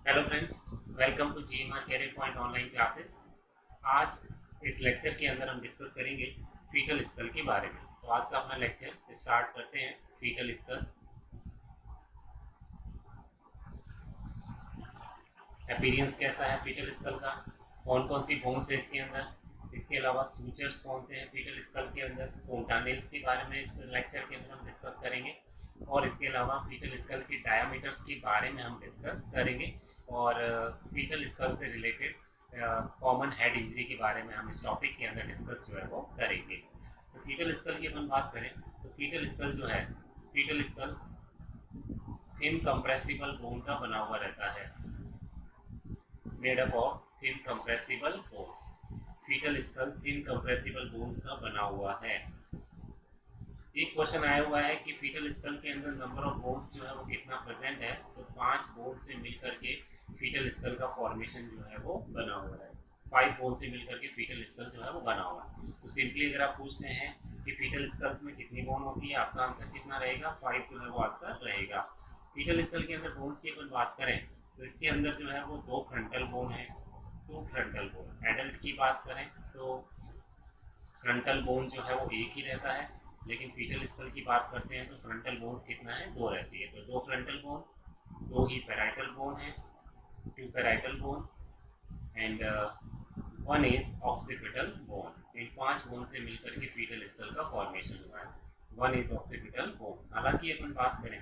Hello friends, welcome to GMR career point online classes. आज इस lecture के अंदर हम डिस्कस करेंगे फीटल स्कल के बारे में। तो आज का अपना लेक्चर स्टार्ट करते हैं। फीटल स्कल अपीयरेंस कैसा है फीटल स्कल का, कौन कौन सी बोन्स है इसके अंदर, इसके अलावा सूचर्स कौन से हैं फीटल स्कल के अंदर, फोंटानेल्स के बारे में इस लेक्चर के अंदर हम डिस्कस करेंगे। और इसके अलावा फीटल स्कल के डायामीटर्स के बारे में हम डिस्कस करेंगे। और फीटल स्कल से रिलेटेड कॉमन हेड इंजरी के बारे में हम इस टॉपिक के अंदर डिस्कस जो है वो करेंगे। तो फीटल स्कल की अपन बात करें तो फीटल स्कल जो है, foetal skull thin compressible bone का बना हुआ रहता है, made up of thin compressible bones. Foetal skull thin compressible bones का बना हुआ है। एक क्वेश्चन आया हुआ है कि फीटल स्कल के अंदर नंबर ऑफ बोन्स जो है वो कितना प्रेजेंट है, तो 5 बोन से मिलकर के फीटल स्कल का फॉर्मेशन जो है वो बना हुआ है। 5 बोन से मिलकर के फीटल स्कल जो है वो बना हुआ है। तो सिंपली अगर आप पूछते हैं कि फीटल स्कल्स में कितनी बोन होती है, आपका आंसर कितना रहेगा, 5 जो है वो आंसर रहेगा। फीटल स्कल के अंदर बोन्स की अपन बात करें तो इसके अंदर जो है वो 2 फ्रंटल बोन है, 2 फ्रंटल बोन। एडल्ट की बात करें तो फ्रंटल बोन जो है वो एक ही रहता है, लेकिन फीटल स्कल की बात करते हैं तो फ्रंटल बोन्स कितना है, 2 रहती है। तो 2 फ्रंटल बोन, 2 ही पैराइटल बोन है, 2 parietal bone and 1 is occipital bone. In 5 bone से मिलकर के फीटल स्कल का फॉर्मेशन हुआ है। 1 इज ऑक्सीपिटल बोन। हालांकि अपन बात करें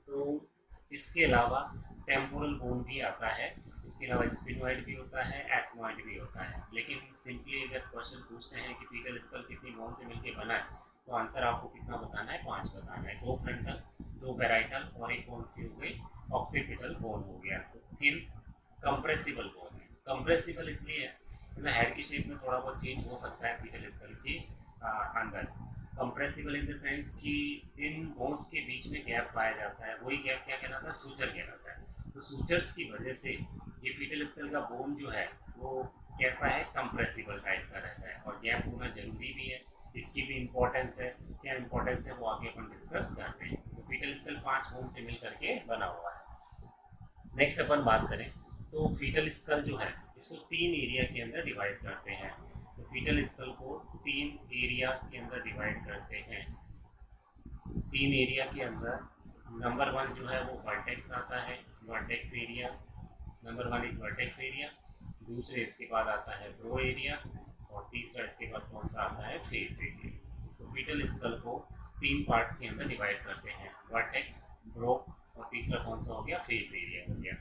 तो इसके अलावा टेम्पोरल बोन भी आता है, इसके अलावा स्पिनॉइड भी होता है, एथमॉइड भी होता है। लेकिन सिंपली अगर क्वेश्चन पूछते हैं कि फीटल स्कल कितनी बोन से मिलकर बना है, तो आंसर आपको कितना बताना है, 5 बताना है। 2 फ्रंटल, 2 पैराइटल और एक कौन सी हो गई, ऑक्सीपिटल बोन हो गया। तो थिन कंप्रेसिबल बोन है। कंप्रेसिबल इसलिए है मतलब हेड की शेप में थोड़ा बहुत चेंज हो सकता है फीटल स्कल के अंदर। कंप्रेसिबल इन द सेंस कि इन बोन्स के बीच में गैप पाया जाता है, वही गैप क्या कहलाता है, सूचर कहलाता है। तो सूचर्स की वजह से ये फीटल स्कल का बोन जो है वो कैसा है, कंप्रेसिबल टाइप का रहता है। और गैप होना जरूरी भी है, इसकी भी इम्पोर्टेंस है। क्या इम्पोर्टेंस है वो आगे अपन डिस्कस करते हैं। तो फीटल स्कल 5 बोन से मिल करके बना हुआ है। नेक्स्ट अपन बात करें तो फीटल स्कल जो है इसको 3 एरिया के अंदर डिवाइड करते हैं। तो फीटल स्कल को 3 एरियाज के अंदर डिवाइड करते हैं। 3 एरिया के अंदर नंबर 1 जो है वो वर्टेक्स आता है, vertex area. Number 1 is vertex area. दूसरे इसके बाद आता है ब्रो एरिया और तीसरा इसके बाद कौन सा आता है, फेस एरिया। तो फीटल स्कल को 3 पार्ट्स के अंदर डिवाइड करते हैं, वर्टेक्स, ब्रो और तीसरा कौन सा हो गया, फेस एरिया हो गया।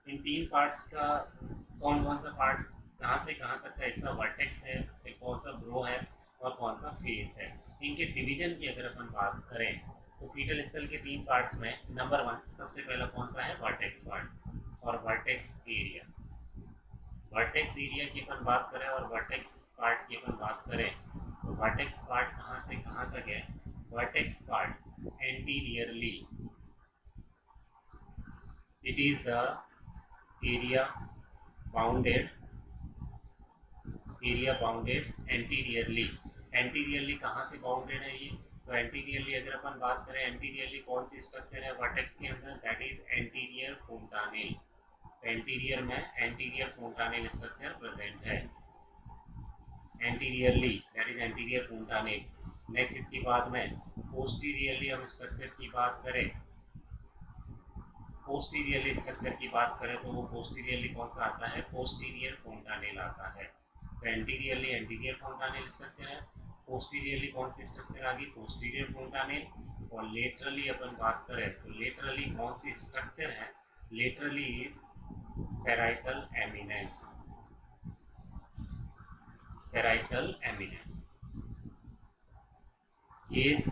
इन 3 पार्ट्स का कौन कौन सा पार्ट कहाँ से कहाँ तक का हिस्सा वर्टेक्स है, फिर कौन सा ब्रो है और कौन सा फेस है। इनके डिवीजन की अगर अपन बात करें तो फीटल स्कल के 3 पार्ट्स में नंबर 1 सबसे पहला कौन सा है, वर्टेक्स पार्ट और वर्टेक्स एरिया। वर्टेक्स एरिया की अपन बात करें और वर्टेक्स पार्ट की अपन बात करें तो वर्टेक्स पार्ट कहाँ से कहाँ तक है, vertex part anteriorly it is the area bounded anteriorly कहाँ से बाउंडेड है ये, तो एंटीरियरली अगर अपन बात करें, एंटीरियरली कौन सी स्ट्रक्चर है वर्टेक्स के अंदर, that is anterior fontanelle. Anterior में एंटीरियर फोंटानेल स्ट्रक्चर प्रेजेंट है, anteriorly that is anterior fontanelle. Next इसके बाद में पोस्टीरियरली हम स्ट्रक्चर की बात करें, पोस्टीरियरली स्ट्रक्चर की बात करें तो वो पोस्टीरियरली कौन सा आता है, पोस्टीरियर फोंटानेल आता है। तो एंटीरियरली एंटीरियर फोंटानेल स्ट्रक्चर है, पोस्टीरियरली कौन सी स्ट्रक्चर आ गई, पोस्टीरियर फोंटानेल। और लेटरली अपन बात करें तो लेटरली कौन सी स्ट्रक्चर है, laterally is parietal eminence, parietal eminence. ये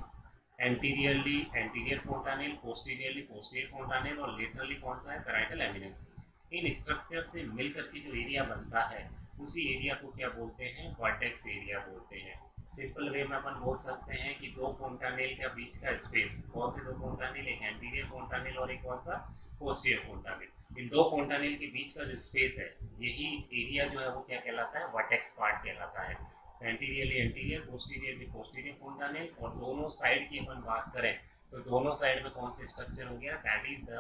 anteriorly anterior fontanelle, posteriorly posterior fontanelle और लेटरली कौन सा है, पैराइटल एमिनेंस। इन स्ट्रक्चर से मिलकर के जो एरिया बनता है उसी एरिया को क्या बोलते हैं, वर्टेक्स एरिया बोलते हैं। सिंपल वे में अपन बोल सकते हैं कि 2 फोंटानेल के बीच का स्पेस, कौन से 2 फोंटानेल, एक एंटीरियर फोंटानेल और एक कौन सा, पोस्टीरियर फोंटानेल। इन 2 फोंटानेल के बीच का जो स्पेस है, यही एरिया जो है वो क्या कहलाता है, वर्टेक्स पार्ट कहलाता है। Anteriorly anterior, posteriorly posterior fontanelle. और दोनों साइड की अपन बात करें तो दोनों साइड में कौन से स्ट्रक्चर हो गया, that is the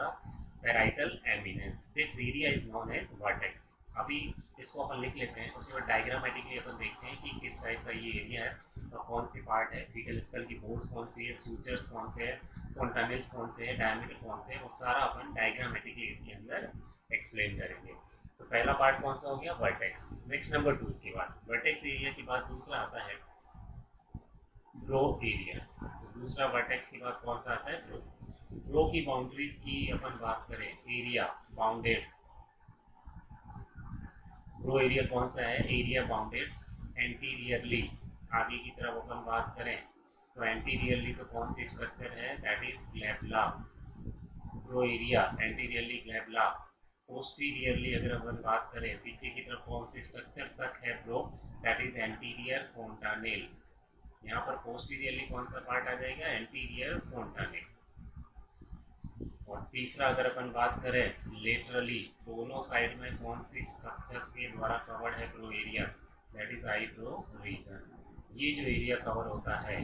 parietal eminence, this area is known as vertex. अभी इसको अपन लिख लेते हैं, उसके बाद डायग्रामेटिकली अपन देखते हैं कि किस टाइप का ये एरिया है और कौन सी पार्ट है, फीटल स्कल की बोन्स कौन सी है, सूचर्स कौन से है, फोंटानेल्स कौन से है, डायमीटर कौन से है, वो सारा अपन डायग्रामेटिकली इसके अंदर एक्सप्लेन करेंगे। तो पहला पार्ट कौन सा हो गया, वर्टेक्स। नेक्स्ट नंबर 2 इसके बाद वर्टेक्स एरिया के बाद दूसरा आता है ब्रो एरिया। तो दूसरा वर्टेक्स के बाद कौन सा आता है, ब्रो। ब्रो की बाउंड्रीज की अपन बात करें, एरिया बाउंडेड, ब्रो एरिया कौन सा है, एरिया बाउंडेड एंटीरियरली। आगे की तरफ अपन बात करें तो एंटीरियरली तो कौन सी स्ट्रक्चर है, that is glabella. Brow area anteriorly glabella. Posteriorly अगर अपन बात करें, पीछे की तरफ कौन सी स्ट्रक्चर तक है bro, that is anterior fontanelle. यहाँ पर पोस्टीरियरली कौन सा पार्ट आ जाएगा, एंटीरियर फोंटानेल। और तीसरा अगर अपन बात करें लेटरली, दोनों साइड में कौन सी स्ट्रक्चर्स के द्वारा कवर्ड है brow area, that is eyebrow region. ये जो एरिया कवर होता है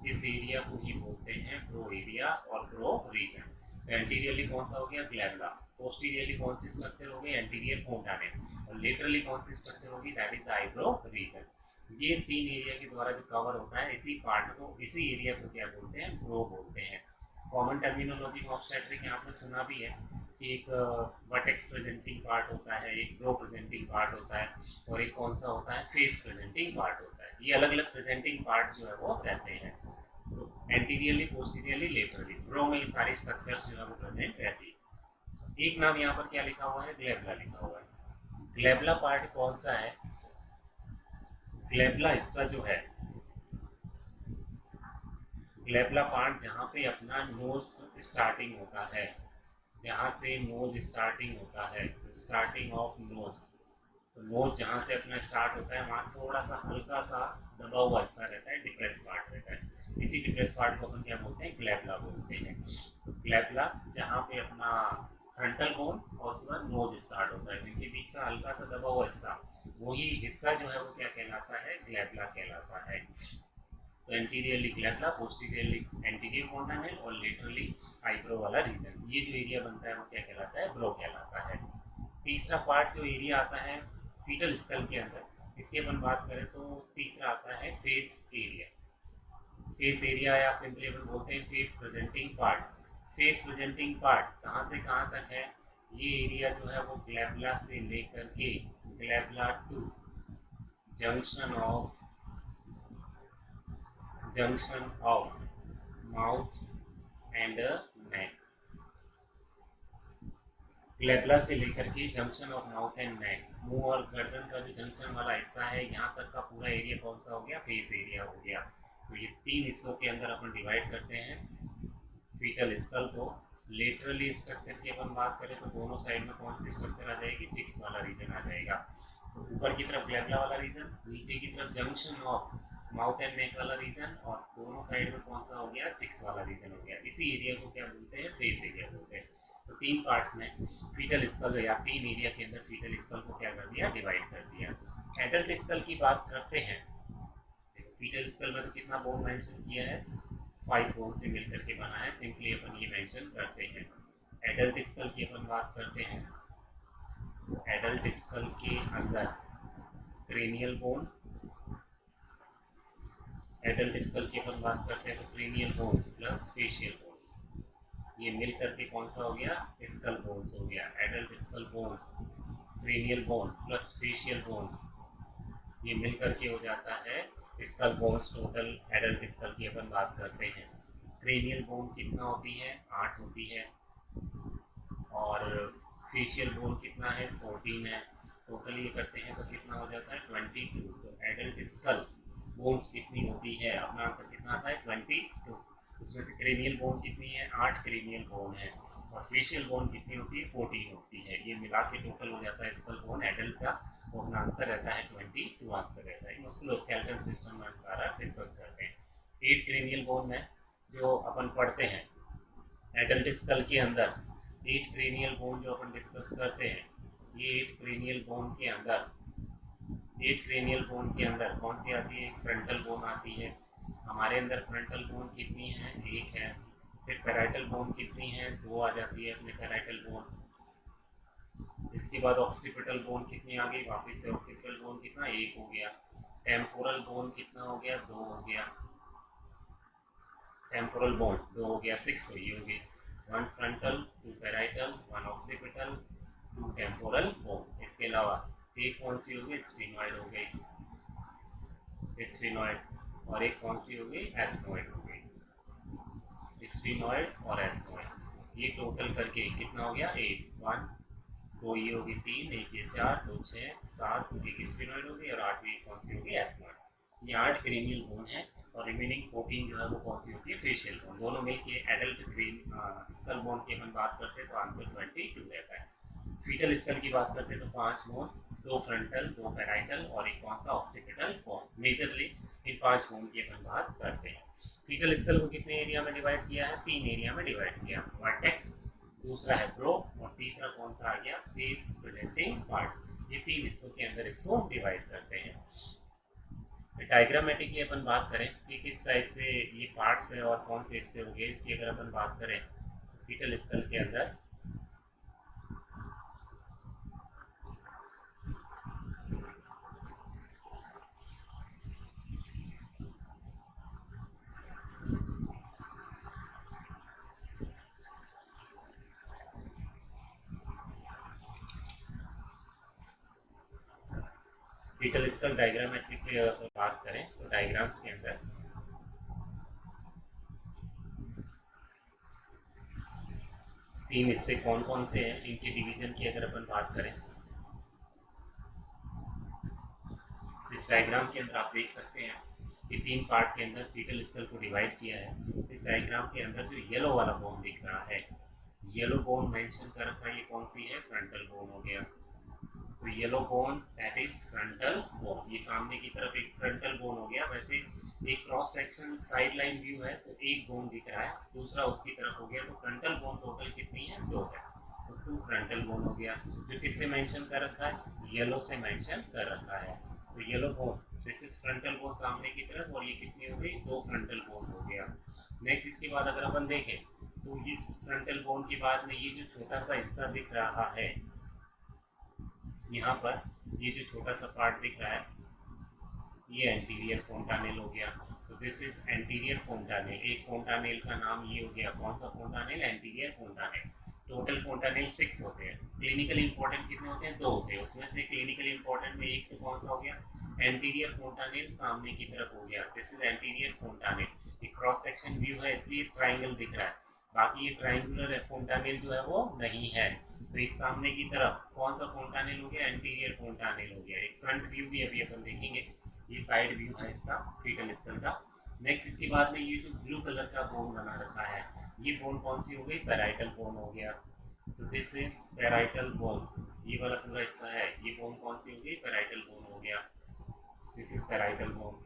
इस एरिया को ही बोलते हैं ब्रो एरिया और ब्रो रीजन। एंटीरियरली कौन सा हो गया, ग्लैबुला। पोस्टीरियरली कौन सी स्ट्रक्चर हो गई, एंटीरियर फोंटानेल। और लेटरली कौन सी स्ट्रक्चर होगी, दैट इज आईब्रो रीजन। ये तीन एरिया के द्वारा जो कवर होता है इसी पार्ट को, इसी एरिया को क्या बोलते हैं, ब्रो बोलते हैं। कॉमन टर्मिनोलॉजी में ऑब्स्टेट्रिक में आपने सुना भी है कि एक वर्टेक्स प्रेजेंटिंग पार्ट होता है, एक ब्रो प्रेजेंटिंग पार्ट होता है और एक कौन सा होता है, फेस प्रेजेंटिंग पार्ट होता है। ये अलग अलग प्रेजेंटिंग पार्ट जो है वो रहते हैं। तो एंटीरियरली, पोस्टीरियरली, लेटरली, ब्रो में ये सारी स्ट्रक्चर्स जो है वो प्रेजेंट रहती है। एक नाम यहाँ पर क्या लिखा हुआ है, ग्लैबुला लिखा हुआ है। ग्लैबुला पार्ट कौन सा है, ग्लैबुला हिस्सा जो है, ग्लैबुला पार्ट जहाँ पे अपना नोज स्टार्टिंग होता है, जहाँ से नोज स्टार्टिंग होता है, स्टार्टिंग ऑफ नोज, तो नोज जहाँ से अपना स्टार्ट होता है वहाँ थोड़ा सा हल्का सा दबा हुआ हिस्सा रहता है, डिप्रेस पार्ट रहता है। इसी डिप्रेस पार्ट को अपन क्या बोलते हैं, ग्लैबुला बोलते हैं। तो ग्लैबुला जहाँ पे अपना फ्रंटल बोन और उसके बाद नोज स्टार्ट होता है, इनके बीच का हल्का सा दबा हुआ हिस्सा, वही हिस्सा जो है वो क्या कहलाता है, ग्लैबुला कहलाता है। तो anteriorly glabella, posteriorly anterior fontanelle और लेटरली आईब्रो वाला रीजन। ये जो एरिया बनता है वो क्या कहलाता है, ब्रो कहलाता है। तीसरा पार्ट जो एरिया आता है फीटल स्कल के अंदर, इसकी अपन बात करें तो तीसरा आता है फेस एरिया। फेस एरिया या सिंपली अपन बोलते हैं face presenting part. Face presenting part कहाँ से कहाँ तक है, ये एरिया जो है वो ग्लैबुला से लेकर के glabella to junction of mouth and neck, glabella से लेकर के junction of mouth and neck, मुंह और गर्दन का जो जंक्शन वाला हिस्सा है, यहाँ तक का पूरा एरिया कौन सा हो गया, फेस एरिया हो गया। तो ये तीन हिस्सों के अंदर अपन डिवाइड करते हैं फीटल स्कल को। लेटरली स्ट्रक्चर की अपन बात करें तो दोनों साइड में कौन सी स्ट्रक्चर आ जाएगी, चिक्स वाला रीजन आ जाएगा। तो ऊपर की तरफ ग्लैबुला वाला रीजन, नीचे की तरफ जंक्शन ऑफ माउथ एंड नेक वाला रीजन और दोनों साइड में कौन सा हो गया, चिक्स वाला रीजन हो गया। इसी एरिया को क्या बोलते हैं, फेस एरिया बोलते हैं। तो तीन पार्ट्स में फीटल स्कल या तीन एरिया के अंदर फीटल स्कल को क्या कर दिया, डिवाइड कर दिया। एडल्ट स्कल की बात करते हैं, फीटल स्कल में तो कितना बोन मेंशन किया है, 5 बोन से मिलकर के बना है, सिंपली अपन ये मेंशन करते हैं। एडल्ट स्कल की अपन बात करते हैं तो एडल्ट स्कल के अंदर क्रेनियल बोन, एडल्ट स्कल की अपन बात करते हैं तो cranial bones plus facial bones, ये मिल करके कौन सा हो गया, स्कल बोन्स हो गया। Adult skull bones, cranial bone plus facial bones, ये मिल करके हो जाता है skull bones. Total adult skull की अपन बात करते हैं, क्रेनियल बोन कितना होती है, 8 होती है और फेशियल बोन कितना है, 14 है। टोटल ये करते हैं तो कितना हो जाता है, 22। तो एडल्ट स्कल बोन्स कितनी होती है, अपना आंसर कितना आता है, 22। उसमें से क्रेनियल बोन कितनी है, 8 क्रेनियल बोन है और फेशियल बोन कितनी होती है, 14 होती है। ये मिला के टोटल हो जाता है स्कल बोन एडल्ट का, तो अपना आंसर रहता है 22 आंसर रहता है। मस्कुलोस्केलेटल सिस्टम में सारा डिस्कस करते हैं। 8 क्रेनियल बोन में जो अपन पढ़ते हैं एडल्ट स्कल के अंदर, 8 क्रेनियल बोन जो अपन डिस्कस करते हैं, ये 8 क्रेनियल बोन के अंदर, 8 क्रेनियल बोन के अंदर कौन सी आती है, फ्रंटल बोन आती है। हमारे अंदर फ्रंटल बोन कितनी है, 1 है। फिर पैराइटल बोन कितनी है, 2 आ जाती है अपने पैराइटल बोन। इसके बाद ऑक्सीपिटल बोन कितनी आ गई, वापस से ऑक्सीपिटल बोन कितना, 1 हो गया। टेम्पोरल बोन कितना हो गया, 2 हो गया। टेम्पोरल बोन 2 हो गया, 6 तो ये हो गई। 1 frontal, 2 parietal, 1 occipital, 2 temporal bone. इसके अलावा एक कौन सी हो गई, स्फीनॉइड हो गई, स्फीनॉइड। और एक कौन सी हो गई, एथनॉइड हो गई। स्फीनॉइड और एथनॉइड ये टोटल करके कितना हो गया, 8 1 2 ये होगी 3, 1 ये 4, 2 6 7, एक स्फीनॉइड होगी और 8वीं कौन सी होगी, एथनॉइड। ये 8 क्रेनियल बोन है और रिमेनिंग 14 जो है वो कौन सी होती है, फेशियल बोन। दोनों मिलके एडल्ट स्कल बोन की अपन बात करते हैं तो आंसर 22 रहता है। फीटल स्कल की बात करते हैं तो 5 बोन, 2 फ्रंटल, 2 पैराइटल और एक कौन सा, occipital bone. Majorly in 5 bone की अपन बात करते हैं। फीटल स्कल को कितने एरिया में डिवाइड किया है, 3 एरिया में डिवाइड किया। वर्टेक्स, दूसरा है ब्रो और तीसरा कौन सा आ गया, फेस प्रेजेंटिंग पार्ट। ये 3 हिस्सों के अंदर इसको डिवाइड करते हैं। डायग्रामेटिकली अपन बात करें कि किस टाइप से ये पार्ट्स है और कौन से हिस्से हो गए, इसकी अगर अपन बात करें तो फीटल स्कल के अंदर फीटल स्कल डायग्रामेट्रिकली अगर बात करें तो डायग्राम्स के अंदर तीन हिस्से कौन कौन से हैं, इनके डिवीजन की अगर अपन बात करें तो इस डायग्राम के अंदर आप देख सकते हैं कि 3 पार्ट के अंदर फीटल स्कल को डिवाइड किया है। इस डायग्राम के अंदर जो येलो वाला बोन दिख रहा है, येलो बोन मेंशन कर रखा है, ये कौन सी है, फ्रंटल बोन हो गया। तो yellow bone that is frontal bone, ये सामने की तरफ एक फ्रंटल बोन हो गया। वैसे एक cross section side line view है तो एक बोन दिख रहा है, दूसरा उसकी तरफ हो गया। तो फ्रंटल बोन टोटल कितनी है, 2 है। तो 2 फ्रंटल बोन हो गया। जो किससे मेंशन कर रखा है, येलो से मेंशन कर रखा है। तो yellow bone this is frontal bone सामने की तरफ और ये कितनी हो गई, 2 फ्रंटल बोन हो गया। नेक्स्ट इसके बाद अगर अपन देखें तो इस फ्रंटल बोन के बाद में ये जो छोटा सा हिस्सा दिख रहा है, यहाँ पर ये जो छोटा सा पार्ट दिख रहा है ये एंटीरियर फोंटानेल हो गया। तो दिस इज एंटीरियर फोंटानेल। एक फोंटानेल का नाम ये हो गया, कौन सा फोंटानेल, एंटीरियर फोंटानेल। टोटल फोंटानेल 6 होते हैं। क्लिनिकली इंपॉर्टेंट कितने होते हैं, 2 होते हैं। उसमें से क्लिनिकली इंपॉर्टेंट में एक तो कौन सा हो गया, एंटीरियर फोंटानेल सामने की तरफ हो गया। This is anterior fontanelle. ये क्रॉस सेक्शन व्यू है इसलिए ट्राइंगल दिख रहा है, बाकी ये ट्राइंगुलर फोंटानेल जो है वो नहीं है। तो एक सामने की तरफ कौन सा फोंटानेल हो गया, एंटीरियर फोंटानेल हो गया। एक फ्रंट व्यू भी अभी अपन देखेंगे, ये साइड व्यू है इसका फीटल स्कल का। नेक्स्ट इसके बाद में ये जो ब्लू कलर का बोन बना रखा है, ये बोन कौन सी हो गई, पैराइटल बोन हो गया। तो दिस इज पैराइटल बोन, ये वाला पूरा हिस्सा है, ये बोन कौन सी हो गई, पैराइटल बोन हो गया। This is parietal bone.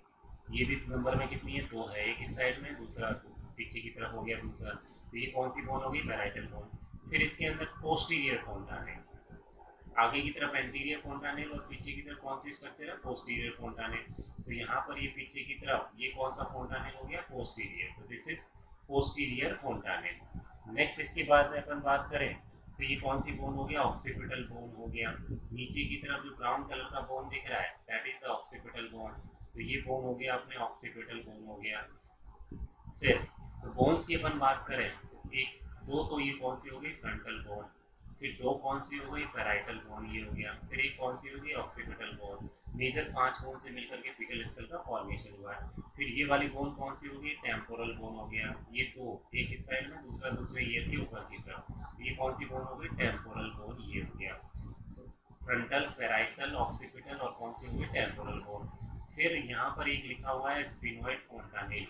ये भी नंबर में कितनी है, 2 है। एक इस साइड में, दूसरा पीछे की तरफ हो गया दूसरा। तो ये कौन सी बोन होगी, पैराइटल बोन। फिर इसके अंदर पोस्टीरियर फोंटानेल, आगे की तरफ एंटीरियर फोंटानेल और पीछे की तरफ कौन सी स्ट्रक्चर है, पोस्टीरियर फोंटानेल। तो यहाँ पर ये पीछे की तरफ ये कौन सा फोंटानेल हो गया, पोस्टीरियर। तो this is posterior fontanelle. Next इसके बाद में अपन बात करें तो ये कौन सी बोन हो गया, ऑक्सीपिटल बोन हो गया। नीचे की तरफ जो ब्राउन कलर का बोन दिख रहा है that is the occipital bone. तो ये बोन हो गया अपने ऑक्सीपिटल बोन हो गया। फिर तो बोन्स की अपन बात करें तो एक 2 तो ये कौन सी हो गई, फ्रंटल बोन। फिर 2 कौन सी हो गई, पैराइटल बोन, ये हो गया। फिर एक कौन सी होगी, ऑक्सीपिटल बोन। मेजर 5 बोन से मिलकर के फीटल स्कल का फॉर्मेशन हुआ है। फिर ये वाली बोन कौन सी होगी, टेम्पोरल बोन हो गया। ये 2, एक इस साइड में, दूसरा दूसरे ईयर के ऊपर की तरफ। ये कौन सी बोन हो गई, टेम्पोरल बोन, ये हो गया। फ्रंटल, पैराइटल, ऑक्सीपिटल और कौन सी होगी, टेम्पोरल बोन। फिर यहाँ पर एक लिखा हुआ है स्फीनॉइड फोंटानेल।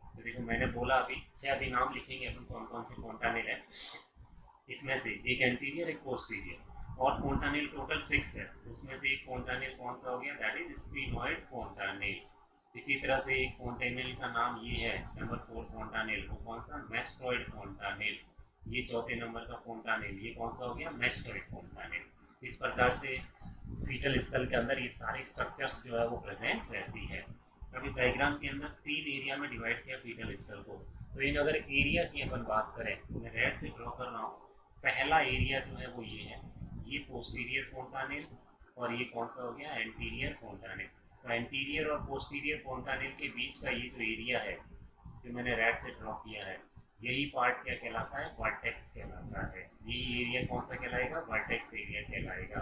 तो देखो मैंने बोला अभी 6 अभी नाम लिखेंगे अपन कौन कौन से फोंटानेल है। इसमें से एक एंटीरियर, एक पोस्टीरियर और फोंटानेल टोटल 6 है। उसमें से एक फोंटानेल कौन सा हो गया, दैट इज स्फीनॉइड फोंटानेल। इसी तरह से एक फोंटानेल का नाम ये है नंबर 4 फोंटानेल, वो कौन सा, मेस्टॉइड फोंटानेल। ये चौथे नंबर का फोंटानेल, ये कौन सा हो गया, मेस्टॉइड फोंटानेल। इस प्रकार से फीटल स्कल के अंदर ये सारी स्ट्रक्चर्स जो है वो प्रेजेंट रहती है। अब इस डायग्राम के अंदर 3 एरिया में डिवाइड किया फीटल स्कल को। तो इन अगर एरिया की अपन बात करें तो मैं रेड से ड्रॉ कर रहा हूँ। पहला एरिया जो है वो ये है, ये पोस्टीरियर फोंटानेल, और ये कौन सा हो गया, एंटीरियर फोंटानेल। तो एंटीरियर और पोस्टीरियर फोंटानेल के बीच का ये जो एरिया है जो मैंने रेड से ड्रॉ किया है, यही पार्ट क्या कहलाता है, वर्टेक्स कहलाता है। यही एरिया कौन सा कहलाएगा, वर्टेक्स एरिया कहलाएगा।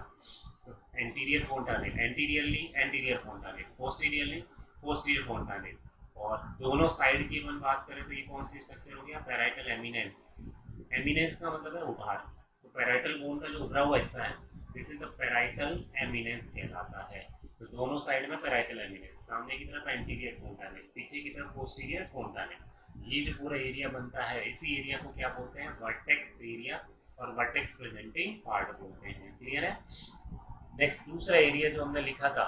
तो anterior fontanelle, anteriorly anterior fontanelle, posteriorly posterior fontanelle. और दोनों साइड की अपन बात करें तो ये कौन सी स्ट्रक्चर हो गया, पैराइटल एमिनेंस। एमिनेंस का मतलब है उभार। तो पैराइटल बोन का जो उभरा हुआ हिस्सा है, this is the parietal eminence कहलाता है। तो दोनों साइड में पैराइटल एमिनेंस, सामने की तरफ एंटीरियर फोंटानेल, पीछे की तरफ पोस्टीरियर फोंटानेल। ये जो पूरा एरिया बनता है, इसी एरिया को क्या बोलते हैं, वर्टेक्स एरिया, और वर्टेक्स प्रेजेंटिंग पार्ट बोलते हैं। क्लियर है। नेक्स्ट दूसरा एरिया जो हमने लिखा था,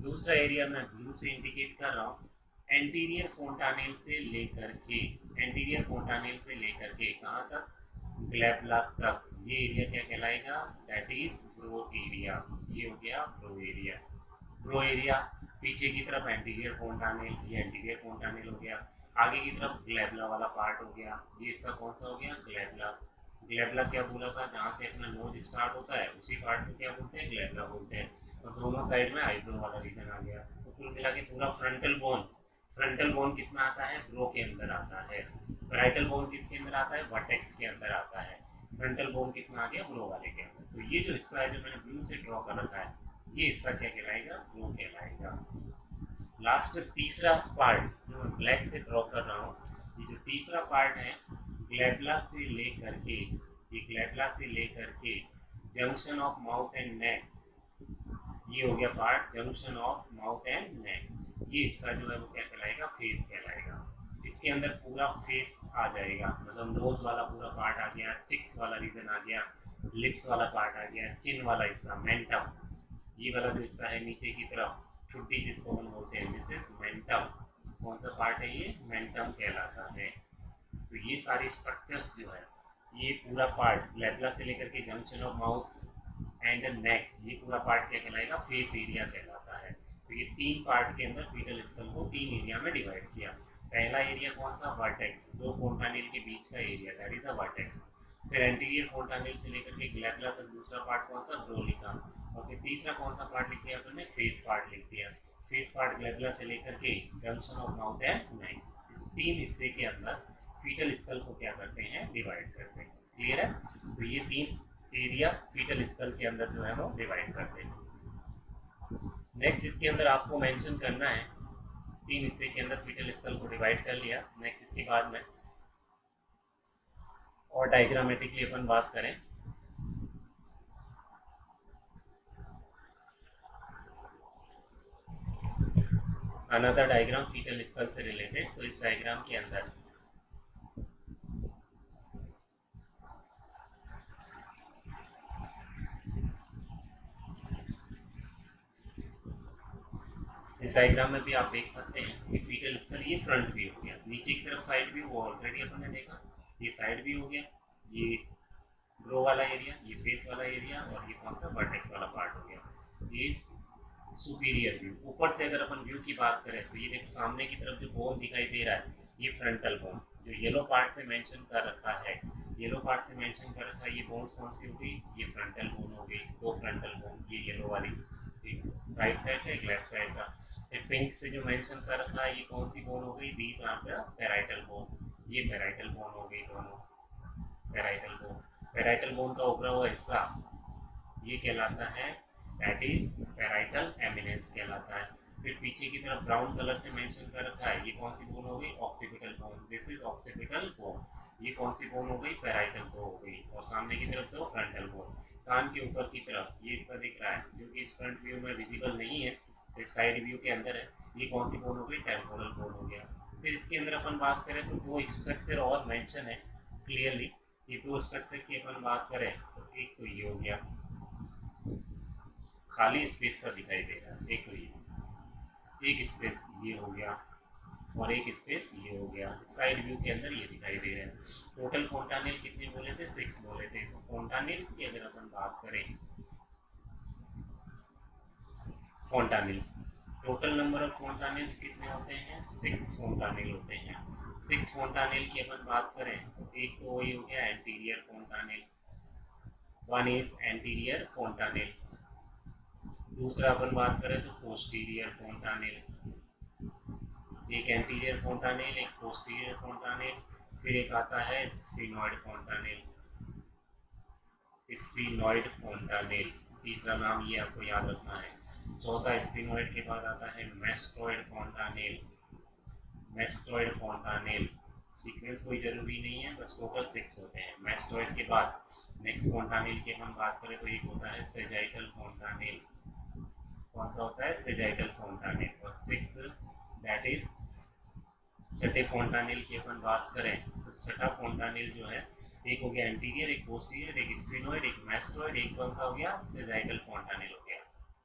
दूसरा एरिया मैं ब्लू से इंडिकेट कर रहा हूँ। एंटीरियर फोंटानेल से लेकर के, एंटीरियर फोंटानेल से लेकर के कहाँ तक, ग्लैब्ला तक, ये एरिया क्या कहलाएगा, दैट इज ब्रो एरिया। ये हो गया ब्रो एरिया। ब्रो एरिया, पीछे की तरफ एंटीरियर फोंटानेल, ये एंटीरियर फोंटानेल हो गया। आगे की तरफ ग्लैब्ला वाला पार्ट हो गया, ये हिस्सा कौन सा हो गया, ग्लैब्ला। ग्लैब्ला क्या बोला था, जहाँ से अपना नोज स्टार्ट होता है उसी पार्ट को क्या बोलते हैं, ग्लैब्ला बोलते हैं। और दोनों साइड में आईब्रो वाला रीजन आ गया। तो कुल मिला के पूरा फ्रंटल बोन, फ्रंटल बोन किस में आता है, ब्रो के अंदर आता है। पैराइटल बोन किसके अंदर आता है, वर्टेक्स के अंदर आता है। फ्रंटल बोन किस में आ गया, ब्रो वाले के अंदर। तो ये जो हिस्सा है जो मैंने ब्लू से ड्रॉ कर रखा है, ये हिस्सा क्या कहलाएगा, ब्रो कहलाएगा। लास्ट तीसरा पार्ट जो मैं ब्लैक से ड्रॉ कर रहा हूँ, ये जो तीसरा पार्ट है, ग्लैब्ला से लेकर के, ये ग्लैब्ला से लेकर के जंक्शन ऑफ माउथ एंड नेक, ये हो गया part junction of mouth and नेक। ये हिस्सा जो है वो क्या कहलाएगा, फेस कहलाएगा। इसके अंदर पूरा फेस आ जाएगा, मतलब नोज वाला पूरा पार्ट आ गया, चिक्स वाला रीजन आ गया, लिप्स वाला पार्ट आ गया, चिन वाला हिस्सा, मेंटम, ये वाला जो हिस्सा है नीचे की तरफ, ठुड्डी जिसको हम बोलते हैं, दिस इज मेंटम। कौन सा पार्ट है ये, मेंटम कहलाता है। तो ये सारे स्ट्रक्चर्स जो है, ये पूरा पार्ट ग्लैब्ला से लेकर के जंक्शन ऑफ माउथ एंड नेक, ये पूरा पार्ट क्या कहलाएगा, फेस एरिया कहलाता है। तो ये तीन पार्ट के अंदर फीटल स्कल को तीन एरिया में डिवाइड किया। पहला एरिया कौन सा, वर्टेक्स, दो फोंटानेल के बीच का area, that is the vertex. फिर एंटीरियर फोंटानेल से लेकर के ग्लैब्ला तक दूसरा पार्ट कौन सा, ब्रो लिखा। और फिर तीसरा कौन सा पार्ट लिख दिया अपन ने, फेस पार्ट लिख दिया। फेस पार्ट ग्लैब्ला से लेकर के जंक्शन ऑफ माउथ एंड नेक, इस तीन हिस्से के अंदर फीटल स्कल को क्या करते हैं, डिवाइड करते हैं। क्लियर है। तो ये तीन एरिया फीटल स्कल के अंदर जो है वो डिवाइड करते हैं। नेक्स्ट इसके अंदर आपको मेंशन करना है, तीन हिस्से के अंदर फीटल स्कल को डिवाइड कर लिया। नेक्स्ट इसके बाद में और डायग्रामेटिकली अपन बात करें, अनदर डायग्राम फीटल स्कल से रिलेटेड। तो इस डायग्राम के अंदर इस डायग्राम में भी आप देख सकते हैं कि फीटल स्कल, ये फ्रंट व्यू हो गया, नीचे की तरफ साइड व्यू वो ऑलरेडी अपन ने देखा, ये साइड व्यू हो गया, ये ब्रो वाला एरिया, ये फेस वाला एरिया, और ये कौन सा, वर्टेक्स वाला पार्ट हो गया। ये सुपीरियर व्यू। ऊपर से अगर अपन व्यू की बात करें तो ये देखो सामने की तरफ जो बोन दिखाई दे रहा है, ये फ्रंटल बोन, जो येलो पार्ट से मेंशन कर रखा है, येलो पार्ट से मेंशन कर रखा है, ये बोन्स कौन सी हो गई, ये फ्रंटल बोन हो गई, दो फ्रंटल बोन, ये येलो वाली, एक राइट साइड का एक लेफ्ट साइड का। एक पिंक से जो मेंशन कर रखा है, ये कौन सी बोन हो गई, these are the parietal bone, ये पैराइटल बोन हो गई दोनों, पैराइटल बोन। पैराइटल बोन का उभरा हुआ हिस्सा ये कहलाता है, दैट इज पैराइटल एमिनेंस कहलाता है। फिर पीछे की तरफ ब्राउन कलर से मेंशन कर रखा है, ये कौन सी बोन हो गई, occipital bone, this is occipital bone. ये कौन सी बोन हो गई, पैराइटल बोन हो गई। और सामने की तरफ तो फ्रंटल बोन। कान के ऊपर की तरफ ये हिस्सा दिख रहा है जो कि इस फ्रंट व्यू में विजिबल नहीं है, इस साइड व्यू के अंदर है, ये कौन सी बोन हो गई, टेम्पोरल बोन हो गया। फिर इसके अंदर अपन बात करें तो दो स्ट्रक्चर और मेंशन है क्लियरली। ये दो स्ट्रक्चर की अपन बात करें तो एक तो ये हो गया, खाली स्पेस सा दिखाई दे रहा है, एक तो ये, एक स्पेस ये हो गया और एक स्पेस ये हो गया। साइड व्यू के अंदर ये दिखाई दे रहे हैं। टोटल फोंटानेल कितने बोले थे, 6 बोले थे। तो फोंटानेल्स की अगर अपन बात करें, फोंटानेल्स टोटल नंबर ऑफ फोंटानेल्स कितने होते हैं? 6 फोंटानेल होते हैं। 6 फोंटानेल की अपन बात करें तो एक तो वही हो गया एंटीरियर फोंटानेल, वन इज एंटीरियर फोंटानेल। दूसरा अपन बात करें तो पोस्टीरियर फोंटानेल, एक एंटीरियर फोंटानेल, एक पोस्टीरियर फोंटानेल, फिर एक आता है स्फीनॉइड फोंटानेल, स्फीनॉइड फोंटानेल, तीसरा नाम ये आपको याद रखना है। चौथा स्फीनॉइड के बाद आता है मेस्टॉइड फोंटानेल, मेस्टॉइड फोंटानेल, सीक्वेंस कोई जरूरी नहीं है, बस टोटल 6 होते हैं। मेस्टॉइड के बाद नेक्स्ट फोंटानेल की हम बात करें तो एक होता है सेजाइटल फोंटानेल। कौन सा होता है? Sagittal fontanelle. और 6 दैट इज छठे फोंटानेल की अपन बात करें तो छठा फोंटानेल जो है एक हो गया एंटीरियर, एक पोस्टीरियर, एक स्फीनॉइड, एक मेस्टॉइड, एक कौन सा हो गया? सेजाइटल फोंटानेल हो गया।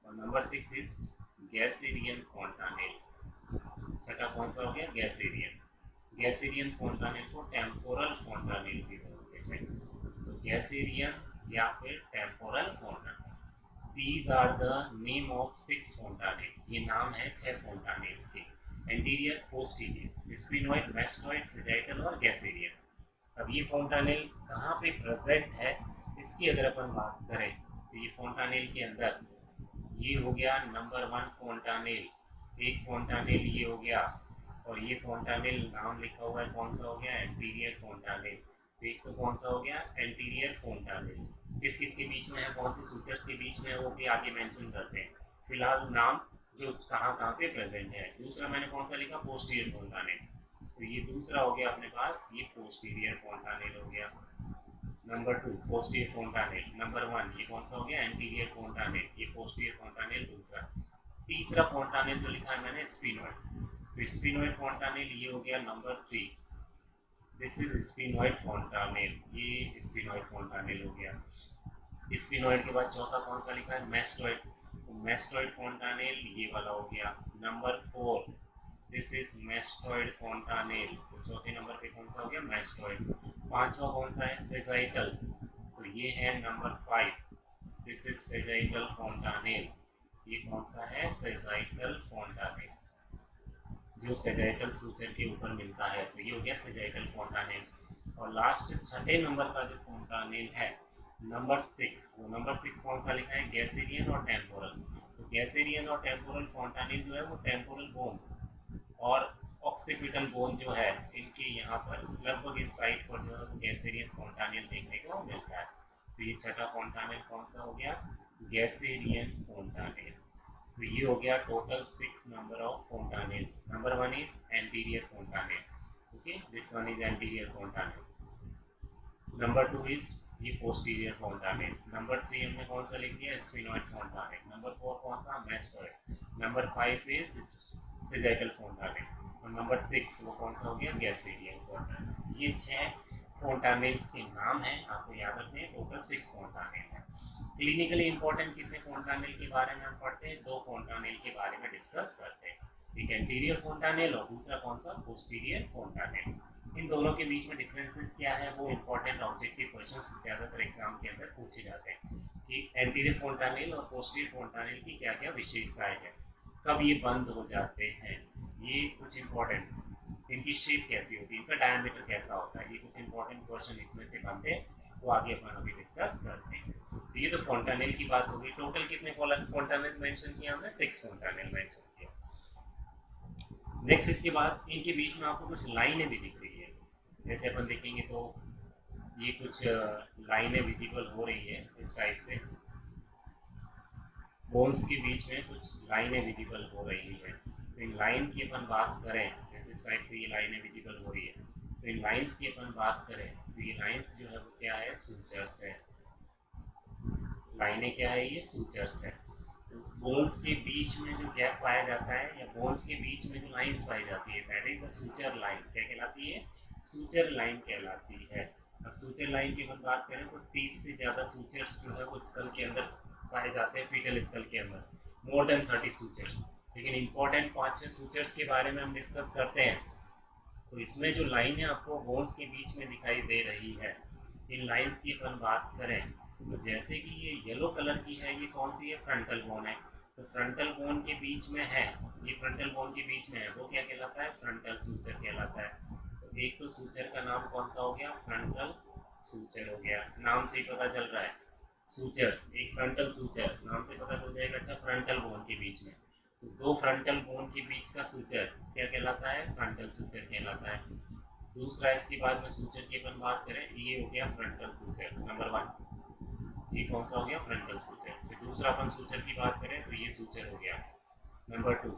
और नंबर 6 इज गैसेरियन फोंटानेल। छठा कौन सा हो गया? गैसेरियन। गैसेरियन फोंटानेल को टेम्पोरल फोंटानेल भी बोलते हैं। तो गैसेरियन या फिर temporal fontanelle, these are the name of 6 fontanelle. ये नाम है 6 फोंटानेल्स के, anterior, posterior, sphenoid, mastoid, sagittal और गैसेरियन। अब ये फोंटानेल कहाँ पे प्रेजेंट है इसकी अगर अपन बात करें तो ये फोंटानेल के अंदर ये हो गया नंबर 1 फोंटानेल, एक फोंटानेल ये हो गया, और ये फोंटानेल नाम लिखा हुआ है कौन सा हो गया? Anterior fontanelle. तो एक तो कौन सा हो गया? एंटीरियर फोंटानेल। किस किस के बीच में है, कौन से सूचर्स के बीच में है वो भी आगे मेंशन करते हैं, फिलहाल नाम जो कहाँ कहाँ पे प्रेजेंट है। दूसरा मैंने कौन सा लिखा? Posterior fontanelle. तो ये दूसरा हो गया अपने पास, ये पोस्टीरियर फोंटानेल हो गया। Number 2 posterior fontanelle. नंबर 1 ये कौन सा हो गया? एंटीरियर फोंटानेल, ये पोस्टीरियर फोंटानेल दूसरा। तीसरा फोंटानेल जो लिखा है मैंने स्फीनॉइड, तो स्फीनॉइड फोंटानेल ये हो गया नंबर 3, दिस इज स्फीनॉइड फोंटानेल, ये स्फीनॉइड फोंटानेल हो गया। स्फीनॉइड के बाद चौथा कौन सा लिखा है? मेस्टॉइड, तो मेस्टॉइड फोंटानेल ये वाला हो गया। नंबर 4 दिस इज मेस्टॉइड फोंटानेल, तो चौथे नंबर पे कौन सा हो गया? मेस्टॉइड। पांचवा कौन सा है? सेजाइटल, तो ये है नंबर 5, दिस इज सेजाइटल फोंटानेल, ये कौन सा है? सेजाइटल फोंटानेल, जो सेजाइटल सूचर के ऊपर मिलता है, तो ये हो गया सेजाइटल फोंटानेल। और लास्ट छठे नंबर का जो फोंटानेल है नंबर 6, वो नंबर 6 कौन सा लिखा है? गैसेरियन और टेम्पोरल। तो गैसेरियन और टेम्पोरल फोंटानेल जो है वो टेम्पोरल बोन और ऑक्सीपिटल बोन जो है इनके यहाँ पर लगभग इस साइड पर जो है वो गैसेरियन फोंटानेल देखने को मिलता है। तो ये छठा फोंटानेल कौन सा हो गया? Gasserian fontanelle. तो ये हो गया total 6 number of fontanelles. Number 1 is anterior fontanelle, okay, this one is anterior fontanelle. Number 2 is ये पोस्टीरियर फोंटानेल। नंबर 3 हमने कौन सा लिख दिया? स्फीनॉइड फोंटानेल। नंबर 4 कौन सा? Mastoid. Number 5 is sagittal fontanelle. और नंबर 6 वो कौन सा हो गया? Gasserian fontanelle. ये 6 फोंटानेल्स के नाम हैं, आपको याद रखने हैं। टोटल 6 फोंटानेल है। क्लिनिकली इंपॉर्टेंट कितने फोंटानेल के बारे में हम पढ़ते हैं? 2 फोंटानेल के बारे में डिस्कस करते हैं, एक एंटीरियर फोंटानेल और दूसरा कौन सा? पोस्टीरियर फोंटानेल। इन दोनों के बीच में डिफरेंसेस क्या है वो इंपॉर्टेंट ऑब्जेक्टिव क्वेश्चंस ज़्यादातर एग्जाम के अंदर पूछे जाते हैं कि एंटीरियर फोंटानेल और पोस्टीरियर फोंटानेल की क्या क्या विशेषताएं हैं, कब ये बंद हो जाते हैं, ये कुछ इंपॉर्टेंट, इनकी शेप कैसी होती है, इनका डायमीटर कैसा होता है, ये कुछ इंपॉर्टेंट क्वेश्चन इसमें से बनते हैं, वो आगे अपन अभी डिस्कस करते हैं। तो ये तो फोंटानेल की बात होगी। टोटल कितने फोंटानेल मेंशन किया हमने? 6 फोंटानेल मेंशन किया। नेक्स्ट इसके बाद इनके बीच में आपको कुछ लाइनें भी दिख रही है, जैसे अपन देखेंगे तो ये कुछ लाइनें विजिबल हो रही है इस टाइप से, बोन्स के बीच में कुछ लाइनें विजिबल हो रही है। तो इन लाइन की अपन बात करें, जैसे इस टाइप से ये लाइनें विजिबल हो रही है, तो इन लाइंस की अपन बात करें तो ये लाइंस जो है वो क्या है? सूचर्स है। लाइनें क्या है? ये सूचर्स है। तो बोन्स के बीच में जो गैप पाया जाता है या बोन्स के बीच में जो लाइंस पाई जाती है that is a suture line. क्या कहलाती है? सूचर लाइन कहलाती है। और सूचर लाइन की अपन बात करें तो 30 से ज़्यादा सूचर्स जो है वो स्कल के अंदर पाए जाते हैं, फीटल स्कल के अंदर मोर देन 30 सूचर्स। लेकिन इंपॉर्टेंट 5-6 सूचर्स के बारे में हम डिस्कस करते हैं। तो इसमें जो लाइन है आपको बोन्स के बीच में दिखाई दे रही है, इन लाइंस की अपन बात करें तो जैसे कि ये येलो कलर की है, ये कौन सी है? फ्रंटल बोन है। तो फ्रंटल बोन के बीच में है, ये फ्रंटल बोन के बीच में है, वो क्या कहलाता है? फ्रंटल सूचर कहलाता है। तो एक तो सूचर का नाम कौन सा हो गया? फ्रंटल सूचर हो गया, नाम से ही पता चल रहा है। सूचर्स, एक फ्रंटल सूचर, नाम से पता चल जाएगा। अच्छा, फ्रंटल बोन के बीच में, तो दो फ्रंटल बोन के बीच का सूचर क्या कहलाता है? फ्रंटल सूचर कहलाता है। दूसरा, इसके बाद में सूचर की अपन बात करें, ये हो गया फ्रंटल सूचर नंबर 1। ये कौन सा हो गया? Frontal suture. फिर दूसरा अपन सूचर की बात करें तो ये सूचर हो गया नंबर 2।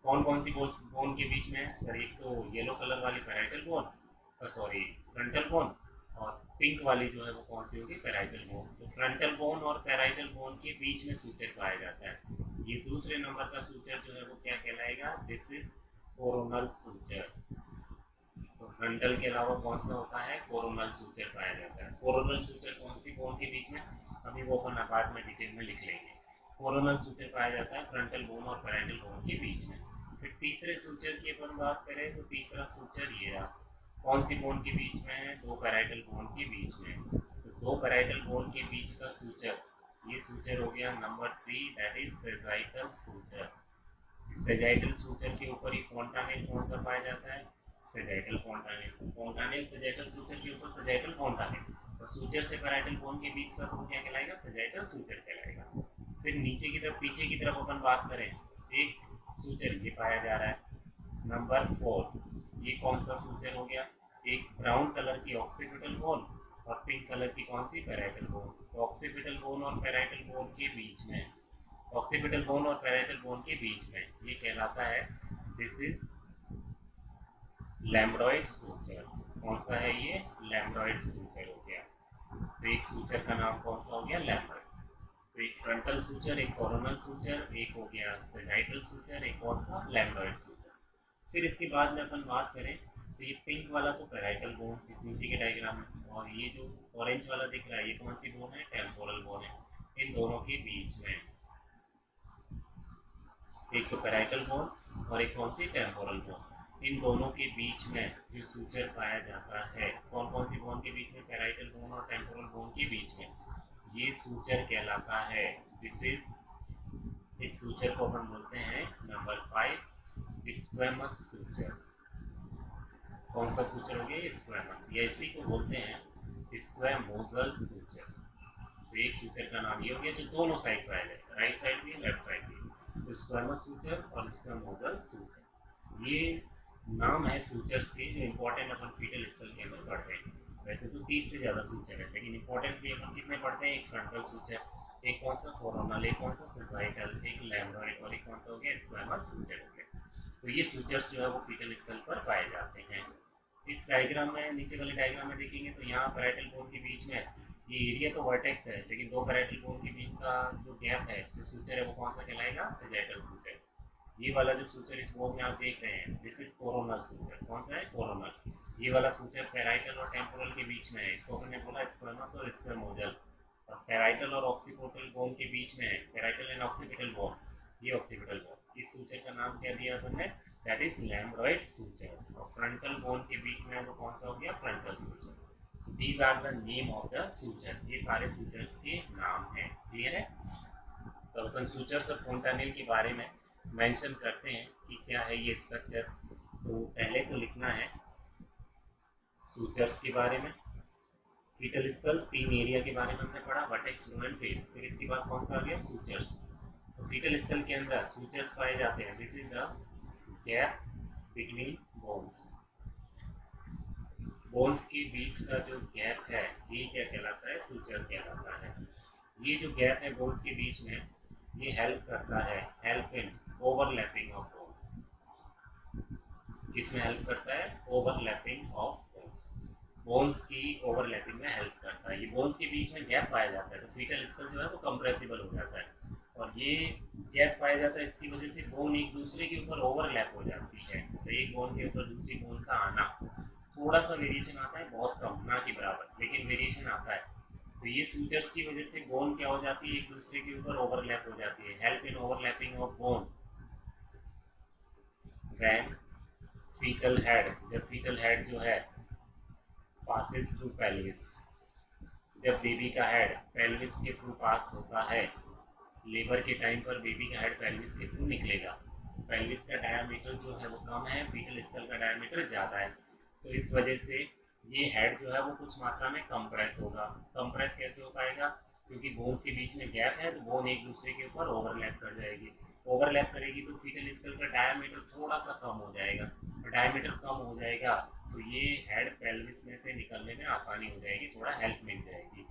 कौन कौन सी बोन के बीच में है सर? एक तो येलो कलर वाली parietal bone, sorry frontal bone, और पिंक वाली जो है वो कौन सी होगी? Parietal bone. तो फ्रंटल बोन और पैराइटल बोन के बीच में सूचर पाया जाता है। ये दूसरे नंबर का सूचर जो है वो क्या कहलाएगा? This is coronal suture. तो फ्रंटल के अलावा कौन सा होता है? कोरोनल सूचर पाया जाता है। कोरोनल सूचर कौन सी बोन के बीच में? अभी वो अपन बाद में डिटेल में लिख लेंगे। कोरोनल सूचर पाया जाता है फ्रंटल बोन और पैराइटल बोन के बीच में। फिर तीसरे सूचर की अपन बात करें तो तीसरा सूचर ये रहा, कौन सी बोन के बीच में है? दो पैराइटल बोन के बीच में। तो दो पैराइटल बोन के बीच का सूचर, ये सूचर हो गया number 3, that is sagittal suture. इस सेजाइटल सूचर के ऊपर ही फोंटानेल कौन सा पाया जाता है? सेजाइटल फोंटानेल। फोंटानेल सेजाइटल सूचर के ऊपर सेजाइटल फोंटानेल, और सूचर से पैराइटल बोन के बीच का तो क्या कहलाएगा? सेजाइटल सूचर कहलाएगा। फिर नीचे की तरफ, पीछे की तरफ अपन बात करें, एक सूचर ये पाया जा रहा है नंबर 4। ये कौन सा सूचर हो गया? एक ब्राउन कलर की ऑक्सीपिटल बोन और पिंक कलर की कौन सी? Parietal bone. तो ऑक्सीपिटल बोन और पैराइटल बोन के बीच में, ऑक्सीपिटल बोन और पैराइटल बोन के बीच में ये कहलाता है, दिस इज लैम्ब्रॉइड सूचर। कौन सा है ये? लैम्ब्रॉइड सूचर हो गया। तो एक सूचर का नाम कौन सा हो गया? लैम्ब्रॉइड। तो एक फ्रंटल सूचर, एक कोरोनल सूचर, एक हो गया सेजाइटल सूचर, एक कौन सा? लैम्ब्रॉइड सूचर। फिर इसके बाद में अपन बात करें तो ये पिंक वाला तो पैराइटल बोन इस नीचे के डायग्राम में, और ये जो ऑरेंज वाला दिख रहा है ये कौन सी बोन है? टेम्पोरल बोन है। इन दोनों के बीच में एक तो पैराइटल बोन और एक कौन सी? Temporal bone. इन दोनों के बीच में जो सूचर पाया जाता है, कौन कौन सी बोन के बीच में? पैराइटल बोन और टेम्पोरल बोन के बीच में, ये सूचर कहलाता है, दिस इज, इस सूचर को अपन बोलते हैं नंबर 5 स्क्वेमस सूचर। कौन सा सूचर हो गया? स्क्वेमस, या इसी को बोलते हैं स्क्वेमोजल सूचर। तो एक सूचर का नाम ये हो गया जो दोनों साइड पाया जाएगा, राइट साइड भी लेफ्ट साइड भी। तो स्क्वेमस सूचर और स्क्वेमोजल सूचर, ये नाम है सूचर्स के जो इंपॉर्टेंट अपन फीटल स्कल के अंदर पढ़ते हैं। वैसे तो 30 से ज़्यादा सूचर है, लेकिन इंपॉर्टेंट भी अपन कितने पढ़ते हैं? एक फ्रंटल सूचर, एक कौन सा? कोरोनल, एक कौन सा? सेजाइटल, एक लैम्ब्रॉइड, और एक कौन सा हो गया? स्क्वेमस सूचर हो गया। तो ये सूचर्स जो है वो फीटल स्कल पर पाए जाते हैं। इस डायग्राम में, नीचे वाले डायग्राम में देखेंगे तो यहाँ पैराइटल बोन के बीच में ये एरिया तो वर्टेक्स है, लेकिन दो पैराइटल बोन के बीच का जो गैप है, जो सूचर है, वो कौन सा कहलाएगा? Sagittal suture. ये वाला जो सूचर इस बोन में आप देख रहे हैं, दिस इज कोरोनल सूचर। कौन सा है? कोरोनल। ये वाला सूचर पैराइटल और टेम्पोरल के बीच में है, इसको हमने बोला स्क्वेमस और स्क्वेमोजल। और पैराइटल और ऑक्सीपिटल बोन के बीच में है, पैराइटल एंड ऑक्सीपिटल बोन, ये ऑक्सीपिटल बोन। इस सूचर का नाम क्या दिया अपन ने? That is lambdoid suture. और फ्रंटल बोन के बीच में है वो कौन सा हो गया? Frontal suture. These are the name of the suture. ये सारे सूचर्स के नाम हैं। क्लियर है? तो अपन सूचर्स और फोंटानेल के बारे में मेंशन करते हैं कि क्या है ये स्ट्रक्चर। तो पहले तो लिखना है सूचर्स के बारे में। फीटल स्कल 3 एरिया के बारे में हमने पढ़ा, वर्टेक्स, लो एंड फेस। फिर इसके बाद कौन सा आ गया? सूचर्स। तो फीटल स्कल के अंदर सूचर्स पाए जाते हैं, this is the gap between bones. Bones के बीच का जो गैप है ये क्या कहलाता है? सूचर कहलाता है। ये जो गैप है बोन्स के बीच में, ये हेल्प करता है, help in overlapping of bone. किसमें हेल्प करता है? Overlapping of bones. बोन्स की ओवरलैपिंग में हेल्प करता है। ये बोन्स के बीच में गैप पाया जाता है तो फीटल स्कल जो है वो कंप्रेसिबल हो जाता है, और ये गैप पाया जाता है, इसकी वजह से बोन एक दूसरे के ऊपर ओवरलैप हो जाती है। तो एक बोन के ऊपर दूसरी बोन का आना, थोड़ा सा वेरिएशन आता है, बहुत कम, ना के बराबर, लेकिन वेरिएशन आता है। तो ये सूचर्स की वजह से बोन क्या हो जाती है? एक दूसरे के ऊपर ओवरलैप हो जाती है। Help in overlapping of bone when foetal head, जब फीटल हेड जो है पासेस थ्रू पेल्विस, जब बेबी का हेड पेल्विस के थ्रू पास होता है लेबर के टाइम पर बेबी का हेड पेल्विस के थ्रू निकलेगा। पेल्विस का डायमीटर जो है वो कम है, फीटल स्कल का डायमीटर ज़्यादा है, तो इस वजह से ये हेड जो है वो कुछ मात्रा में कंप्रेस होगा। कंप्रेस कैसे हो पाएगा? क्योंकि बोन्स के बीच में गैप है, तो बोन एक दूसरे के ऊपर ओवरलैप कर जाएगी। ओवरलैप करेगी तो फीटल स्कल का डायमीटर थोड़ा सा कम हो जाएगा, और डायमीटर कम हो जाएगा तो ये हेड पेल्विस में से निकलने में आसानी हो जाएगी, थोड़ा हेल्प मिल जाएगी।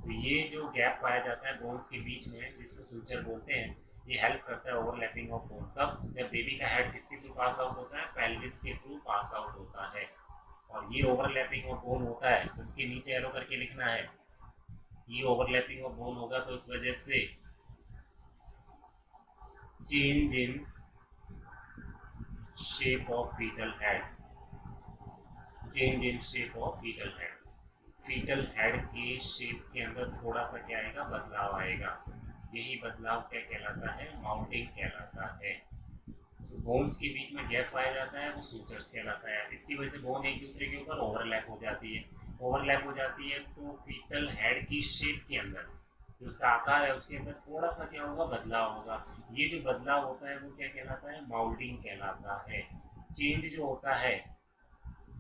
तो ये जो गैप पाया जाता है बोन्स के बीच में, जिसको सूचर बोलते हैं, ये हेल्प करता है ओवरलैपिंग ऑफ बोन। कब? जब बेबी का हेड किसके थ्रू पास आउट होता है? पेल्विस के थ्रू पास आउट होता है। और ये ओवरलैपिंग ऑफ बोन होता है तो उसके नीचे एरो करके लिखना है, ये ओवरलैपिंग ऑफ बोन होगा तो इस वजह से change in shape of foetal head, change in shape of foetal head, fetal head के शेप के अंदर थोड़ा सा क्या आएगा? बदलाव आएगा। यही बदलाव क्या कहलाता है? माउंटिंग कहलाता है। तो बोन्स के बीच में गैप पाया जाता है वो सूचर्स कहलाता है। इसकी वजह से बोन एक दूसरे के ऊपर ओवरलैप हो जाती है। ओवरलैप हो जाती है तो फीटल हेड की शेप के अंदर जो उसका आकार है उसके अंदर थोड़ा सा क्या होगा? बदलाव होगा। ये जो बदलाव होता है वो क्या कहलाता है? माउल्डिंग कहलाता है। चेंज जो होता है,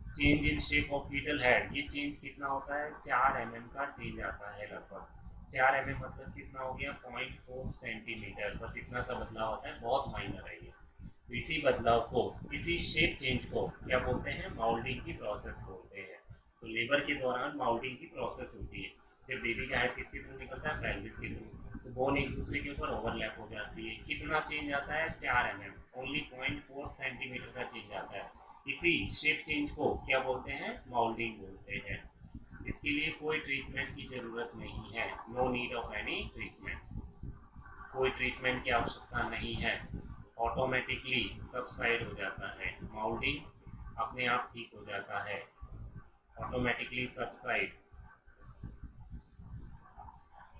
change in shape of foetal head, ये चेंज कितना होता है? 4 mm का चेंज आता है लगभग। 4 mm मतलब कितना हो गया? 0.4 सेंटीमीटर। बस इतना सा बदलाव होता है, बहुत माइनर है ये। तो इसी बदलाव को, इसी शेप चेंज को क्या बोलते हैं? माउल्डिंग की प्रोसेस बोलते हैं। तो लेबर के दौरान माउल्डिंग की प्रोसेस होती है। जब बेबी का हेड किसके थ्रू निकलता है? पेल्विस के थ्रू, तो बोन एक दूसरे के ऊपर ओवरलैप हो जाती है। कितना चेंज आता है? 4 mm, ओनली 0.4 सेंटीमीटर का चेंज आता है। इसी शेप चेंज को क्या बोलते हैं? माउल्डिंग बोलते हैं। इसके लिए कोई ट्रीटमेंट की ज़रूरत नहीं है, no need of any treatment, कोई ट्रीटमेंट की आवश्यकता नहीं है, ऑटोमेटिकली सबसाइड हो जाता है। माउल्डिंग अपने आप ठीक हो जाता है, automatically subside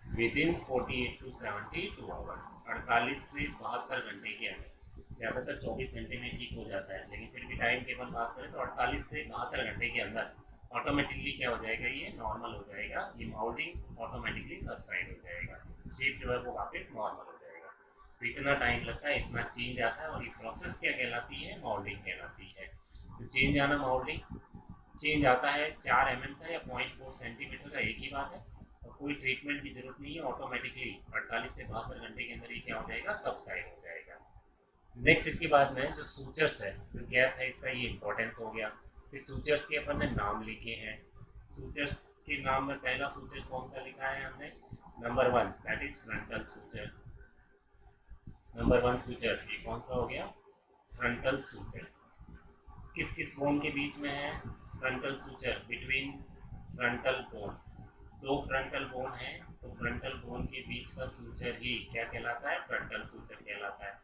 with in 48 to 72 hours, 48 से 72 घंटे के अंदर। ज़्यादातर 24 घंटे में ठीक हो जाता है, लेकिन फिर भी टाइम टेबल बात करें तो 48 से 72 घंटे के अंदर ऑटोमेटिकली क्या हो जाएगा? ये नॉर्मल हो जाएगा, ये माउल्डिंग ऑटोमेटिकली सबसाइड हो जाएगा, शेप जो है वो वापस नॉर्मल हो जाएगा। तो इतना टाइम लगता है, इतना चेंज आता है, और ये प्रोसेस क्या कहलाती है? माउल्डिंग कहलाती है। तो चेंज आना, माउल्डिंग चेंज आता है 4 mm का या 0.4 सेंटीमीटर का, एक ही बात है, और कोई ट्रीटमेंट की जरूरत नहीं है, ऑटोमेटिकली 48 से 72 घंटे के अंदर ये क्या हो जाएगा? सबसाइड हो जाएगा। नेक्स्ट इसके बाद में जो सूचर्स है, जो गैप है, इसका ये इंपॉर्टेंस हो गया। फिर सूचर्स के अपन ने नाम लिखे हैं। सूचर्स के नाम में पहला सूचर कौन सा लिखा है हमने? Number 1, that is frontal suture. Number 1 suture ये कौन सा हो गया? Frontal suture. किस किस बोन के बीच में है frontal suture? Between frontal bone, 2 frontal bone है, तो फ्रंटल बोन के बीच का सूचर ही क्या कहलाता है? फ्रंटल सूचर कहलाता है।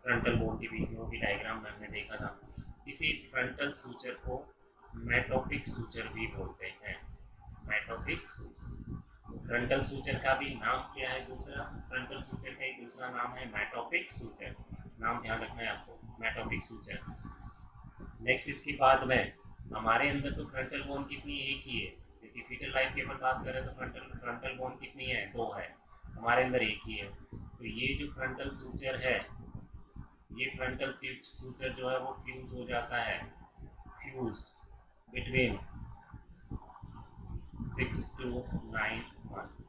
फ्रंटल बोन के बीच में वो भी डायग्राम में हमने देखा था। इसी फ्रंटल सूचर को मेटोपिक सूचर भी बोलते हैं, मेटोपिक सूचर। तो फ्रंटल सूचर का भी नाम क्या है? दूसरा फ्रंटल सूचर का एक दूसरा नाम है मेटोपिक सूचर। नाम ध्यान रखना है आपको, मेटोपिक सूचर। नेक्स्ट इसके बाद में हमारे अंदर तो फ्रंटल बोन कितनी? एक ही है, क्योंकि फीटल लाइफ की अपन बात करें तो फ्रंटल बोन कितनी है? 2 है, हमारे अंदर एक ही है। तो ये जो फ्रंटल सूचर है, ये फ्रंटल सूचर जो है वो फ्यूज हो जाता है, फ्यूज्ड बिटवीन 6 to 9 month,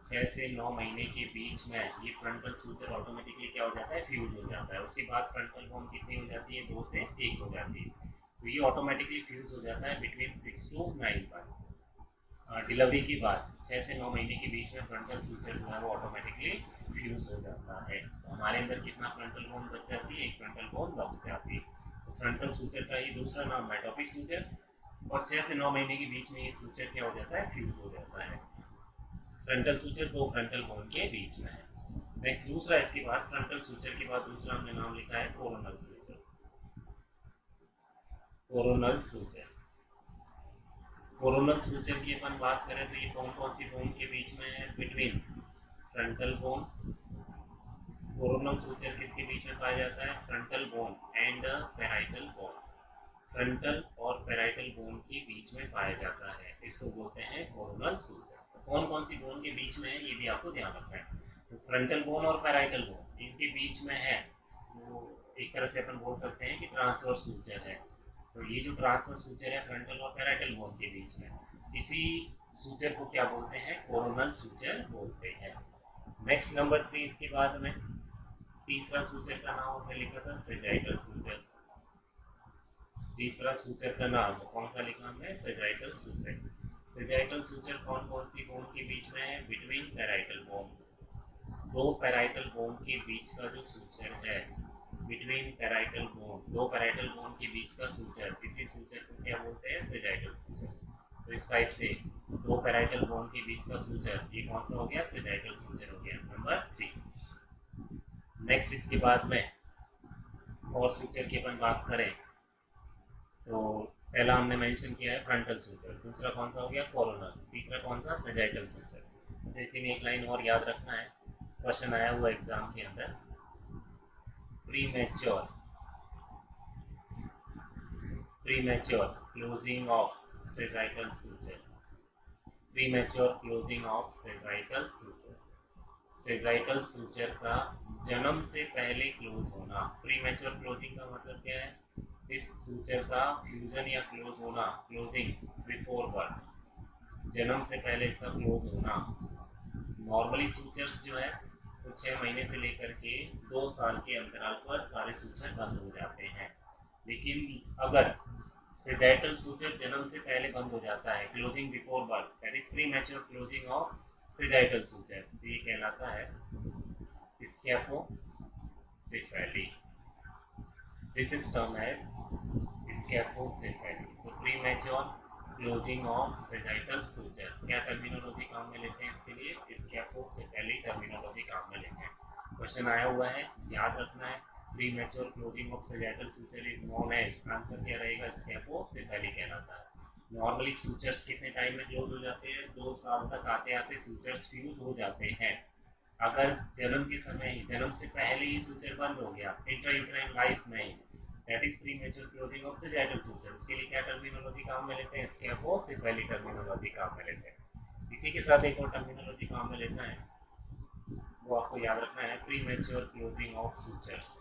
6 से 9 महीने के बीच में ये फ्रंटल सूचर ऑटोमेटिकली क्या हो जाता है? फ्यूज हो जाता है। उसके बाद फ्रंटल बोन कितनी हो जाती है? 2 से 1 हो जाती है। तो ये ऑटोमेटिकली फ्यूज हो जाता है बिटवीन 6 to 9 month। डिलीवरी के बाद 6 से 9 महीने के बीच में फ्रंटल सूचर जो है वो ऑटोमेटिकली फ्यूज हो जाता है। तो हमारे अंदर कितना फ्रंटल बोन बच जाती है? एक फ्रंटल बोन बच जाती है। तो फ्रंटल सूचर का ये दूसरा नाम मेटोपिक सूचर, और 6 से 9 महीने के बीच में ये सूचर क्या हो जाता है? फ्यूज हो जाता है। फ्रंटल सूचर 2 फ्रंटल बोन के बीच में है। नेक्स्ट दूसरा, इसके बाद फ्रंटल सूचर के बाद दूसरा हमने नाम लिखा है coronal suture. Coronal suture, coronal suture की अपन बात करें तो ये कौन कौन सी बोन के बीच में है? Between frontal bone. Coronal suture किसके बीच में पाया जाता है? Frontal bone and parietal bone. Frontal और पेराइटल बोन के बीच में पाया जाता है, इसको बोलते हैं कोरोनल सूचर। तो कौन कौन सी बोन के बीच में है ये भी आपको ध्यान रखना है। तो फ्रंटल बोन और पैराइटल बोन इनके बीच में है, वो एक तरह से अपन बोल सकते हैं कि ट्रांसवर्स सूचर है। तो ये जो ट्रांसवर्स सूचर है फ्रंटल और पैराइटल बोन के बीच में, इसी सूचर को क्या बोलते हैं? कोरोनल सूचर बोलते हैं। नेक्स्ट नंबर 3, इसके बाद में तीसरा सूचर का नाम हमने लिखा था सेजाइटल सूचर। तीसरा सूचर का नाम कौन सा लिखा हमने? Sagittal suture. सेजाइटल सूचर कौन कौन सी बोन के बीच में है? बिटवीन पैराइटल बोन, दो पैराइटल बोन के बीच का जो सूचर है, बिटवीन पैराइटल बोन, दो पैराइटल बोन के बीच का सूचर, इसी सूचर को क्या बोलते हैं? Sagittal suture. तो इस टाइप से दो पैराइटल बोन के बीच का सूचर, ये कौन सा हो गया? सेजाइटल सूचर हो गया नंबर 3। नेक्स्ट इसके बाद में और सूचर की अपन बात करें तो पहला हमने मेंशन किया है फ्रंटल सूचर, दूसरा कौन सा हो गया? कोरोनल, तीसरा कौन सा? Sagittal suture. मुझे इसी में एक लाइन और याद रखना है, क्वेश्चन आया हुआ एग्जाम के अंदर, premature closing of sagittal suture, premature closing of sagittal suture. Sagittal suture का जन्म से पहले क्लोज होना। प्रीमैच्योर क्लोजिंग का मतलब क्या है? इस सूचर का फ्यूजन या क्लोज होना, क्लोजिंग बिफोर बर्थ, जन्म से पहले इसका क्लोज होना। नॉर्मली सूचर्स जो है वो 6 महीने से लेकर के 2 साल के अंतराल पर सारे सूचर बंद हो जाते हैं। लेकिन अगर सेजाइटल सूचर जन्म से पहले बंद हो जाता है, closing before birth, that is premature closing of sagittal suture, तो ये कहलाता है scaphocephaly. This is term as scaphocephaly. तो premature closing of sagittal suture, क्या टर्मिनोलॉजी काम में लेते हैं इसके लिए? स्कैफोसेफेली टर्मिनोलॉजी काम में लेते हैं। क्वेश्चन आया हुआ है, याद रखना है, premature closing of sagittal suture is known as, answer क्या रहेगा? स्कैफोसेफेली कहलाता है। नॉर्मली सूचर्स कितने टाइम में क्लोज हो जाते हैं? 2 साल तक आते आते सूचर्स फ्यूज हो जाते हैं। अगर जन्म के समय ही, जन्म से पहले ही सूचर बंद हो गया, इंट्रायूटेराइन लाइफ में ही, that is premature closing of sagittal suture. उसके लिए क्या टर्मिनोलॉजी काम में लेते हैं? स्कैफोसेफेली टर्मिनोलॉजी काम में लेते हैं। इसी के साथ एक और टर्मिनोलॉजी काम में लेना है, वो आपको याद रखना है, premature closing of sutures.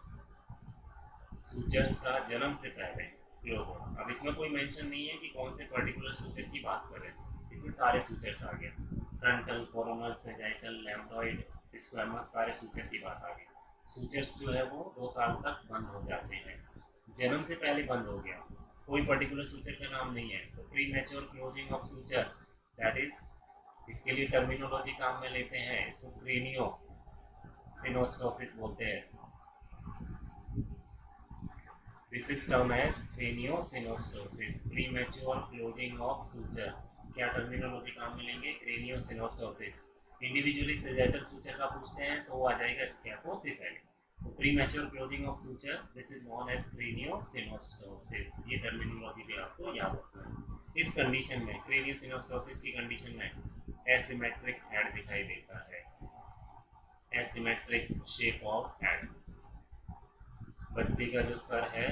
Sutures का जन्म से पहले क्लोज होना। अब इसमें कोई मेंशन नहीं है कि कौन से पर्टिकुलर सूचर की बात करें, इसमें सारे सूचर्स आ गए, फ्रंटल, कोरोनल, सेजाइटल, लैम्ब्डॉइड, स्क्वैमस, सारे सूचर की बात आ गई। सूचर्स जो है वो 2 साल तक बंद हो जाते हैं, जन्म से पहले बंद हो गया, कोई पर्टिकुलर सूचर का नाम नहीं है, तो premature closing of suture, that is, इसके लिए टर्मिनोलॉजी काम में लेते हैं, इसको क्रेनियो सिनोस्टोसिस बोलते हैं। This is termed as craniosynostosis, premature closing of suture। क्या टर्मिनोलॉजी काम में लेंगे? क्रेनियोसिनोस्टोसिस। इंडिविजुअली सेजाइटल सूचर का पूछते हैं तो वो आ जाएगा स्कैफोसेफेली। तो premature closing of suture, this is known as craniosynostosis. ये टर्मिनोलॉजी भी आपको याद रखना है। इस कंडीशन में, क्रेनियोसिनोस्टोसिस की कंडीशन में एसिमेट्रिक हेड दिखाई देता है, एसिमेट्रिक शेप ऑफ हेड। बच्चे का जो सर है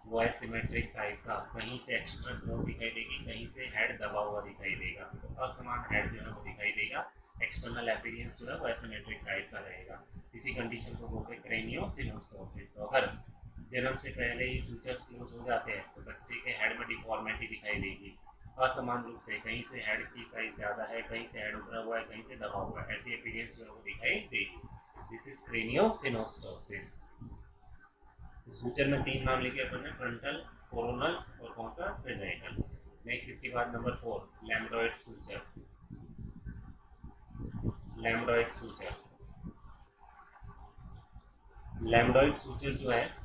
वो एसिमेट्रिक टाइप का, कहीं से एक्स्ट्रा ग्रोथ दिखाई देगी, कहीं से हेड दबा हुआ दिखाई देगा, तो असमान हेड जो है वो दिखाई देगा। एक्सटर्नल अपीयरेंस जो है वो एसिमेट्रिक टाइप का रहेगा। इसी कंडीशन को बोलते हैं क्रेनियोसिनोस्टोसिस। तो अगर जन्म से पहले ही सूचर्स क्लोज हो जाते हैं तो बच्चे के हेड में डिफॉर्मिटी दिखाई देगी, असमान रूप से, कहीं से हेड की साइज ज़्यादा है, कहीं से हेड उभरा हुआ है, कहीं से दबा हुआ है, ऐसी अपीयरेंस जो है वो दिखाई देगी। This is craniosynostosis. तो सूचर में 3 नाम लिखे अपन ने, फ्रंटल, कोरोनल और कौन सा? सेजाइटल। नेक्स्ट इसके बाद नंबर 4, लैम्ब्डॉइड सूचर। लैम्ब्डॉइड सूचर, लैम्ब्डॉइड सूचर जो है,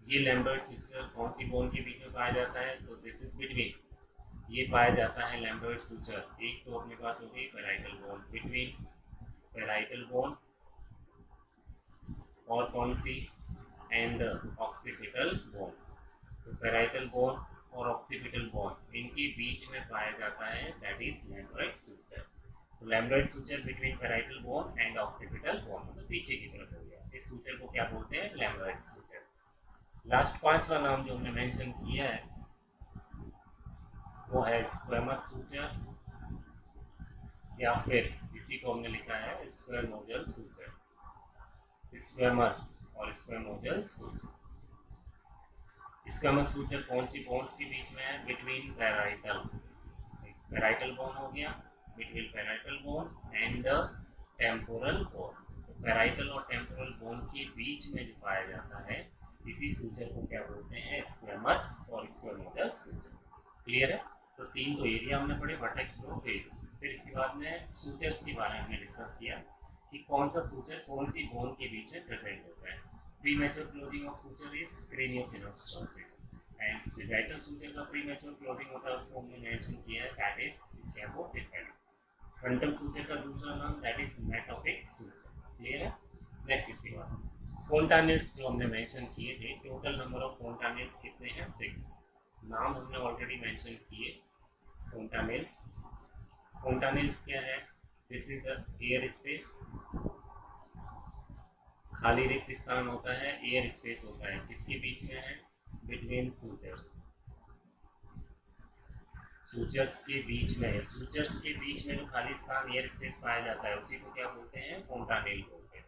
ये लैम्ब्डॉइड सूचर कौन सी बोन के बीच में पाया जाता है? तो दिस इज बिटवीन, ये पाया जाता है लैम्ब्डॉइड सूचर, एक तो अपने पास हो गई parietal bone, between parietal bone और कौन सी? And occipital bone. तो पैराइटल बोन और ऑक्सीपिटल बोन, इनके बीच में पाया जाता है, दैट इज लैम्ब्डॉइड सूचर। तो lambdoid suture between parietal bone and occipital bone, मतलब पीछे की तरफ हो गया, इस सूचर को क्या बोलते हैं? लैम्ब्डॉइड सूचर। लास्ट 5वां नाम जो हमने मेंशन किया है वो है स्क्वैमस सूचर, या फिर इसी को हमने लिखा है स्क्वायर नोजल सूचर, स्क्वेमस और square nozzle suture. Squamous suture कौन सी बोन्स के बीच में है? बिटवीन पैराइटल, पैराइटल बोन हो गया, between parietal bone and the temporal bone. तो पैराइटल और टेम्पोरल बोन के बीच में जो पाया जाता है इसी सूचर को क्या बोलते हैं? स्क्वेमस और स्क्वायर नोजल सूचर। क्लियर है? तो तीन तो एरिया हमने पढ़े, वर्टेक्स, ब्रो, फेस। फिर इसके बाद में सूचर्स के बारे में हमने डिस्कस किया कि कौन सा सूचर कौन सी बोन के बीच में प्रेजेंट होता है। Premature closing of suture is craniosynostosis and sagittal suture का प्रीमेच्योर क्लोजिंग होता है, उसको हमने मेंशन किया है, that is scaphocephaly. Frontal suture का दूसरा नाम that is metopic suture. Clear है? नेक्स्ट इसके बाद फोंटानेल्स जो हमने मेंशन किए थे, टोटल नंबर ऑफ फोंटानेल्स कितने हैं? 6। नाम हमने ऑलरेडी मेंशन किए। फोंटानेल्स, फोंटानेल्स क्या है? This is the air space, खाली रिक्त स्थान होता है, एयर स्पेस होता है, किसके बीच में है? बिटवीन सूचर्स, सूचर्स के बीच में है। सूचर्स के बीच में जो खाली स्थान एयर स्पेस पाया जाता है उसी को क्या बोलते हैं? फोंटानेल बोलते हैं।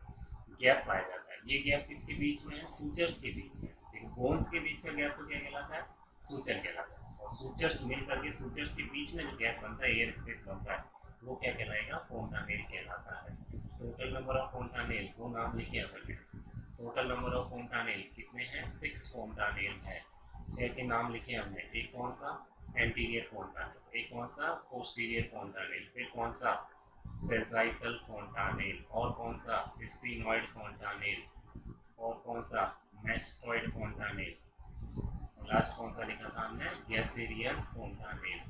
गैप पाया जाता है, ये गैप किसके बीच में है? सूचर्स के बीच में। लेकिन बोन्स के बीच का गैप तो क्या कहलाता है? सूचर कहलाता है। और सूचर्स मिल करके सूचर्स के बीच में जो गैप बनता है, एयर स्पेस बनता है, वो क्या कहलाएगा? फोंटानेल कहलाता है। टोटल नंबर ऑफ फोंटानेल, वो नाम लिखे अपने। टोटल नंबर ऑफ फोंटानेल कितने हैं? 6 फोंटानेल है। 6 के नाम लिखे हमने। एक कौन सा? एंटीरियर फोंटानेल, एक कौन सा? पोस्टीरियर फोंटानेल, फिर कौन सा? सेजाइटल फोंटानेल, और कौन सा? स्फीनॉइड फोंटानेल, और कौन सा? मेस्टॉइड फोंटानेल, और लास्ट कौन सा लिखा था हमने? Gasserian fontanelle.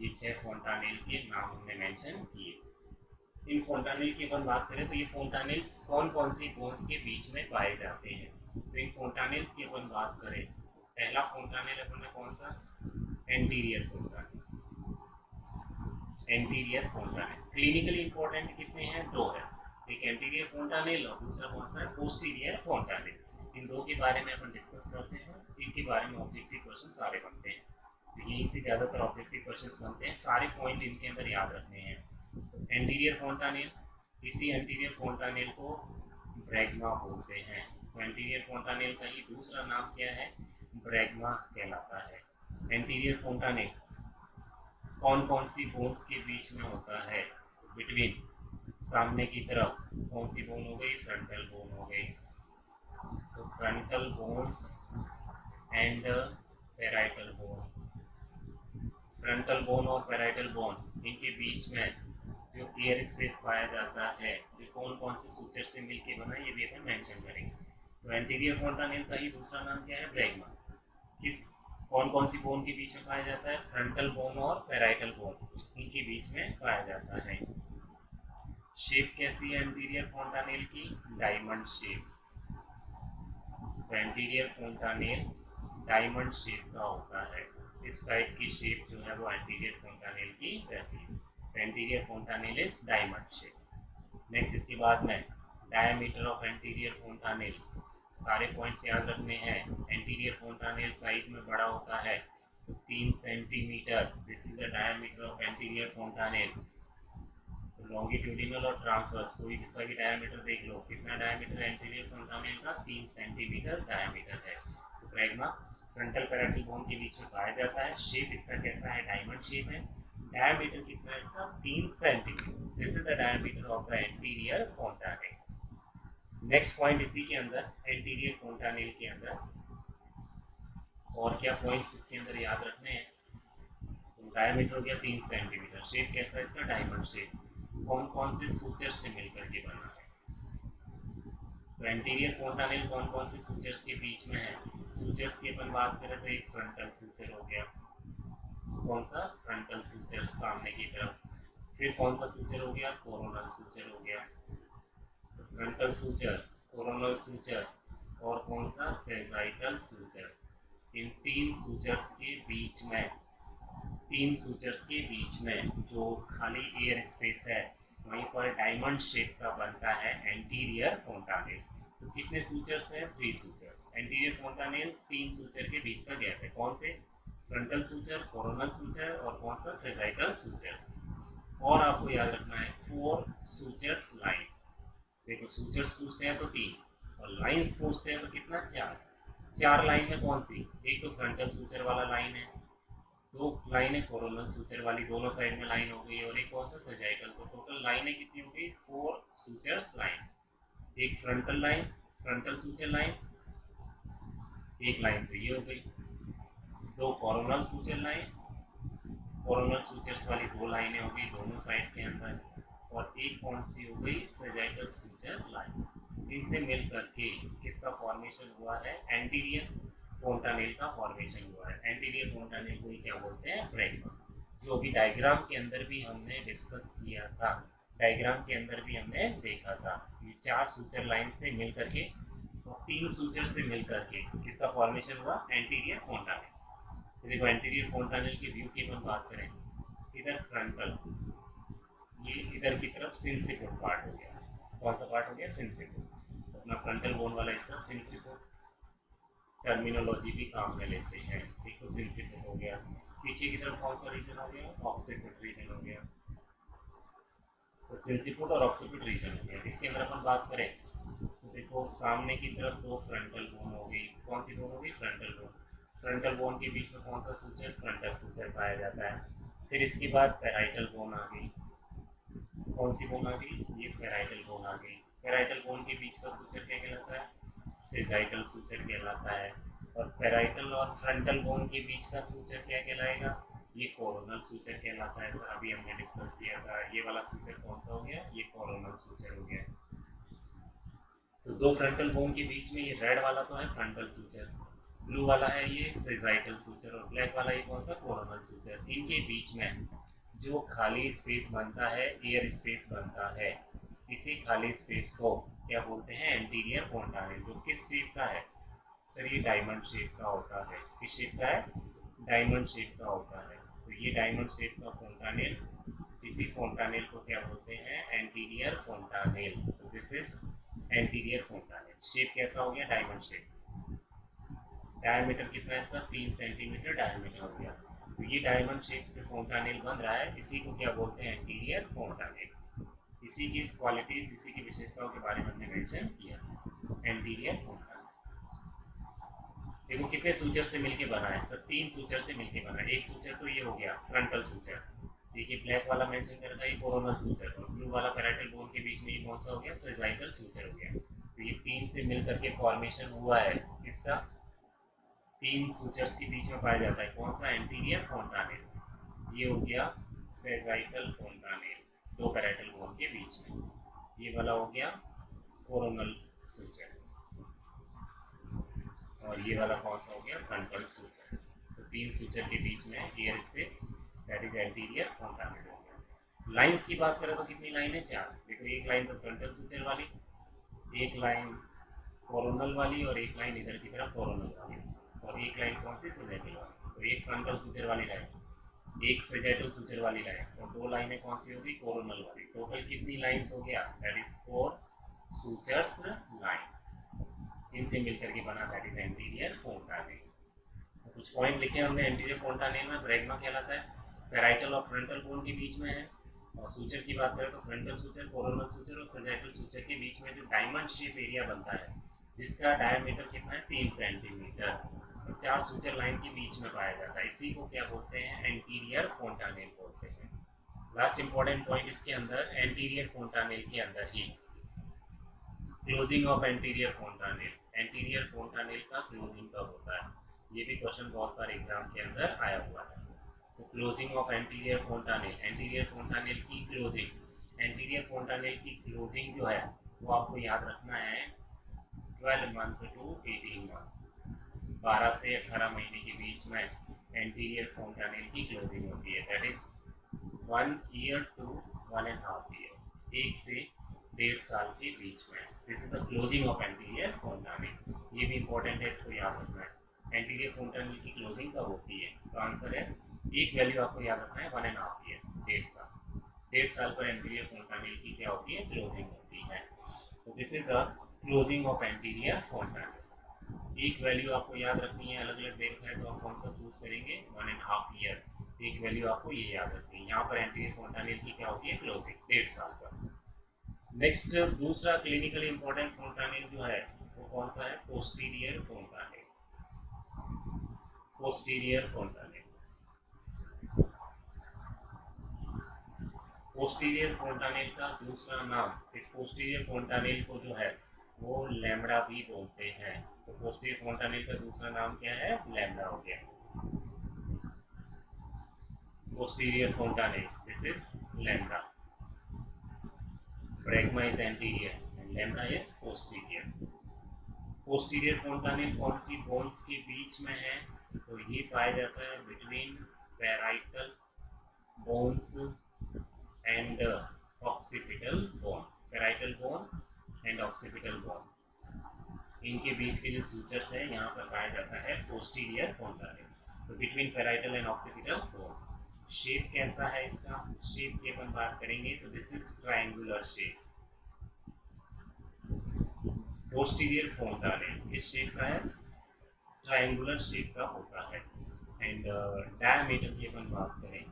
ये 6 फोंटानेल के नाम हमने मेंशन किए। इन फोंटानेल की अपन बात करें तो ये फोंटानेल्स कौन कौन सी बोन्स के बीच में पाए जाते हैं? तो इन फोंटानेल्स की अपन बात करें, पहला फोंटानेल अपन ने कौन सा? Anterior fontanelle, anterior fontanelle. Clinically important कितने हैं? 2 है, एक एंटीरियर फोंटानेल और दूसरा कौन सा है? पोस्टीरियर फोंटानेल। इन 2 के बारे में अपन डिस्कस करते हैं, इनके बारे में ऑब्जेक्टिव क्वेश्चन सारे बनते हैं, तो यहीं से ज़्यादातर ऑब्जेक्टिव क्वेश्चन बनते हैं, सारे पॉइंट इनके अंदर याद रखने हैं। एंटीरियर फोंटानेल, इसी एंटीरियर फोंटानेल को ब्रैग्मा बोलते हैं। तो एंटीरियर फोंटानेल का ही दूसरा नाम क्या है? ब्रैग्मा कहलाता है। एंटीरियर फोंटानेल कौन कौन सी बोन्स के बीच में होता है? बिटवीन, सामने की तरफ कौन सी बोन हो गई? फ्रंटल बोन हो गई। तो frontal bones and parietal bone, frontal bone और पैराइटल बोन इनके बीच में जो एयर स्पेस पाया जाता है, ये कौन कौन से सूचर से मिलके बना है, ये भी अपन मेंशन करेंगे। तो एंटीरियर फोंटानेल का ही दूसरा नाम क्या है? ब्रैग्मा। किस, कौन कौन सी बोन के बीच में पाया जाता है? फ्रंटल बोन और पैराइटल बोन, इनके बीच में पाया जाता है। शेप कैसी है एंटीरियर फोंटानेल की? Diamond shape. तो एंटीरियर फोंटानेल डायमंड शेप का होता है। इस टाइप की शेप जो है वो एंटीरियर फोंटानेल की रहती है। Anterior fontanelle is diamond shape. Next इसके बाद में डायमीटर ऑफ एंटीरियर फोंटानेल, सारे पॉइंट्स याद रखने हैं। एंटीरियर फोंटानेल साइज में बड़ा होता है तो 3 centimetre, this is the diameter of anterior fontanelle. तो लॉन्गिट्यूडिनल और ट्रांसवर्स कोई सा भी डायमीटर देख लो, कितना डायमीटर है एंटीरियर फोंटानेल का? 3 सेंटीमीटर डायमीटर है। तो ब्रैग्मा फ्रंटल पैराइटल बोन के बीच में पाया जाता है। शेप इसका कैसा है? डायमंड शेप है। डायमीटर कितना है इसका? 3 centimetre. This is the diameter of the anterior fontanelle. Next point इसी के अंदर, एंटीरियर फोंटानेल के अंदर और क्या पॉइंट्स इसके अंदर याद रखने हैं? तो डायमीटर हो गया 3 सेंटीमीटर। शेप कैसा है इसका? Diamond shape. कौन कौन से सूचर से मिलकर के बना है? तो एंटीरियर फोंटानेल कौन कौन से सूचर्स के बीच में है? सूचर्स की अपन बात करें तो एक फ्रंटल सूचर हो गया, कौन सा? फ्रंटल सूचर सामने की तरफ। फिर कौन सा सूचर हो गया? कोरोनल सूचर हो गया। तो फ्रंटल सूचर, कोरोनल सूचर और कौन सा? Sagittal suture. इन 3 सूचर्स के बीच में, 3 सूचर्स के बीच में जो खाली एयर स्पेस है वहीं पर डायमंड शेप का बनता है एंटीरियर फोंटानेल। तो कितने सूचर्स हैं? 3 सूचर्स। एंटीरियर फोंटानेल्स 3 सूचर के बीच का गैप है। कौन से? फ्रंटल सूचर, कोरोनल सूचर और कौन सा? Sagittal suture. और आपको याद रखना है 4 सूचर्स लाइन। देखो सूचर्स पूछते हैं तो 3 और लाइंस पूछते हैं तो कितना 4 लाइन में कौन सी, एक तो फ्रंटल सूचर वाला लाइन है, 2 लाइन है कोरोनल सूचर वाली, दोनों साइड में लाइन हो गई, और एक कौन सा सजाइकल। तो टोटल लाइनें कितनी हो गई 4 सूचर्स लाइन। एक frontal line, frontal suture line, एक लाइन तो ये हो गई, 2 coronal suture line, coronal sutures वाली 2 लाइनें हो गई दोनों साइड के अंदर, और एक कौन सी हो गई सजाइकल सूचर लाइन। इनसे मिल करके किसका फॉर्मेशन हुआ है, एंटीरियर फोंटानेल का फॉर्मेशन हुआ है। एंटीरियर फोंटानेल को ही क्या बोलते हैं, ब्रैगमा, जो अभी डायग्राम के अंदर भी हमने डिस्कस किया था, डायग्राम के अंदर भी हमने देखा था। ये 4 सूचर लाइन से मिल करके और 3 सूचर से मिल करके किसका फॉर्मेशन हुआ, एंटीरियर फोंटानेल। तो देखो एंटीरियर फोंटानेल की व्यू की हम बात करें, इधर फ्रंटल, ये इधर की तरफ सिंसिपोड पार्ट हो गया। कौन सा पार्ट हो गया, सिंसिपोड। तो अपना फ्रंटल बोन वाला हिस्सा सिंसिपोड, टर्मिनोलॉजी भी काम में लेते हैं। एक तो सिंसिपोड हो गया, पीछे की तरफ कौन सा रीजन हो गया, ऑक्सीपिट रीजन हो गया। तो सिंसिपोड और ऑक्सीपिट रीजन हो गया। इसके अंदर अपन बात करें तो देखो सामने की तरफ 2 फ्रंटल बोन हो गई। कौन सी बोन हो गई, फ्रंटल बोन। फ्रंटल बोन के बीच में कौन सा सूचर, फ्रंटल सूचर पाया जाता है। फिर इसके बाद पैराइटल बोन आ गई। कौन सी बोन आ गई, ये पैराइटल बोन आ गई। पैराइटल बोन के बीच का सूचर क्या कहलाता है, सेजाइटल सूचर कहलाता है। और पैराइटल और फ्रंटल बोन के बीच का सूचर क्या कहलाएगा, ये कोरोनल सूचर कहलाता है। सर अभी हमने डिस्कस किया था, ये वाला सूचर कौन सा हो गया, ये कोरोनल सूचर हो गया। तो 2 फ्रंटल बोन के बीच में ये रेड वाला तो है फ्रंटल सूचर, ब्लू वाला है ये सेजाइटल सूचर, और ब्लैक वाला ये कौन सा, कोरोनल सूचर। इनके बीच में जो खाली स्पेस बनता है, एयर स्पेस बनता है, इसी खाली स्पेस को क्या बोलते हैं, एंटीरियर फोंटानेल। जो किस शेप का है, सर ये डायमंड शेप का होता है। किस शेप का है, डायमंड शेप का होता है। तो ये डायमंड शेप का फोंटानेल, इसी फोंटानेल को क्या बोलते हैं, एंटीरियर फोंटानेल। तो दिस इज एंटीरियर फोंटानेल। शेप कैसा हो गया, डायमंड शेप। डायमीटर कितना है इसका, 3 सेंटीमीटर डायमीटर हो गया। तो ये डायमंड शेप जो फोंटानेल बन रहा है, इसी को क्या बोलते हैं, एंटीरियर फोंटानेल। इसी की क्वालिटीज, इसी की विशेषताओं के बारे में हमने मेंशन किया, एंटीरियर फोंटानेल। देखो कितने सूचर से मिलके बना है, सब 3 सूचर से मिलके बना है। एक सूचर तो ये हो गया फ्रंटल सूचर, देखिए ब्लैक वाला मेंशन कर रखा है, ये कोरोनल सूचर, और ब्लू वाला पैराइटल बोन के बीच में ये कौन सा हो गया, सेजाइकल सूचर हो गया। तो ये 3 से मिल करके फॉर्मेशन हुआ है, इसका 3 सूचर्स के बीच में पाया जाता है। कौन सा, एंटीरियर फोंटानेल। ये हो गया सेजाइकल फोंटानेल, 2 पैराइटल बोन के बीच में। ये वाला हो गया कोरोनल सूचर, और ये वाला कौन सा हो गया, फ्रंटल सूचर। तो 3 सूचर के बीच में air space, that is anterior fontanelle हो गया। लाइंस की बात करें तो कितनी लाइन है, 4। देखो एक लाइन तो फ्रंटल सूचर वाली, एक लाइन कोरोनल वाली, और एक लाइन इधर की तरफ कोरोनल वाली, और एक लाइन कौन सी, सेजाइटल वाली। तो एक फ्रंटल सूचर वाली लाइन, एक सेजाइटल सूचर वाली लाइन, और 2 लाइनें कौन सी होगी, कोरोनल वाली। टोटल कितनी लाइंस हो गया, दैट इज 4 सूचर्स लाइन। इनसे मिलकर के बना, दैट इज एंटीरियर फोंटानेल। तो कुछ पॉइंट लिखे हमने एंटीरियर फोंटानेल में। ब्रैगमा कहलाता है, पैराइटल और फ्रंटल बोन के बीच में है। और सूचर की बात करें तो फ्रंटल सूचर, कोरोनल सूचर और सेजाइटल सूचर के बीच में जो डायमंड शेप एरिया बनता है, जिसका डायमीटर कितना है, 3 सेंटीमीटर, और 4 सूचर लाइन के बीच में पाया जाता है। इसी को क्या बोलते हैं, एंटीरियर फोंटानेल बोलते हैं। लास्ट इंपॉर्टेंट पॉइंट इसके अंदर, एंटीरियर फोंटानेल के अंदर ही closing of anterior fontanelle. Anterior फोंटानेल का क्लोजिंग कब होता है, ये भी क्वेश्चन बहुत बार एग्जाम के अंदर आया हुआ है। तो closing of anterior fontanelle, anterior फोंटानेल की क्लोजिंग। एंटीरियर फोंटानेल की क्लोजिंग जो है वो आपको याद रखना है 12 मंथ टू 18 मंथ, 12 से 18 महीने के बीच में एंटीरियर फोंटानेल की क्लोजिंग होती है। That is 1 year to 1.5 year, 1 से 1.5 साल के बीच में। This is the closing of anterior fontanelle. ये भी इंपॉर्टेंट है, इसको याद रखना है। एंटीरियर फोंटानेल की क्लोजिंग कब होती है, तो आंसर है, एक वैल्यू आपको याद रखना है, 1.5 ईयर, 1.5 साल। 1.5 साल पर एंटीरियर फोंटानेल की क्या होती है, क्लोजिंग होती है। तो this is the closing of anterior fontanelle. एक वैल्यू आपको याद रखनी है, अलग अलग डेट है तो आप कौन सा चूज करेंगे, 1.5 ईयर। एक वैल्यू आपको ये याद रखनी है। यहाँ पर एंटीरियर फोंटानेल की क्या होती है, क्लोजिंग 1.5 साल का। नेक्स्ट दूसरा क्लिनिकली इंपॉर्टेंट फोंटानेल जो है वो कौन सा है, posterior fontanelle. Posterior fontanelle, posterior फोंटानेल का दूसरा नाम, इस पोस्टीरियर फोंटानेल को जो है वो लैम्ब्डा भी बोलते हैं। तो पोस्टीरियर फोंटानेल का दूसरा नाम क्या है, लैम्ब्डा हो गया। Posterior fontanelle, this is lambda. Bregma is anterior and lambda is posterior. Posterior fontanelle कौन सी बोन्स के बीच में है, तो ये पाया जाता है between parietal bones and occipital bone. Parietal bone and occipital bone, इनके बीच के जो सूचर्स है यहाँ पर पाया जाता है पोस्टीरियर फोंटानेल। तो between parietal and occipital bone. Shape कैसा है इसका, शेप की अपन बात करेंगे तो this is triangular shape. Posterior fontanelle किस शेप का है, ट्रायंगुलर शेप का होता है। एंड डायमीटर की अपन बात करें,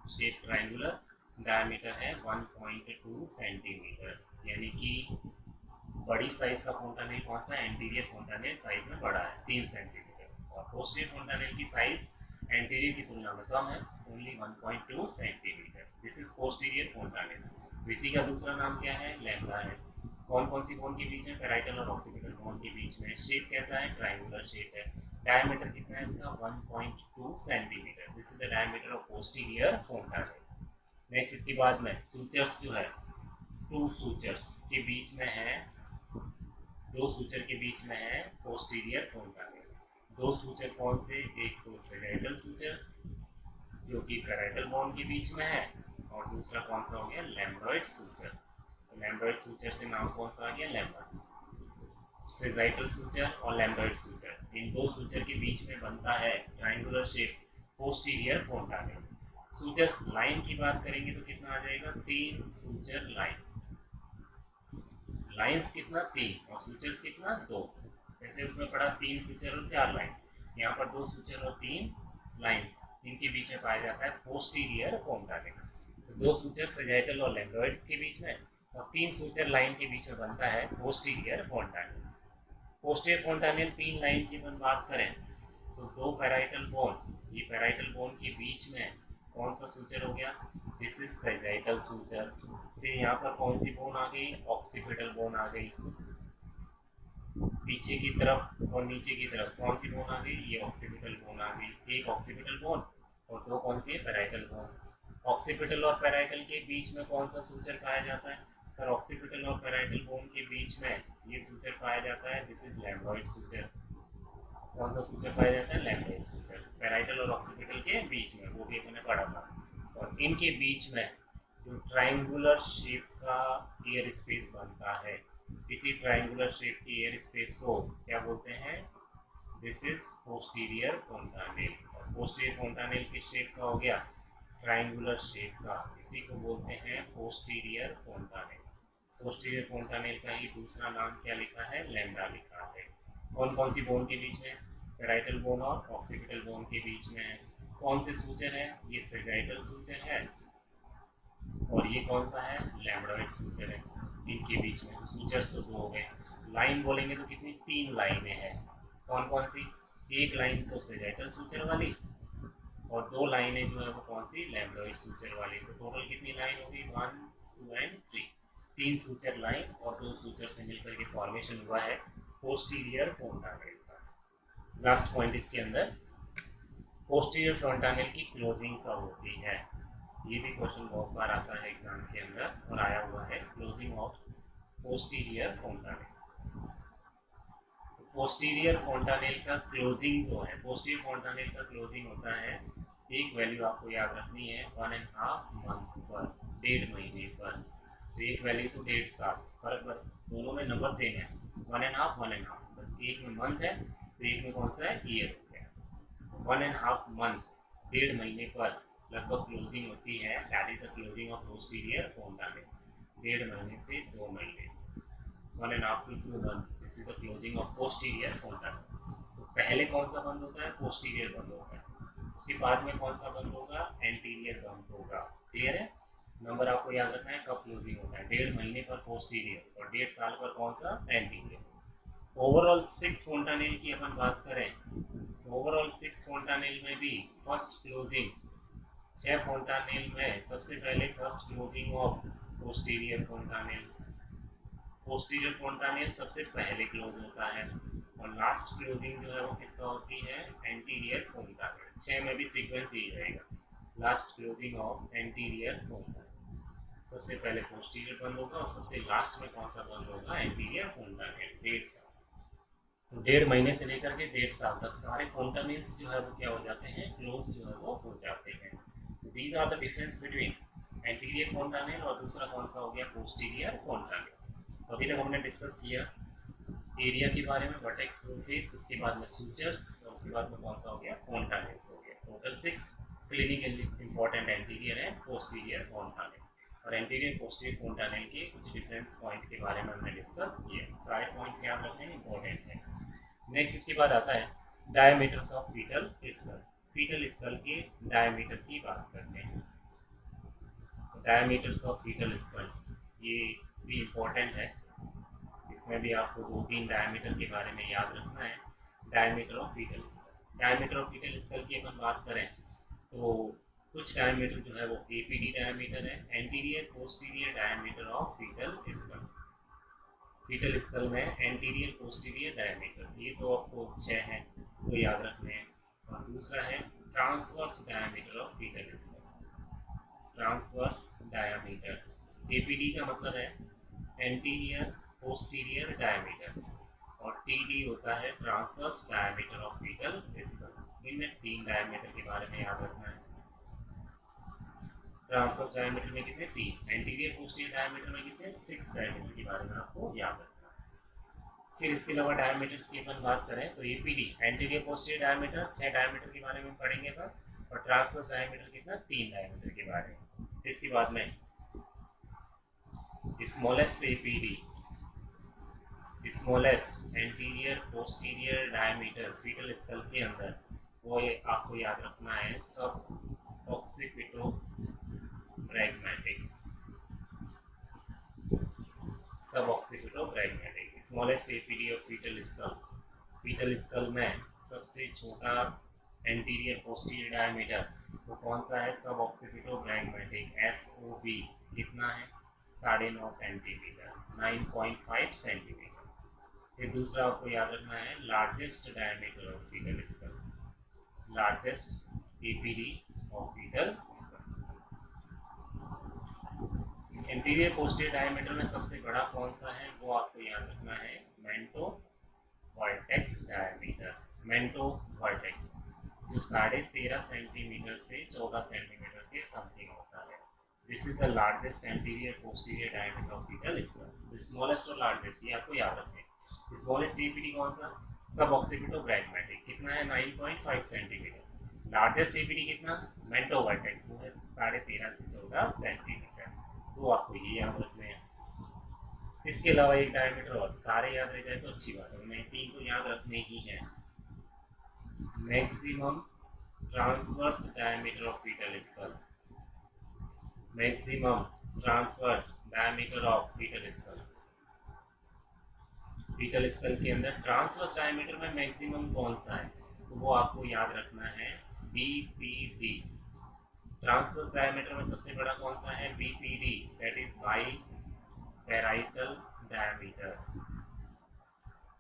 शेप ट्रायंगुलर, डायमीटर है 1.2 सेंटीमीटर, यानी कि बड़ी साइज का फोंटानेल कौन सा, एंटीरियर फोंटानेल साइज में बड़ा है 3 सेंटीमीटर, और पोस्टीरियर फोंटानेल की साइज एंटीरियर की तुलना में कम है, only 1.2 centimetre. This is posterior fontanelle. इसी का दूसरा नाम क्या है, लैम्ब्डा है। कौन कौन सी बोन के बीच में, पैराइटल और ऑक्सीपिटल बोन के बीच में। शेप कैसा है, ट्रायंगुलर शेप है। डायमीटर कितना है इसका, 1.2 centimetre. This is the diameter of posterior fontanelle. Next इसके बाद में सूचर्स जो है, 2 सूचर्स के बीच में है, 2 सूचर के बीच में है पोस्टीरियर फोंटानेल। 2 सूचर कौन से, एक तो सेगैटल सूचर जो कि पैराइटल बोन के बीच में है, और दूसरा कौन सा हो गया, लैम्ब्डॉइड सूचर। लैम्ब्डॉइड सूचर से नाम कौन सा आ गया, लैम्ब्डा। सेजाइटल सूचर और लैम्ब्डॉइड सूचर, इन 2 सूचर के बीच में बनता है triangular shape posterior fontanelle. Sutures line की बात करेंगे तो कितना आ जाएगा, 3 सूचर लाइन। लाइंस कितना, 3, और सूचर्स कितना, 2। जैसे उसमें पड़ा 3 सूचर और 4 लाइन, यहाँ पर 2 सूचर और 3 लाइंस, इनके बीच में पाया जाता है पोस्टीरियर फोंटानेल। तो 2 सूचर सेजाइटल और लैम्ब्डॉइड के बीच में और 3 सूचर लाइन के बीच में बनता है पोस्टीरियर फोंटानेल। पोस्टीरियर फोंटानेल 3 लाइन की अपन बात करें तो 2 पैराइटल बोन, ये पैराइटल बोन के बीच में कौन सा सूचर हो गया, दिस इज सेजाइटल सूचर। फिर यहाँ पर कौन सी बोन आ गई, ऑक्सीपिटल बोन आ गई। पीछे की तरफ और नीचे की तरफ कौन सी बोन आ गई, ये ऑक्सीपिटल बोन आ गई। एक ऑक्सीपिटल बोन और 2 कौन सी है, पैराइटल बोन। ऑक्सीपिटल और पैराइटल के बीच में कौन सा सूचर पाया जाता है, सर ऑक्सीपिटल और पैराइटल बोन के बीच में ये सूचर पाया जाता है, दिस इज लैम्ब्डॉइड सूचर। कौन सा सूचर पाया जाता है, लैम्ब्डॉइड सूचर। पैराइटल और ऑक्सीपिटल के बीच में, वो भी अपने पढ़ा था। और इनके बीच में जो ट्रायंगुलर शेप का एयर स्पेस बनता है, इसी ट्रायंगुलर शेप की एयर स्पेस को क्या बोलते हैं, दिस इज पोस्टीरियर फोंटानेल। और पोस्टीरियर फोंटानेल किस शेप का हो गया, ट्रायंगुलर शेप का, इसी को बोलते हैं पोस्टीरियर फोंटानेल। पोस्टीरियर फोंटानेल का ही दूसरा नाम क्या लिखा है, लैम्ब्डा लिखा है। कौन कौन सी बोन के बीच में, पैराइटल बोन और ऑक्सीपिटल बोन के बीच में है। कौन से सूचर है, ये सेजाइटल सूचर है, और ये कौन सा है, लैम्ब्डॉइड सूचर है। इनके बीच में तो सूचर्स तो 2 हो गए। लाइन बोलेंगे तो कितनी, 3 लाइनें हैं। कौन कौन सी, एक लाइन तो सेजाइटल सूचर वाली और 2 लाइनें जो है वो कौन सी, लैम्ब्डॉइड सूचर वाली। तो टोटल कितनी लाइन होगी, 1, 2 एंड 3। 3 सूचर लाइन और 2 सूचर से मिलकर के फॉर्मेशन हुआ है पोस्टीरियर फोंटानेल का। लास्ट पॉइंट इसके अंदर, पोस्टीरियर फोंटानेल की क्लोजिंग कब होती है, ये भी क्वेश्चन बहुत बार आता है एग्जाम के अंदर और आया हुआ है, closing of posterior fontanelle. Posterior फोंटानेल का क्लोजिंग जो है, पोस्टीरियर फोंटानेल का क्लोजिंग होता है, एक वैल्यू आपको याद रखनी है, 1.5 मंथ पर, 1.5 महीने पर। तो एक वैल्यू तो 1.5 साल, फर्क बस दोनों में नंबर सेम है, 1.5 बस एक में मंथ है तो एक में कौन सा है, ईयर हो गया। 1.5 मंथ, 1.5 महीने पर लगभग क्लोजिंग होती है, that is the closing of posterior fontanelle. 1.5 महीने से 2 महीने, 1.5 to 2 months, this is the closing of posterior fontanelle. तो पहले कौन सा बंद होता है, पोस्टीरियर बंद होता है। उसके बाद में कौन सा बंद होगा, एंटीरियर बंद होगा। क्लियर है। नंबर आपको याद रखना है कब क्लोजिंग होता है, 1.5 महीने पर पोस्टीरियर और 1.5 साल पर कौन सा, एंटीरियर। ओवरऑल 6 फोंटानेल की अपन बात करें, ओवरऑल 6 फोंटानेल में भी फर्स्ट क्लोजिंग 6 फोंटानेल में सबसे पहले first closing of posterior fontanelle, posterior fontanelle सबसे पहले क्लोज होता है और लास्ट क्लोजिंग जो है वो किसका होती है, एंटीरियर फोंटानेल। 6 में भी सीक्वेंस यही रहेगा, लास्ट क्लोजिंग ऑफ एंटीरियर फोंटानेल, सबसे पहले पोस्टीरियर बंद होगा और सबसे लास्ट में कौन सा बंद होगा, एंटीरियर फोंटानेल। 1.5 साल, तो 1.5 महीने से लेकर के 1.5 साल तक सारे फोंटानेल्स जो है वो क्या हो जाते हैं, क्लोज जो है वो हो जाते हैं। So these are the difference between anterior fontanelle और दूसरा कौन सा हो गया, पोस्टीरियर फोंटानेल। तो अभी तक हमने डिस्कस किया एरिया के बारे में, वर्टेक्स, प्रोफेस, उसके बाद में सूचर्स और उसके बाद में कौन सा हो गया, फोंटानेल्स हो गया। टोटल 6 क्लिनिकल इंपॉर्टेंट एंटीरियर है, पोस्टीरियर फोंटानेल, और एंटीरियर पोस्टीरियर फोंटानेल के कुछ डिफरेंस पॉइंट के बारे में हमने डिस्कस किए। सारे पॉइंट्स याद रखने इंपॉर्टेंट है। नेक्स्ट इसके बाद आता है diameters of fetal skull. Fetal skull के डायमीटर की बात करते हैं। डायमीटर्स ऑफ फीटल स्कल ये भी इम्पोर्टेंट है, इसमें भी आपको 2-3 डायमीटर के बारे में याद रखना है। Diameter of fetal skull, diameter of fetal skull की अपन बात करें तो कुछ डायमीटर जो है वो एपीडी डायमीटर है, anterior posterior diameter of fetal skull. Fetal skull में एंटीरियर पोस्टीरियर डायमीटर, ये तो आपको 6 हैं वो याद रखने हैं। और दूसरा है transverse diameter of fetal skull, transverse diameter. APD का मतलब है एंटीरियर पोस्टीरियर डायमीटर और टीडी होता है transverse diameter of fetal skull. इनमें 3 डायमीटर के बारे में याद रखना है। ट्रांसवर्स डायमीटर में कितने, 3, एंटीरियर पोस्टीरियर डायमीटर में कितने, 6 डायमीटर के बारे में आपको याद रखना है। फिर इसके अलावा डायमीटर्स की अपन बात करें तो APD anterior posterior diameter 6 diameter के बारे में पढ़ेंगे अपन, और ट्रांसवर्स डायमीटर कितना, 3 डायमीटर के बारे में। इसके बाद में smallest APD, smallest anterior posterior diameter fetal skull के अंदर, वो आपको याद रखना है सब occipito bregmatic, sub occipito bregmatic. Smallest APD of fetal skull, fetal skull में सबसे छोटा एंटीरियर पोस्टीरियर डायमीटर वो कौन सा है, सब ऑक्सीपिटो ब्रैग्मेटिक, SOB कितना है, 9.5 सेंटीमीटर, 9.5 सेंटीमीटर। फिर दूसरा आपको याद रखना है largest diameter of fetal skull, largest APD of fetal skull. Interior posterior diameter में सबसे बड़ा कौन सा है वो आपको याद रखना है, मेंटो वर्टेक्स डायमीटर, मेंटो वर्टेक्स, जो 13.5 सेंटीमीटर से 14 सेंटीमीटर के समथिंग होता है। This is the largest anterior posterior diameter of fetal skull. Smallest और लार्जेस्ट ये आपको याद रखना है। स्मॉलेस्ट एपीडी कौन सा, सब ऑक्सीपिटो ब्रैग्मेटिक कितना है, 9.5 सेंटीमीटर। लार्जेस्ट एपीडी कितना, मेंटो वर्टेक्स वो है 13.5 से 14 सेंटीमीटर। तो आपको ये याद रखने हैं। इसके अलावा एक डायमीटर और, सारे याद रह जाए तो अच्छी बात है, मैं 3 को याद रखने ही है। Maximum transverse diameter of fetal skull, maximum transverse diameter of fetal skull. Fetal skull के अंदर ट्रांसवर्स डायमीटर में मैक्सिमम कौन सा है, तो वो आपको याद रखना है BPD। ट्रांसवर्स डायमीटर में सबसे बड़ा कौन सा है, BPD, that is biparietal diameter.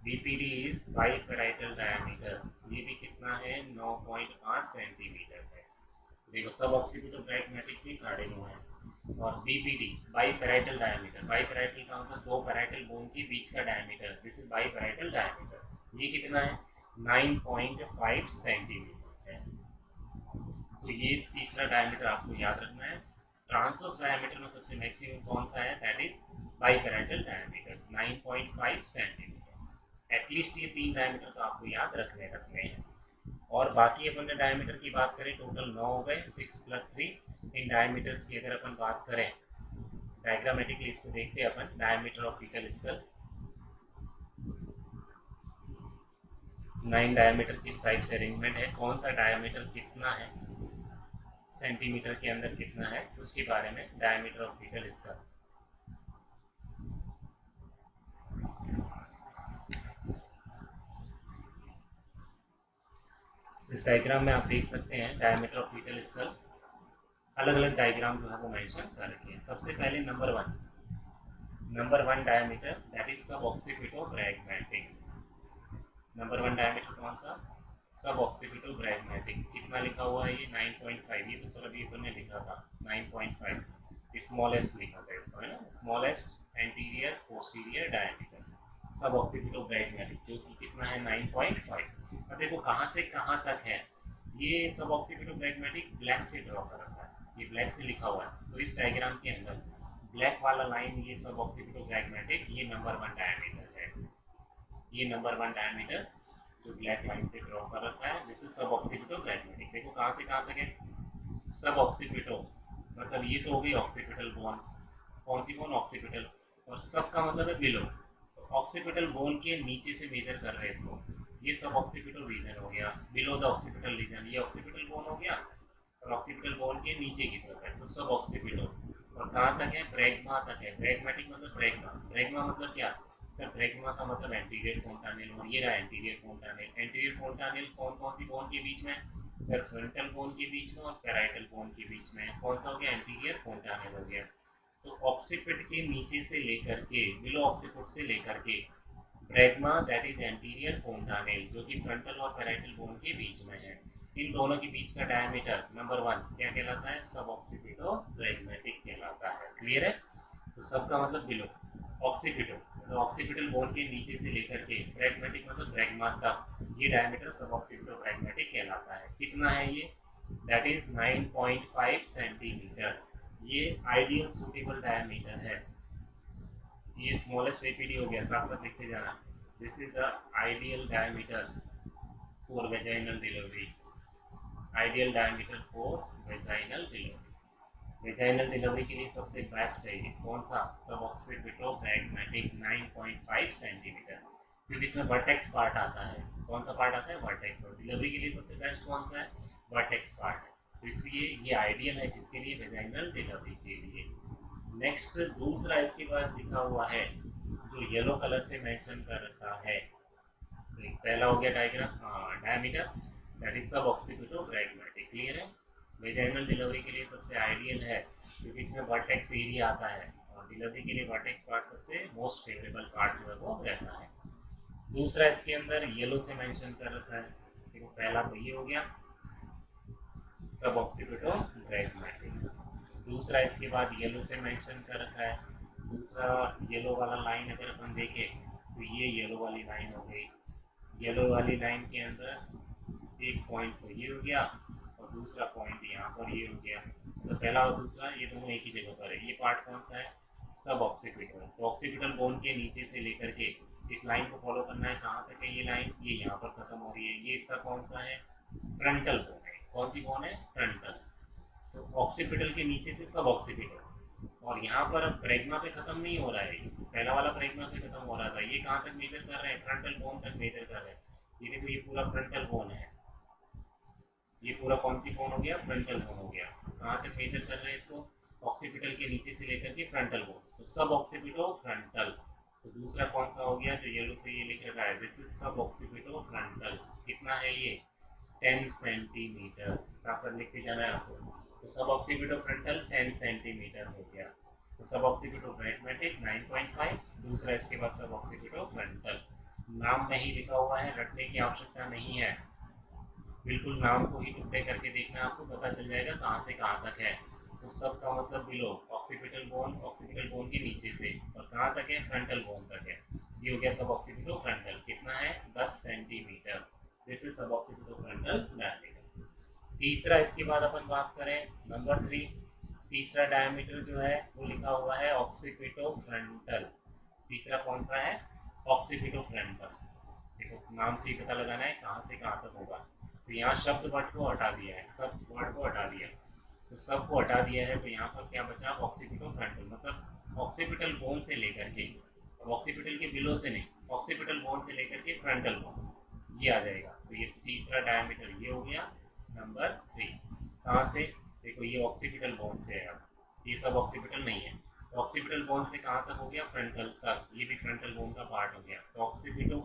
BPD is biparietal diameter, ये भी कितना है, 9.5 सेंटीमीटर है। देखो सब ऑक्सीपिटो ब्रैग्मेटिक भी 9.5 है, और BPD by parietal diameter, by parietal का मतलब 2 पैराइटल बोन के बीच का diameter, this is biparietal diameter, ये कितना है, 9.5 सेंटीमीटर है। तो ये तीसरा डायमीटर आपको याद रखना है। ट्रांसवर्स डायमीटर में सबसे मैक्सिमम कौन सा है, that is biparietal diameter, 9.5 centimetre. At least ये 3 डायमीटर तो आपको याद रखने हैं। और बाकी अपन ने डायमीटर की बात करें टोटल 9 हो गए, 6 + 3। इन डायमीटर्स की अगर अपन बात करें डायग्रामेटिकली इसको देखते हैं अपन, diameter of fetal skull, 9 diameter की स्ट्राइप्स अरेंजमेंट है, कौन सा डायमीटर कितना है, सेंटीमीटर के अंदर कितना है, उसके बारे में डायमीटर ऑफ फीटल स्कल। इस डायग्राम में आप देख सकते हैं डायमीटर ऑफ फीटल स्कल, अलग अलग डायग्राम जो है वो मेंशन कर रखे हैं। सबसे पहले number one diameter that is सब ऑक्सीपिटो ब्रैगमेटिक। नंबर वन डायमीटर कौन सा, सब ऑक्सीपिटो ब्रैगमेटिक। कितना लिखा हुआ है ये 9.5, ये तो सर अभी अपन ने लिखा था 9.5, स्मॉलेस्ट लिखा था इसको, है ना, स्मॉलेस्ट एंटीरियर पोस्टीरियर डायमीटर सब ऑक्सीपिटो ब्रैगमेटिक, जो कि कितना है 9.5। अब देखो कहाँ से कहाँ तक है ये सब ऑक्सीपिटो ब्रैगमेटिक, ब्लैक से ड्रॉ कर रखा है, ये ब्लैक से लिखा हुआ है। तो इस डायग्राम के अंदर ब्लैक वाला लाइन ये सब ऑक्सीपिटो ब्रैगमेटिक, ये नंबर वन डायमीटर है, ये नंबर वन डायमीटर जो ब्लैक लाइन से ड्रॉ कर रखा है, दिस इज सब ऑक्सीपिटो ब्रैगमेटिक। देखो कहाँ से कहाँ तक है सब ऑक्सीपिटो, मतलब ये तो हो गई ऑक्सीपिटल बोन, कौन सी बोन, ऑक्सीपिटल, और सब का मतलब है बिलो, ऑक्सीपिटल बोन के नीचे से मेजर कर रहे हैं इसको, ये सब ऑक्सीपिटल रीजन हो गया, बिलो द ऑक्सीपिटल रीजन, ये ऑक्सीपिटल बोन हो गया, और ऑक्सीपिटल बोन के नीचे की तरफ है, तो सब ऑक्सीपिटल। और कहाँ तक है, ब्रैगमा तक है, ब्रैगमेटिक मतलब ब्रैगमा, ब्रैगमा मतलब क्या सर, ब्रैगमा का मतलब एंटीरियर फोंटानेल, और ये रहा एंटीरियर फोंटानेल। एंटीरियर फोंटानेल कौन कौन सी बोन के बीच में, सर फ्रंटल बोन के बीच में और पैराइटल बोन के बीच में, कौन सा हो गया, एंटीरियर फोंटानेल हो गया। तो ऑक्सीपिट के नीचे से लेकर के, बिलो ऑक्सीपिट से लेकर के ब्रैगमा दैट इज एंटीरियर फोंटानेल, जो कि फ्रंटल और पैराइटल बोन के बीच में है, इन दोनों के बीच का डायमीटर नंबर वन क्या कहलाता है, सब ऑक्सीपिटो ब्रैगमेटिक कहलाता है। क्लियर है, तो सब का मतलब बिलो, ऑक्सीपिटो तो ऑक्सीपिटल बोन के नीचे से लेकर के, ब्रैगमेटिक मतलब ब्रैगमा तक, ये डायमीटर सब ऑक्सीपिटो ब्रैगमेटिक कहलाता है। कितना है ये, दैट इज 9.5 सेंटीमीटर, ये आइडियल सूटेबल डायमीटर है। ये स्मॉलेस्ट एपीडी हो गया, साथ साथ लिखते जाना, this is the ideal diameter for vaginal delivery, ideal diameter for vaginal delivery, vaginal delivery के लिए सबसे बेस्ट है ये, कौन सा, सब ऑक्सीपिटो ब्रैगमेटिक 9.5 सेंटीमीटर, क्योंकि इसमें वर्टेक्स पार्ट आता है, कौन सा पार्ट आता है, वर्टेक्स, और डिलीवरी के लिए सबसे बेस्ट कौन सा है, वर्टेक्स पार्ट है, तो इसलिए ये आइडियल है किसके लिए, वेजाइनल डिलीवरी के लिए। नेक्स्ट दूसरा इसके बाद लिखा हुआ है जो येलो कलर से मेंशन कर रखा है, तो पहला हो गया डायग्राम, डायमीटर दैट इज सब ऑक्सीपिटो ब्रैगमेटिक। क्लियर है, वेजाइनल डिलीवरी के लिए सबसे आइडियल है क्योंकि इसमें वर्टेक्स एरिया आता है, और डिलीवरी के लिए वर्टेक्स पार्ट सबसे मोस्ट फेवरेबल पार्ट जो है वो रहता है। दूसरा इसके अंदर येलो से मेंशन कर रखा है, देखो पहला तो ये हो गया सब ऑक्सीपिटो ब्रैगमेटिक, दूसरा इसके बाद येलो से मेंशन कर रखा है, दूसरा येलो वाला लाइन अगर अपन देखें तो ये येलो वाली लाइन हो गई, येलो वाली लाइन के अंदर एक पॉइंट तो ये हो गया और दूसरा पॉइंट यहाँ पर ये हो गया, तो पहला और दूसरा ये दोनों एक ही जगह पर है। ये पार्ट कौन सा है, सब ऑक्सीपिटल, तो ऑक्सीपिटल बोन के नीचे से लेकर के इस लाइन को फॉलो करना है, कहाँ तक है ये लाइन, ये यहाँ पर खत्म हो रही है, ये हिस्सा कौन सा है, फ्रंटल बोन है, कौन सी बोन है, फ्रंटल, तो ऑक्सीपिटल के नीचे से सब ऑक्सीपिटल, और यहाँ पर अब ब्रैगमा पे खत्म नहीं हो रहा है, पहला वाला ब्रैगमा पे खत्म हो रहा था, ये कहाँ तक मेजर कर रहे हैं, फ्रंटल बोन तक मेजर कर रहे हैं। ये देखो ये पूरा फ्रंटल बोन है, ये पूरा कौन सी बोन हो गया, फ्रंटल बोन हो गया, कहाँ तक मेजर कर रहे हैं इसको, ऑक्सीपिटल के नीचे से लेकर के फ्रंटल बोन, तो सब ऑक्सीपिटो फ्रंटल। तो दूसरा कौन सा हो गया जो येलो से ये लिख रखा है, दिस इज सब ऑक्सीपिटो फ्रंटल, कितना है ये 10 सेंटीमीटर, साथ साथ लिखते जाना है आपको, तो सब ऑक्सीपिटो फ्रंटल 10 सेंटीमीटर हो गया, तो सब ऑक्सीपिटो ब्रैगमेटिक 9.5, दूसरा इसके बाद सब ऑक्सीपिटो फ्रंटल। नाम में ही लिखा हुआ है, रटने की आवश्यकता नहीं है, बिल्कुल नाम को ही टुकड़े करके देखना, आपको पता चल जाएगा कहाँ से कहाँ तक है। तो सब का मतलब बिलो, ऑक्सीपिटल बोन के नीचे से, और कहाँ तक है, फ्रंटल बोन तक है, ये हो गया सब ऑक्सीपिटो फ्रंटल, कितना है 10 सेंटीमीटर, दिस इज सब ऑक्सीपिटो फ्रंटल डायमीटर। तीसरा इसके बाद अपन बात करें नंबर 3, तीसरा डायमीटर जो है वो लिखा हुआ है ऑक्सीपिटो फ्रंटल, तीसरा कौन सा है, ऑक्सीपिटो फ्रंटल। देखो नाम से ही पता लगाना है कहाँ से कहाँ तक होगा, तो यहाँ शब्द वर्ड को हटा दिया है, सब वर्ड को हटा दिया, तो सब को हटा दिया है, तो यहाँ पर क्या बचा, ऑक्सीपिटो फ्रंटल, मतलब ऑक्सीपिटल बोन से लेकर के, और ऑक्सीपिटल के बिलो से नहीं, ऑक्सीपिटल बोन से लेकर के फ्रंटल बोन, ये आ जाएगा। तो ये तीसरा डायमीटर ये हो गया नंबर 3। कहाँ से? देखो ये ऑक्सीपिटल बोन से है, ये सब ऑक्सीपिटल नहीं है। तो ऑक्सीपिटल बोन से कहाँ तक हो गया? फ्रंटल तक, ये भी फ्रंटल बोन का पार्ट हो गया। तो ऑक्सीपिटो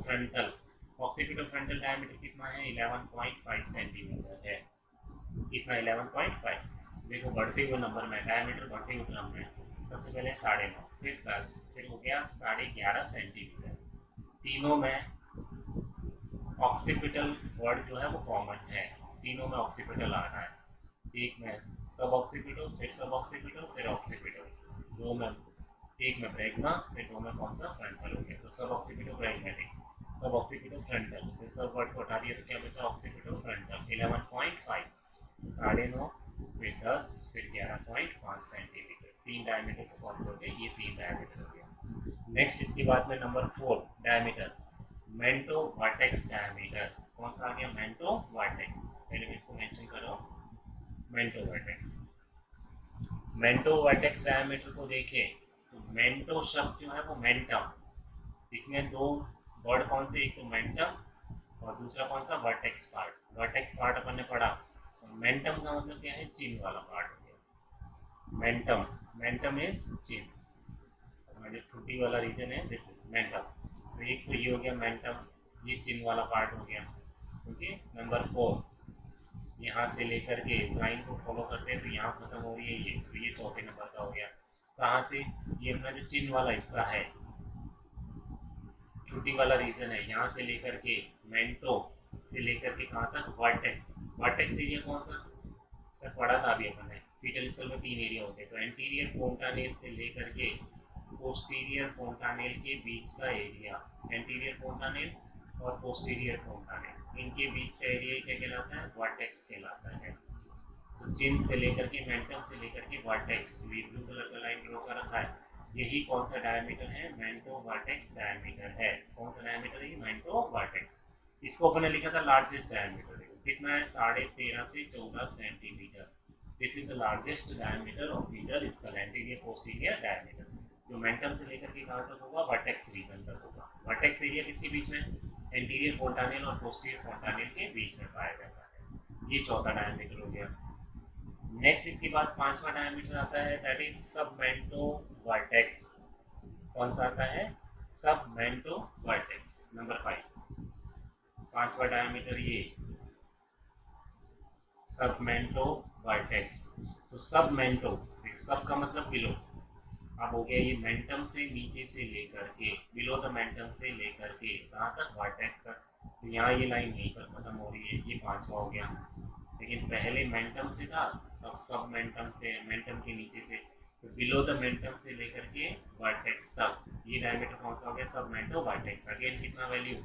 फ्रंटल डायमीटर कितना है? 11.5 सेंटीमीटर है। कितना? 11.5। देखो बढ़ते हुए नंबर में, डायमीटर बढ़ते हुए क्रम में, सबसे पहले 9.5, फिर 10, फिर हो गया 11.5 सेंटीमीटर। तीनों में ऑक्सीपिटल वर्ड जो है वो कॉमन है, तीनों में ऑक्सीपिटल आ रहा है। एक में सब ऑक्सीपिटल, फिर सब ऑक्सीपिटल, फिर ऑक्सीपिटल। दो में, एक में ब्रैग्मा, फिर दो में कौन सा? फ्रंटल हो गया। तो सब ऑक्सीपिटल ब्रैग्मेटिक, सब ऑक्सीपिटल फ्रंटल, फिर सब वर्ड को हटा दिया तो क्या बचा? Occipital frontal. 11.5, तो 9.5, फिर 10, फिर 11.5 सेंटीमीटर। 3 डायमीटर तो कौन से हो गए? ये 3 डायमीटर हो गया। नेक्स्ट इसके बाद में नंबर 4 डायमीटर, मेंटो वर्टेक्स डायमीटर। कौन सा आ गया? मेंटो वर्टेक्स। पहले मैं इसको मेंशन कर रहा हूँ, मेंटो वर्टेक्स। मेंटो वर्टेक्स डायमीटर को देखें तो मेंटो शब्द जो है वो मेंटम, इसमें दो वर्ड कौन से? एक तो मेंटम और दूसरा कौन सा? Vertex part. वर्टेक्स पार्ट अपन ने पढ़ा। मेंटम का मतलब क्या है? चिन्ह वाला पार्ट हो गया मेंटम। मेंटम इज चिन्ह, जो छुट्टी वाला रीजन है दिस इज मेंटम। तो एक तो ये हो गया मेंटम, ये चिन्ह वाला पार्ट हो गया। ओके, नंबर 4, यहाँ से लेकर के इस लाइन को फॉलो करते हैं तो यहाँ खत्म हो रही है ये, तो ये चौथे नंबर का हो गया। कहाँ से? ये अपना जो चिन्ह वाला हिस्सा है, छुट्टी वाला रीजन है, यहाँ से लेकर के मेंटो से लेकर के कहाँ तक? वर्टेक्स। वर्टेक्स एरिया कौन सा? सर पढ़ा था अभी अपन ने, फीटल स्कल में 3 एरिया होते हैं। तो एंटीरियर फोंटानेल से लेकर के पोस्टीरियर फोंटानेल के बीच का एरिया, एंटीरियर फोंटानेल और पोस्टीरियर फोंटानेल, इनके बीच का एरिया क्या कहलाता है? वर्टेक्स कहलाता है। तो चिन्ह से लेकर के मेंटम से लेकर के वर्टेक्स, ब्लू कलर का लाइन ड्रॉ कर रखा है, यही कौन सा डायमीटर है? मेंटो वर्टेक्स डायमीटर है। कौन सा डायमीटर है? मेंटो वर्टेक्स। इसको अपन ने लिखा था लार्जेस्ट डायमीटर। देखो कितना है? 13.5 से 14 centimetre. This is the largest diameter of fetal skull, anterior posterior diameter. जो मेंटम से लेकर के कहाँ तक होगा? वर्टेक्स रीजन तक होगा। वर्टेक्स एरिया किसके बीच में? एंटीरियर फोंटानेल और पोस्टीरियर फोंटानेल के बीच में पाया जाता है। ये चौथा डायमीटर हो गया। नेक्स्ट इसके बाद 5वां डायमीटर आता है, दैट इज सबमेंटो वर्टेक्स। कौन सा आता है? सबमेंटो वर्टेक्स, नंबर 5। 5वां डायमीटर ये सबमेंटो वर्टेक्स। तो सबमेंटो, सब का मतलब बिलो। अब हो गया ये मेंटम से नीचे से लेकर के, बिलो द मेंटम से लेकर के कहाँ तक? वर्टेक्स तक। तो यहाँ ये लाइन यहीं पर खत्म हो रही है, ये 5वां हो गया। लेकिन पहले मेंटम से था, अब सब मेंटम से, मेंटम के नीचे से, तो बिलो द मेंटम से लेकर के वर्टेक्स तक, ये डायमीटर कौन सा हो गया? Submento vertex. अगेन कितना वैल्यू?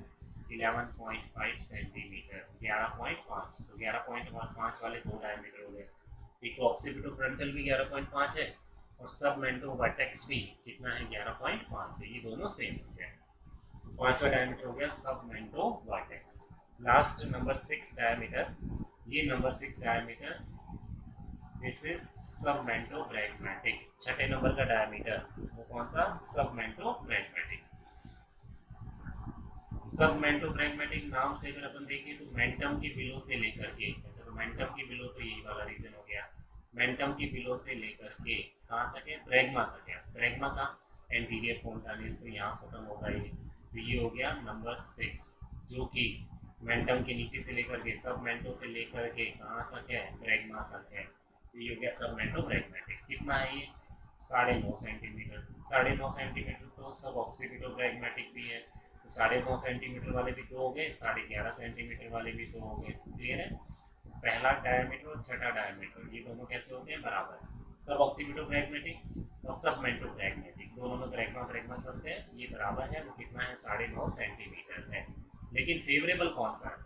11.5 सेंटीमीटर, 11.5। तो 11.5 वाले 2 डायमीटर हो गए। एक तो ऑक्सीपिटो फ्रंटल भी 11.5 है और सबमेंटो वर्टेक्स भी कितना है? 11.5 है। ये दोनों सेम हो गए। 5वां डायमीटर हो गया submento vertex. Last number 6 diameter, ये number 6 diameter, this is submento bregmatic. 6ठे नंबर का डायमीटर वो कौन सा? सबमेंटो ब्रैग्मेटिक। सबमेंटो ब्रैग्मेटिक नाम से अगर अपन देखें तो मेंटम के बिलो से लेकर के, अच्छा तो मेंटम के बिलो तो यही वाला रीजन हो गया, मेंटम के बिलो से लेकर के कहाँ तक है? ब्रैग्मा तक है। ब्रैग्मा का एंटीरियर फोंटानेल तो यहाँ खत्म होगा ये। तो ये हो गया नंबर 6, जो कि मेंटम के नीचे से लेकर के, सबमेंटो से लेकर के कहाँ तक है? ब्रैग्मा तक है। तो ये हो गया सबमेंटो ब्रैग्मेटिक। कितना है ये? 9.5 सेंटीमीटर। 9.5 सेंटीमीटर तो सब ऑक्सीपिटो ब्रैग्मेटिक भी है, तो 9.5 सेंटीमीटर वाले भी 2 हो गए, 11.5 सेंटीमीटर वाले भी 2 हो गए। क्लियर है? पहला डायमीटर और छठा डायमीटर ये दोनों कैसे होते हैं? बराबर। सब ऑक्सीपिटो ब्रैग्मेटिक और सबमेंटो ब्रैग्मेटिक, दोनों में ब्रैग्मा ब्रैग्मा सब है, ये बराबर है। वो कितना है? 9.5 सेंटीमीटर है। लेकिन फेवरेबल कौन सा है?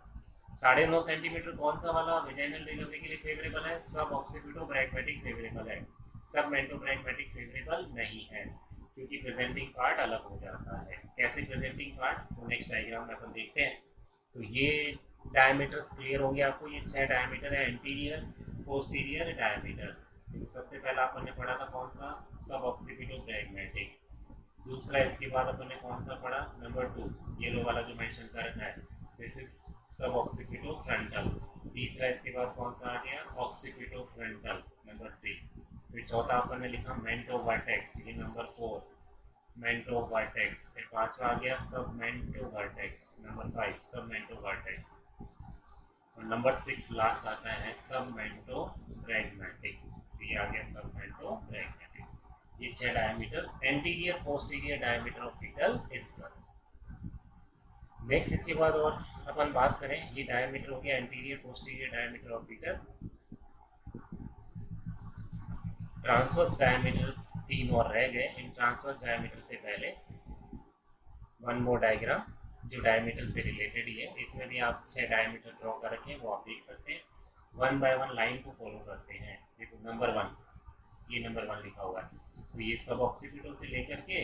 9.5 सेंटीमीटर कौन सा वाला वेजाइनल डिलीवरी के लिए फेवरेबल है? सब ऑक्सीपिटो ब्रैग्मेटिक फेवरेबल है, सबमेंटो ब्रैग्मेटिक फेवरेबल नहीं है, क्योंकि प्रेजेंटिंग पार्ट अलग हो जाता है। कैसे प्रेजेंटिंग पार्ट? तो नेक्स्ट डायग्राम में अपन देखते हैं। तो ये डायमीटर्स क्लियर हो गया आपको। ये 6 डायमीटर है, एंटीरियर पोस्टीरियर डायमीटर। सबसे पहला अपन ने पढ़ा था कौन सा? सब ऑक्सीपिटो ब्रैग्मेटिक। दूसरा इसके बाद अपन ने कौन सा पढ़ा? नंबर 2, येलो वाला जो मेंशन कर रखा है, दिस इज सब ऑक्सीपिटो फ्रंटल। तीसरा इसके बाद कौन सा आ गया, ऑक्सीपिटो फ्रंटल नंबर 3। फिर चौथा अपन ने लिखा मेंटो वर्टेक्स, ये नंबर 4 मेंटो वर्टेक्स। फिर पांचवा आ गया सब मेंटो वर्टेक्स नंबर 5 सब मेंटो वर्टेक्स। और नंबर 6 लास्ट आता है सब मेंटो ब्रैग्मेटिक, ये आ गया सब मेंटो ब्रैग्मेटिक। ये 6 diameter, anterior posterior diameter of fetal skull. Next इसके बाद और अपन बात करें, ये डायमीटर हो गया anterior posterior diameter of fetus. Transverse diameter 3 और रह गए। इन ट्रांसवर्स डायमीटर से पहले वन मोर डायग्राम जो डायमीटर से रिलेटेड ही है, इसमें भी आप 6 डायमीटर ड्रॉ कर रखे हैं, वो आप देख सकते हैं। वन बाय वन लाइन को फॉलो करते हैं। देखो नंबर 1, ये नंबर 1 लिखा हुआ है, तो ये सब ऑक्सीपिटो से लेकर के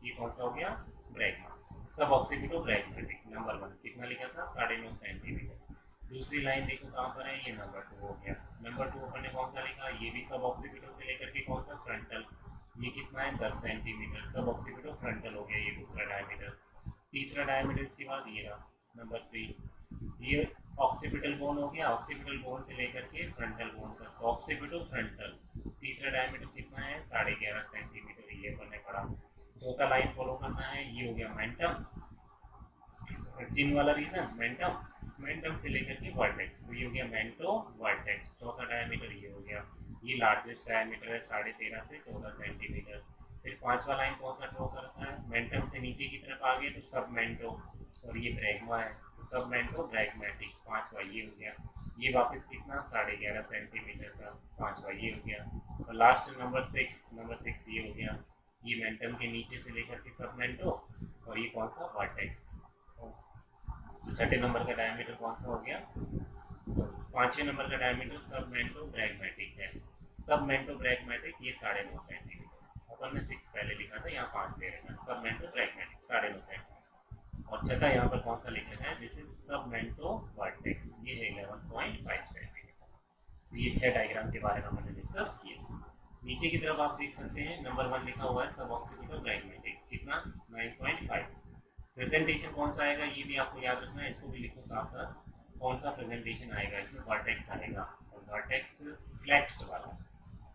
ये कौन सा हो गया, ब्रैग्मा। सब ऑक्सीपिटो ब्रैग्मेटिक नंबर 1 कितना लिखा था, 9.5 सेंटीमीटर। दूसरी लाइन देखो कहाँ पर है, ये नंबर 2 हो गया। नंबर 2 अपन ने कौन सा लिखा, ये भी सब ऑक्सीपिटो से लेकर के कौन सा, फ्रंटल। ये कितना है, 10 सेंटीमीटर। सब ऑक्सीपिटो फ्रंटल हो गया, ये दूसरा डायमीटर। तीसरा डायमीटर इसके बाद ये रहा नंबर 3, ये ऑक्सीपिटल बोन हो गया। ऑक्सीपिटल बोन से लेकर के फ्रंटल बोन तक ऑक्सीपिटो फ्रंटल। तीसरा डायमीटर कितना है, 11.5 सेंटीमीटर, ये अपन ने पढ़ा। चौथा लाइन फॉलो करना है, ये हो गया मेंटम, चिन्ह वाला रीजन मेंटम, मेंटम से लेकर के वर्टेक्स, तो ये हो गया मेंटो वर्टेक्स। चौथा डायमीटर ये हो गया, ये लार्जेस्ट डायमीटर है 13.5 से 14 सेंटीमीटर। फिर पांचवा लाइन कौन सा ड्रॉ करता है, मेंटम से नीचे की तरफ आ गया तो सब मेंटो, और ये ब्रैग्मा है तो सब मेंटो ब्रैग्मेटिक। पांचवा ये हो गया, ये वापस कितना, 11.5 सेंटीमीटर का, पांचवा ये हो गया। और लास्ट नंबर 6 ये हो गया, ये मेंटम के नीचे से लेकर के सब मेंटो, और ये कौन सा, वर्टेक्स। तो छठे नंबर का डायमीटर कौन सा हो गया, पांचवें नंबर का डायमीटर सब मेंटो ब्रैग्मेटिक है। सब मेंटो ब्रैग्मेटिक ये 9.5 सेंटीमीटर, अपन ने 6 पहले लिखा था, यहाँ 5 दे रखा है। सब मेंटो ब्रैग्मेटिक 9.5 सेंटीमीटर। और छठा यहाँ पर कौन सा लिखा है, दिस इज सब मेंटो वर्टेक्स, ये है 11.5 सेंटीमीटर। ये 6 डायग्राम के बारे में हमने डिस्कस किया। नीचे की तरफ आप देख सकते हैं नंबर 1 लिखा हुआ है सब ऑक्सीपिटो ब्रैग्मेटिक, कितना, 9.5। प्रेजेंटेशन कौन सा आएगा ये भी आपको याद रखना है, इसको भी लिखो साथ साथ। कौन सा प्रेजेंटेशन आएगा, इसमें वर्टेक्स आएगा, और वर्टेक्स फ्लेक्स्ड वाला,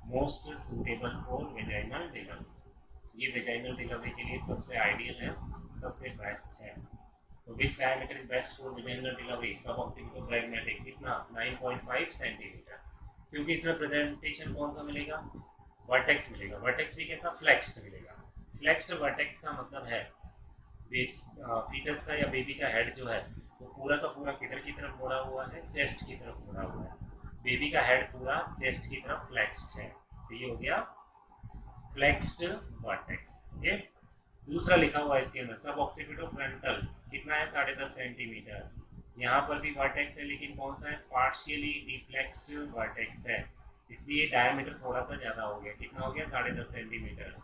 most suitable for vaginal delivery. ये वेजाइनल डिलीवरी के लिए सबसे आइडियल है, सबसे बेस्ट है। तो which diameter is best for vaginal delivery, sub occipito bregmatic, कितना, 9.5 सेंटीमीटर। क्योंकि इसमें प्रेजेंटेशन कौन सा मिलेगा, वर्टेक्स मिलेगा। वर्टेक्स भी कैसा, फ्लेक्स्ड मिलेगा। फ्लेक्स्ड वर्टेक्स का मतलब है फीटस का या बेबी का हेड जो है वो पूरा का पूरा किधर की तरफ मुड़ा हुआ है, चेस्ट की तरफ मुड़ा हुआ है। बेबी का हेड पूरा चेस्ट की तरफ फ्लेक्स्ड है, तो ये हो गया फ्लेक्स्ड वर्टेक्स। ये दूसरा लिखा हुआ है इसके अंदर सब ऑक्सीपिटो फ्रंटल, कितना है, 10.5 सेंटीमीटर। यहाँ पर भी वर्टेक्स है, लेकिन कौन सा है, पार्शियली डिफ्लेक्स्ड वर्टेक्स है, इसलिए डायमीटर थोड़ा सा ज़्यादा हो गया। कितना हो गया, 10.5 सेंटीमीटर।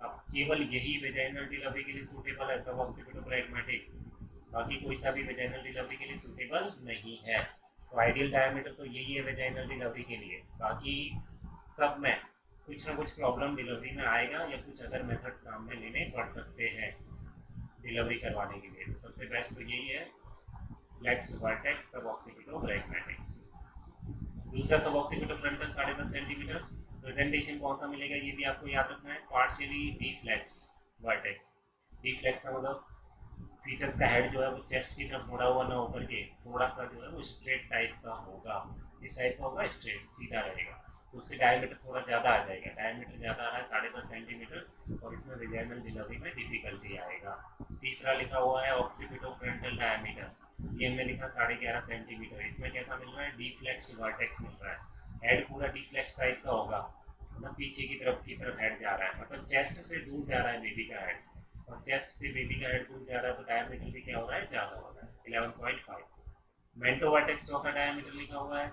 अब केवल यही वेजाइनल डिलीवरी के लिए सूटेबल है सब ऑक्सीपिटो ब्रैग्मेटिक, बाकी कोई सा भी वेजाइनल डिलीवरी के लिए सूटेबल नहीं है। तो आइडियल डायमीटर तो यही है वेजाइनल डिलीवरी के लिए, बाकी सब में कुछ ना कुछ प्रॉब्लम डिलीवरी में आएगा या कुछ अदर मेथड्स काम में लेने पड़ सकते हैं डिलीवरी करवाने के लिए। तो सबसे बेस्ट तो यही है फ्लेक्स्ड वर्टेक्स सब ऑक्सीपिटो ब्रैग्मेटिक। दूसरा सब ऑक्सीपिटो फ्रंटल 10.5 सेंटीमीटर। प्रेजेंटेशन कौन सा मिलेगा ये भी आपको याद रखना है, पार्शियली डिफ्लेक्स्ड वर्टेक्स। डिफ्लेक्स का मतलब फीटस का हेड जो है वो चेस्ट की तरफ मुड़ा हुआ ना होकर के थोड़ा सा जो है वो स्ट्रेट टाइप का होगा, इस टाइप का होगा, स्ट्रेट सीधा रहेगा, तो उससे डायमीटर थोड़ा ज़्यादा आ जाएगा। डायमीटर ज़्यादा आ रहा है 10.5 सेंटीमीटर, और इसमें वेजाइनल डिलीवरी में डिफिकल्टी आएगा। तीसरा लिखा हुआ है ऑक्सीपिटो फ्रंटल डायमीटर, ये हमने लिखा 11.5 सेंटीमीटर। इसमें कैसा मिल रहा है, डिफ्लेक्स्ड वर्टेक्स मिल रहा है। हेड पूरा डिफ्लेक्स टाइप का होगा, मतलब पीछे की तरफ हेड जा रहा है, मतलब चेस्ट से दूर जा रहा है बेबी का हेड, और चेस्ट से बेबी का हेड दूर जा रहा है, तो डायमीटर भी क्या हो रहा है, ज़्यादा हो रहा है, 11.5। मेंटो वर्टेक्स चौथा डायमीटर लिखा हुआ है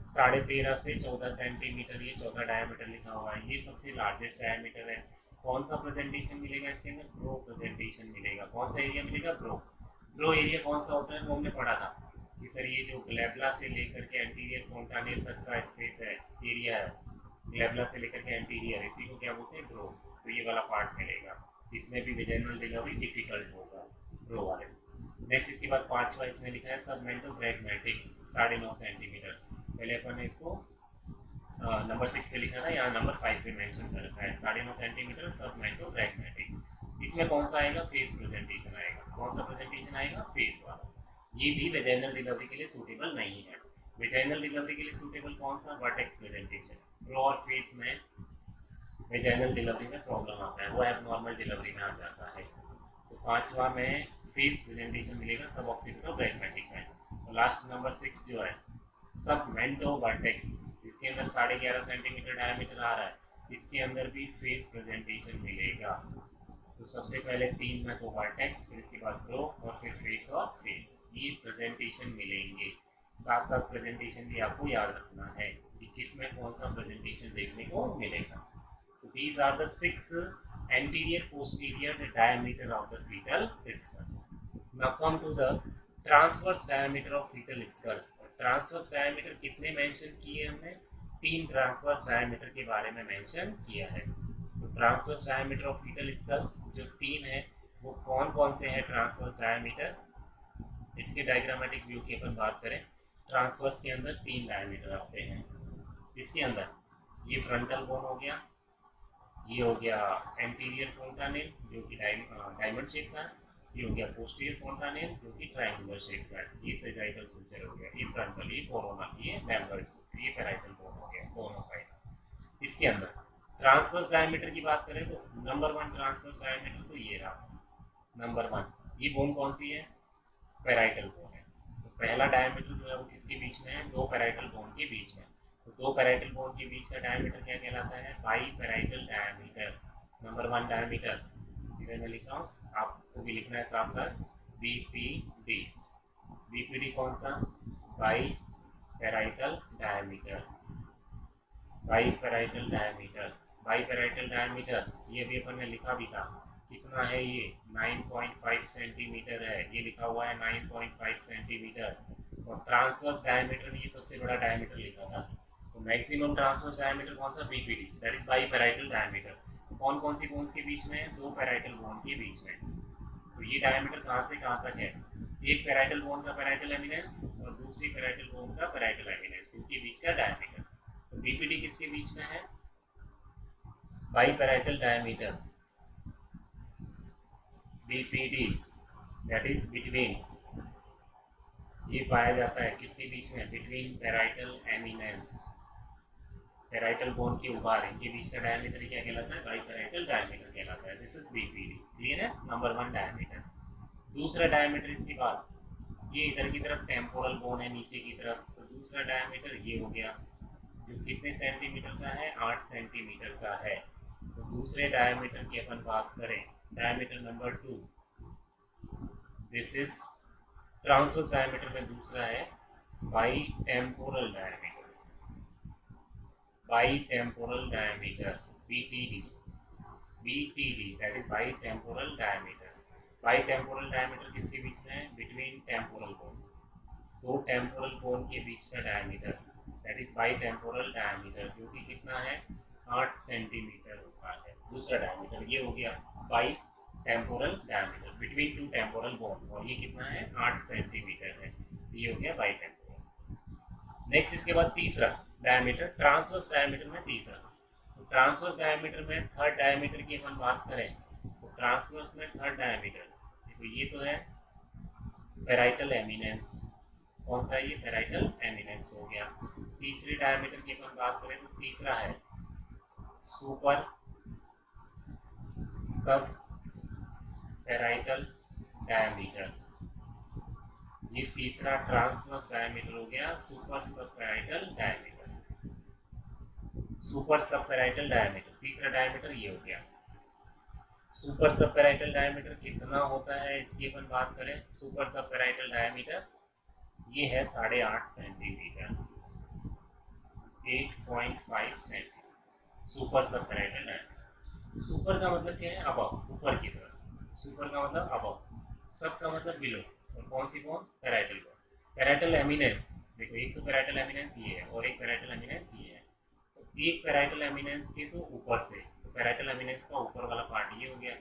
13.5 से 14 सेंटीमीटर, ये चौथा डायमीटर लिखा हुआ है, ये सबसे लार्जेस्ट डायमीटर है। कौन सा प्रेजेंटेशन मिलेगा इसके अंदर, ब्रो प्रेजेंटेशन मिलेगा। कौन सा एरिया मिलेगा, ब्रो एरिया कौन सा होता है, वो हमने पढ़ा था कि सर ये जो ग्लैब्ला से लेकर के एंटीरियर फोंटानेल तक का स्पेस है, एरिया है, ग्लैब्ला से लेकर के एंटीरियर, इसी को क्या बोलते हैं, ब्रो। तो ये वाला पार्ट मिलेगा, इसमें भी वेजाइनल डिलीवरी डिफिकल्ट होगा ब्रो वाले। नेक्स्ट इसके बाद पांचवा इसने लिखा है सबमेंटो ब्रैगमेटिक 9.5 सेंटीमीटर। पहले अपन ने इसको नंबर 6 पे लिखा था, यहाँ नंबर 5 पे मेंशन कर रखा है 9.5 सेंटीमीटर सबमेंटो ब्रैगमेटिक। इसमें कौन सा आएगा? फेस प्रेजेंटेशन आएगा। कौन सा प्रेजेंटेशन आएगा? फेस वाला। ये भी वेजाइनल डिलीवरी के लिए सूटेबल नहीं है। वेजाइनल डिलीवरी के लिए सूटेबल कौन सा? Vertex presentation. ब्रो और फेस में वेजाइनल डिलीवरी में प्रॉब्लम आता है, वो एबनॉर्मल डिलीवरी में आ जाता है। तो पांचवा में फेस प्रेजेंटेशन मिलेगा सब ऑक्सीपिटल ब्रैगमेटिक में। और लास्ट नंबर 6 जो है सबमेंटो वर्टेक्स, इसके अंदर 11.5 सेंटीमीटर डायमीटर आ रहा है, इसके अंदर भी फेस प्रेजेंटेशन मिलेगा। तो सबसे पहले 3 में तो वर्टेक्स, फिर इसके बाद ब्रो और फिर फेस और फेस, ये प्रेजेंटेशन मिलेंगे। साथ साथ प्रेजेंटेशन भी आपको याद रखना है कि किस में कौन सा प्रेजेंटेशन देखने को मिलेगा। So these are the 6 anterior posterior diameter of the fetal skull. Now come to the transverse diameter of fetal skull. Transverse diameter कितने मेंशन किए हमने? 3 ट्रांसवर्स डायमीटर के बारे में मेंशन किया है। तो transverse diameter of fetal skull जो 3 है वो कौन कौन से हैं ट्रांसवर्स डायमीटर? इसके डायग्रामेटिक व्यू की अपन बात करें, ट्रांसवर्स के अंदर 3 डायमीटर आते हैं। इसके अंदर ये फ्रंटल बोन हो गया, ये हो गया एंटीरियर फोंटानेल जो कि डायमंड शेप का है, ये हो गया पोस्टीरियर फोंटानेल जो कि ट्रायंगुलर शेप का है, ये सेजाइटल सुचर हो गया, ये फ्रंटल, ये कोरोनल, ये लैम्बर्ट सुचर, ये पैराइटल बोन हो गया दोनों साइड। इसके अंदर ट्रांसवर्स डायमीटर की बात करें तो नंबर 1 ट्रांसवर्स डायमीटर तो ये रहा नंबर 1। ये बोन कौन सी है? पैराइटल बोन है। तो पहला डायमीटर जो है वो किसके बीच में है? 2 पैराइटल बोन के बीच में। तो 2 पैराइटल बोन के बीच का डायमीटर क्या कहलाता है? By parietal diameter. Number 1 diameter इधर मैं लिख रहा हूँ, आपको भी लिखना है साथ साथ, BPD। BPD कौन सा? By parietal diameter. By parietal diameter, by parietal diameter ये भी अपन ने लिखा भी था, कितना है ये? 9.5 सेंटीमीटर है, ये लिखा हुआ है 9.5 सेंटीमीटर। और ट्रांसवर्स डायमीटर ये सबसे बड़ा डायमीटर लिखा था। तो मैक्सिमम ट्रांसवर्स डायमीटर कौन सा? BPD, that is biparietal diameter. कौन कौन सी बोन्स के बीच में है? 2 पैराइटल बोन के बीच में। तो ये डायमीटर कहाँ से कहाँ तक है? एक पैराइटल बोन का पैराइटल एमिनेंस और दूसरी पैराइटल बोन का पैराइटल एमिनेंस, इनके बीच का डायमीटर। तो BPD किसके बीच में है? By parietal diameter. BPD that is between, ये पाया जाता है किसके बीच में? Between parietal eminence, parietal bone के उभार, इनके बीच का डायमीटर क्या कहलाता है? बाई पैराइटल डायमीटर कहलाता है। This is BPD। क्लियर है? Number 1 diameter. दूसरा डायमीटर इसके बाद ये इधर की तरफ टेम्पोरल बोन है नीचे की तरफ, तो दूसरा डायमीटर ये हो गया जो कितने सेंटीमीटर का है? 8 सेंटीमीटर का है। तो दूसरे डायमीटर की अपन बात करें, diameter number 2, this is transverse diameter में दूसरा है by temporal diameter. By temporal diameter BTD, BTD that is by temporal diameter. By temporal diameter किसके बीच में है? Between temporal bone, 2 temporal bone के बीच का diameter, that is by temporal diameter जो कि कितना है? 8 सेंटीमीटर होता है। दूसरा डायमीटर ये हो गया by temporal diameter between 2 temporal bone, और ये कितना है? 8 सेंटीमीटर है। ये हो गया बाई टेम्पोरल। नेक्स्ट इसके बाद तीसरा डायमीटर, ट्रांसवर्स डायमीटर में तीसरा। तो ट्रांसवर्स डायमीटर में थर्ड डायमीटर की अपन बात करें तो ट्रांसवर्स में थर्ड डायमीटर देखो, ये तो है पैराइटल एमिनेंस। कौन सा? ये पैराइटल एमिनेंस हो गया। तीसरे डायमीटर की अपन बात करें तो तीसरा है सुपर सब पैराइटल डायमीटर। ये तीसरा ट्रांसवर्स डायमीटर हो गया super sub parietal diameter. Super sub parietal diameter तीसरा डायमीटर ये हो गया। सुपर सब पैराइटल डायमीटर कितना होता है इसकी अपन बात करें, सुपर सब पैराइटल डायमीटर ये है 8.5 centimetre, 8.5 centimetre super sub parietal diameter. Super का मतलब क्या है? अबव, ऊपर की तरफ। सुपर का मतलब अबव, सब का मतलब बिलो। और कौन सी bone? Parietal bone. Parietal eminence देखो, एक तो पैराइटल एमिनेंस ये है और एक पैराइटल एमिनेंस ये है। तो एक पैराइटल एमिनेंस के तो ऊपर से, तो पैराइटल एमिनेंस का ऊपर वाला पार्ट ये हो गया।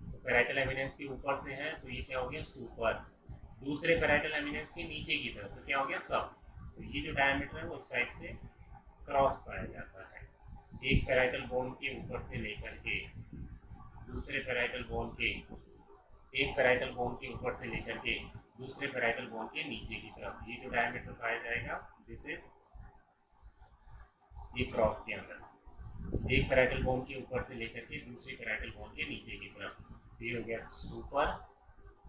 तो पैराइटल एमिनेंस के ऊपर से है तो ये क्या हो गया? सुपर। दूसरे पैराइटल एमिनेंस के नीचे की तरफ, तो क्या हो गया सब। तो ये जो डायमीटर है वो इस टाइप से क्रॉस पाया जाता है, एक पैराइटल बोन के ऊपर से लेकर के दूसरे पैराइटल बोन के, एक पैराइटल बोन के ऊपर से लेकर के दूसरे पैराइटल बोन के नीचे की तरफ, ये जो डायमीटर पाया जाएगा दिस इज, ये क्रॉस के अंदर एक पैराइटल बोन के ऊपर से लेकर के दूसरे पैराइटल बोन के नीचे की तरफ, ये हो गया सुपर,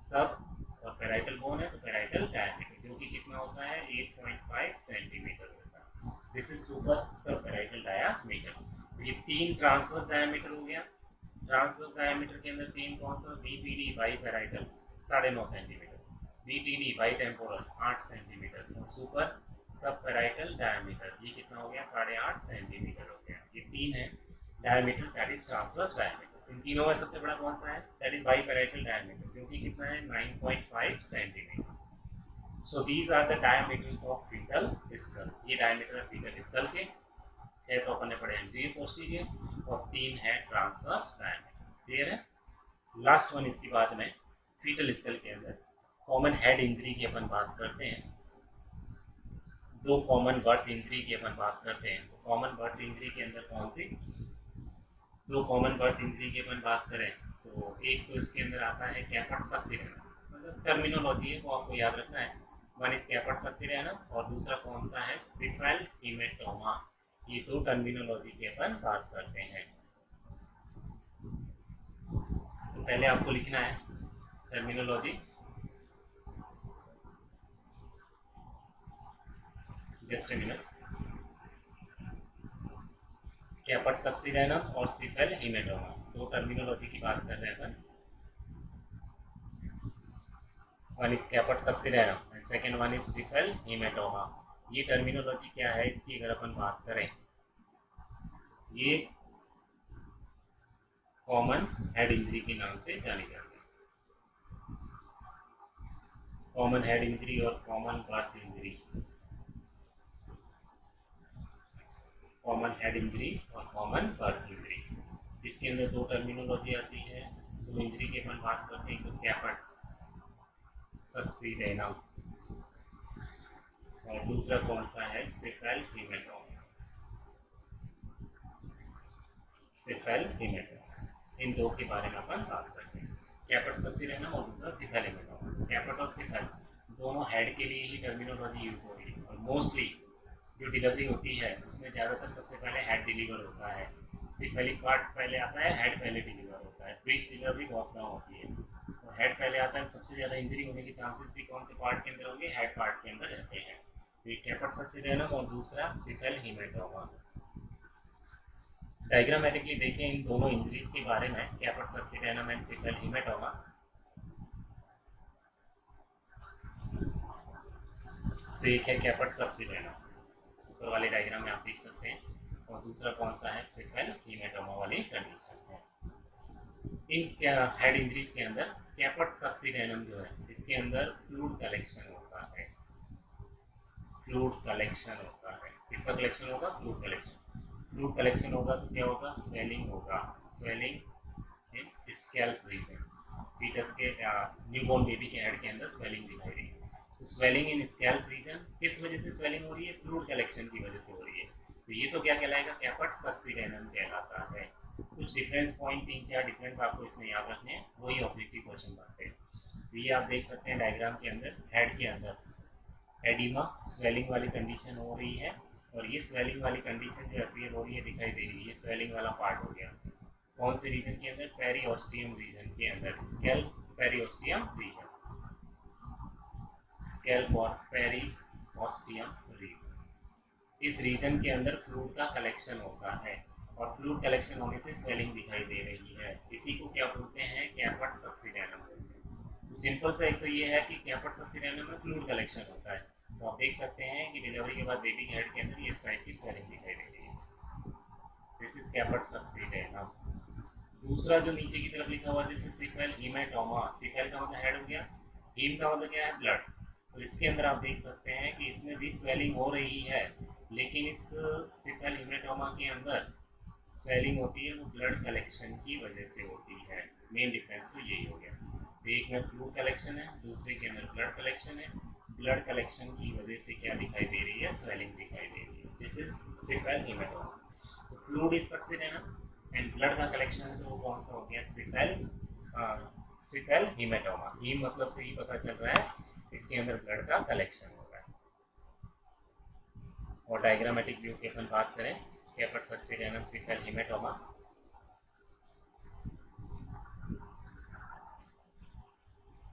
सब, और पैराइटल बोन है तो पैराइटल डायमीटर जो कि कितना होता है 8.5 सेंटीमीटर होता है। This is super sub parietal diameter. तो ये 3 ट्रांसवर्स डायमीटर हो गया। ट्रांसवर्स डायमीटर के अंदर 3 कौन सा, BTD biparietal 9.5 centimetre, BTD bitemporal 8 centimetre, और सुपर सब पैराइटल डायमीटर ये कितना हो गया 8.5 सेंटीमीटर हो गया। ये 3 है diameter, that is transverse diameter. इन तीनों में सबसे बड़ा कौन सा है, that is biparietal diameter जो कि कितना है 9.5 centimetre. So these are the diameters of fetal skull. ये डायमीटर है फीटल स्कल के, 6 तो अपन ने पढ़े एंटीरियर पोस्टीरियर, और 3 है ट्रांसवर्स डायमीटर। क्लियर है। लास्ट वन इसकी बाद में फीटल स्कल के अंदर कॉमन हेड इंजरी की अपन बात करते हैं, 2 कॉमन बर्थ इंजरी की अपन बात करते हैं। तो कॉमन बर्थ इंजरी के अंदर कौन सी, 2 कॉमन बर्थ इंजरी की अपन बात करें तो एक तो इसके अंदर आता है कैपर्ट सक्सिडेनम, मतलब टर्मिनोलॉजी है वो आपको याद रखना है। वन इज कैपर्ट सक्सिडेनम और दूसरा कौन सा है सिफेल हीमेटोमा। ये 2 टर्मिनोलॉजी की अपन बात करते हैं। तो पहले आपको लिखना है टर्मिनोलॉजी, जस्ट अ मिनट, कैपर्ट सक्सिडेनम और सिफेल हीमेटोमा 2 टर्मिनोलॉजी की बात कर रहे हैं अपन। One is caput succedaneum and second one is cephalhaematoma. ये टर्मिनोलॉजी क्या है इसकी अगर अपन बात करें, ये कॉमन हेड इंजरी के नाम से जानी जाती है। कॉमन हेड इंजरी और common birth injury, common head injury और कॉमन बर्थ इंजरी, इसके अंदर 2 टर्मिनोलॉजी आती है। 2 इंजरी की अपन बात करते हैं तो कैपर्ट सक्सिडेनम और दूसरा कौन सा है सिफेल हीमेटोमा, सिफेल हीमेटोमा। इन 2 के बारे में अपन बात करते हैं, कैपर्ट सक्सिडेनम और दूसरा सिफेल हीमेटोमा। कैपर्ट और सिफेल दोनों हेड के लिए ही टर्मिनोलॉजी यूज हो रही है, और मोस्टली जो डिलीवरी होती है उसमें ज़्यादातर सबसे पहले हेड डिलीवर होता है, सिफेलिक पार्ट पहले आता है, हेड पहले डिलीवर होता है। ब्रीच डिलीवरी बहुत कम होती है, तो हेड पहले आता है। सबसे ज़्यादा इंजरी होने के चांसेस भी कौन से पार्ट के अंदर होंगे, हेड पार्ट के अंदर रहते हैं। तो एक कैपर्ट सक्सिडेनम और दूसरा सिफेल हीमेटोमा। डायग्रामेटिकली देखें इन दोनों इंजरीज के बारे में, कैपर्ट सक्सिडेनम एंड सिफेल हीमेटोमा। तो एक है कैपर्ट सक्सिडेनम, ऊपर वाले डायग्राम में आप देख सकते हैं, और दूसरा कौन सा है सिफेल हीमेटोमा वाली कंडीशन है। इन हेड इंजरीज के अंदर कैपर्ट सक्सिडेनम जो है इसके अंदर फ्लूइड कलेक्शन होता है, फ्लूइड कलेक्शन होता है। किसका कलेक्शन होगा, फ्लूइड कलेक्शन। फ्लूइड कलेक्शन होगा तो क्या होगा, स्वेलिंग होगा, swelling in scalp region. Fetus के न्यूबॉर्न बेबी के हेड के अंदर स्वेलिंग दिखाई देगी। तो स्वेलिंग इन स्कैल्प रीजन किस वजह से स्वेलिंग हो रही है, फ्लूइड कलेक्शन की वजह से हो रही है। तो ये तो क्या कहलाएगा, कैपर्ट सक्सिडेनम कहलाता है। कुछ डिफरेंस पॉइंट 3-4 डिफरेंस आपको इसमें याद रखने हैं, वही ऑब्जेक्टिव क्वेश्चन बनते हैं। तो ये आप देख सकते हैं डायग्राम के अंदर, हेड के अंदर एडिमा स्वेलिंग वाली कंडीशन हो रही है, और ये स्वेलिंग वाली कंडीशन जो अपीयर हो रही है दिखाई दे रही है, ये स्वेलिंग वाला पार्ट हो गया। कौन से रीजन के अंदर, पेरिओस्टियम रीजन के अंदर, स्कैल्प पेरिओस्टियम रीजन, स्कैल्प और पेरिओस्टियम रीजन। इस रीजन के अंदर फ्लूइड का कलेक्शन होता है, और फ्लूइड कलेक्शन होने से स्वेलिंग दिखाई दे रही है। इसी को क्या बोलते हैं, कैपर्ट सक्सिडेनम बोलते हैं। तो सिंपल सा एक तो ये है कि कैपर्ट सक्सिडेनम में फ्लूइड कलेक्शन होता है। तो आप देख सकते हैं कि डिलीवरी के बाद बेबी के हेड के अंदर ये इस टाइप की स्वेलिंग दिखाई दे रही है। This is caput succedaneum. दूसरा जो नीचे की तरफ लिखा हुआ this is cephalhaematoma. Cephal का मतलब हेड हो गया, हीम का मतलब क्या है, ब्लड। तो इसके अंदर आप देख सकते हैं कि इसमें भी स्वेलिंग हो रही है, लेकिन इस सिफेल हीमेटोमा के अंदर स्वेलिंग होती है वो ब्लड कलेक्शन की वजह से होती है। मेन डिफरेंस तो यही हो गया। तो एक में फ्लूइड कलेक्शन है, दूसरे के अंदर ब्लड कलेक्शन है। ब्लड कलेक्शन की वजह से क्या दिखाई दे रही है, स्वेलिंग दिखाई दे रही है। This is cephalhaematoma. तो fluid is succedaneum and blood का कलेक्शन है, तो वो कौन सा हो गया, सिफेल हेमाटोमा। हीम मतलब से ही पता चल रहा है इसके अंदर ब्लड का कलेक्शन हो रहा है। और डायग्रामेटिक व्यू की अपन बात करें, कैपर सक्सेडेनम सिफेल हेमाटोमा।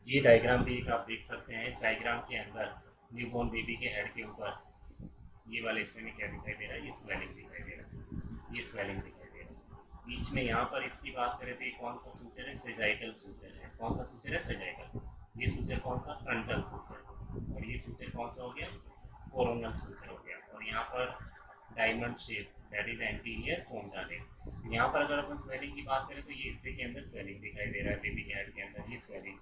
ये डायग्राम भी एक आप देख सकते हैं। इस डायग्राम के अंदर न्यूबॉर्न बेबी के हेड के ऊपर ये वाले हिस्से में क्या दिखाई दे रहा है, ये स्वेलिंग दिखाई दे रहा है, ये स्वेलिंग दिखाई दे रहा है। बीच में यहाँ पर इसकी बात करें तो ये कौन सा सूचर है, सेजाइटल सूचर है। कौन सा सूचर है, सेजाइटल। ये सूचर कौन सा, फ्रंटल सूचर। और ये सूचर कौन सा हो गया, कोरोनल सूचर हो गया। और यहाँ पर diamond shape, that is anterior fontanelle. यहाँ पर अगर अपन स्वेलिंग की बात करें तो ये हिस्से के अंदर स्वेलिंग दिखाई दे रहा है, बेबी के हेड के अंदर ये स्वेलिंग,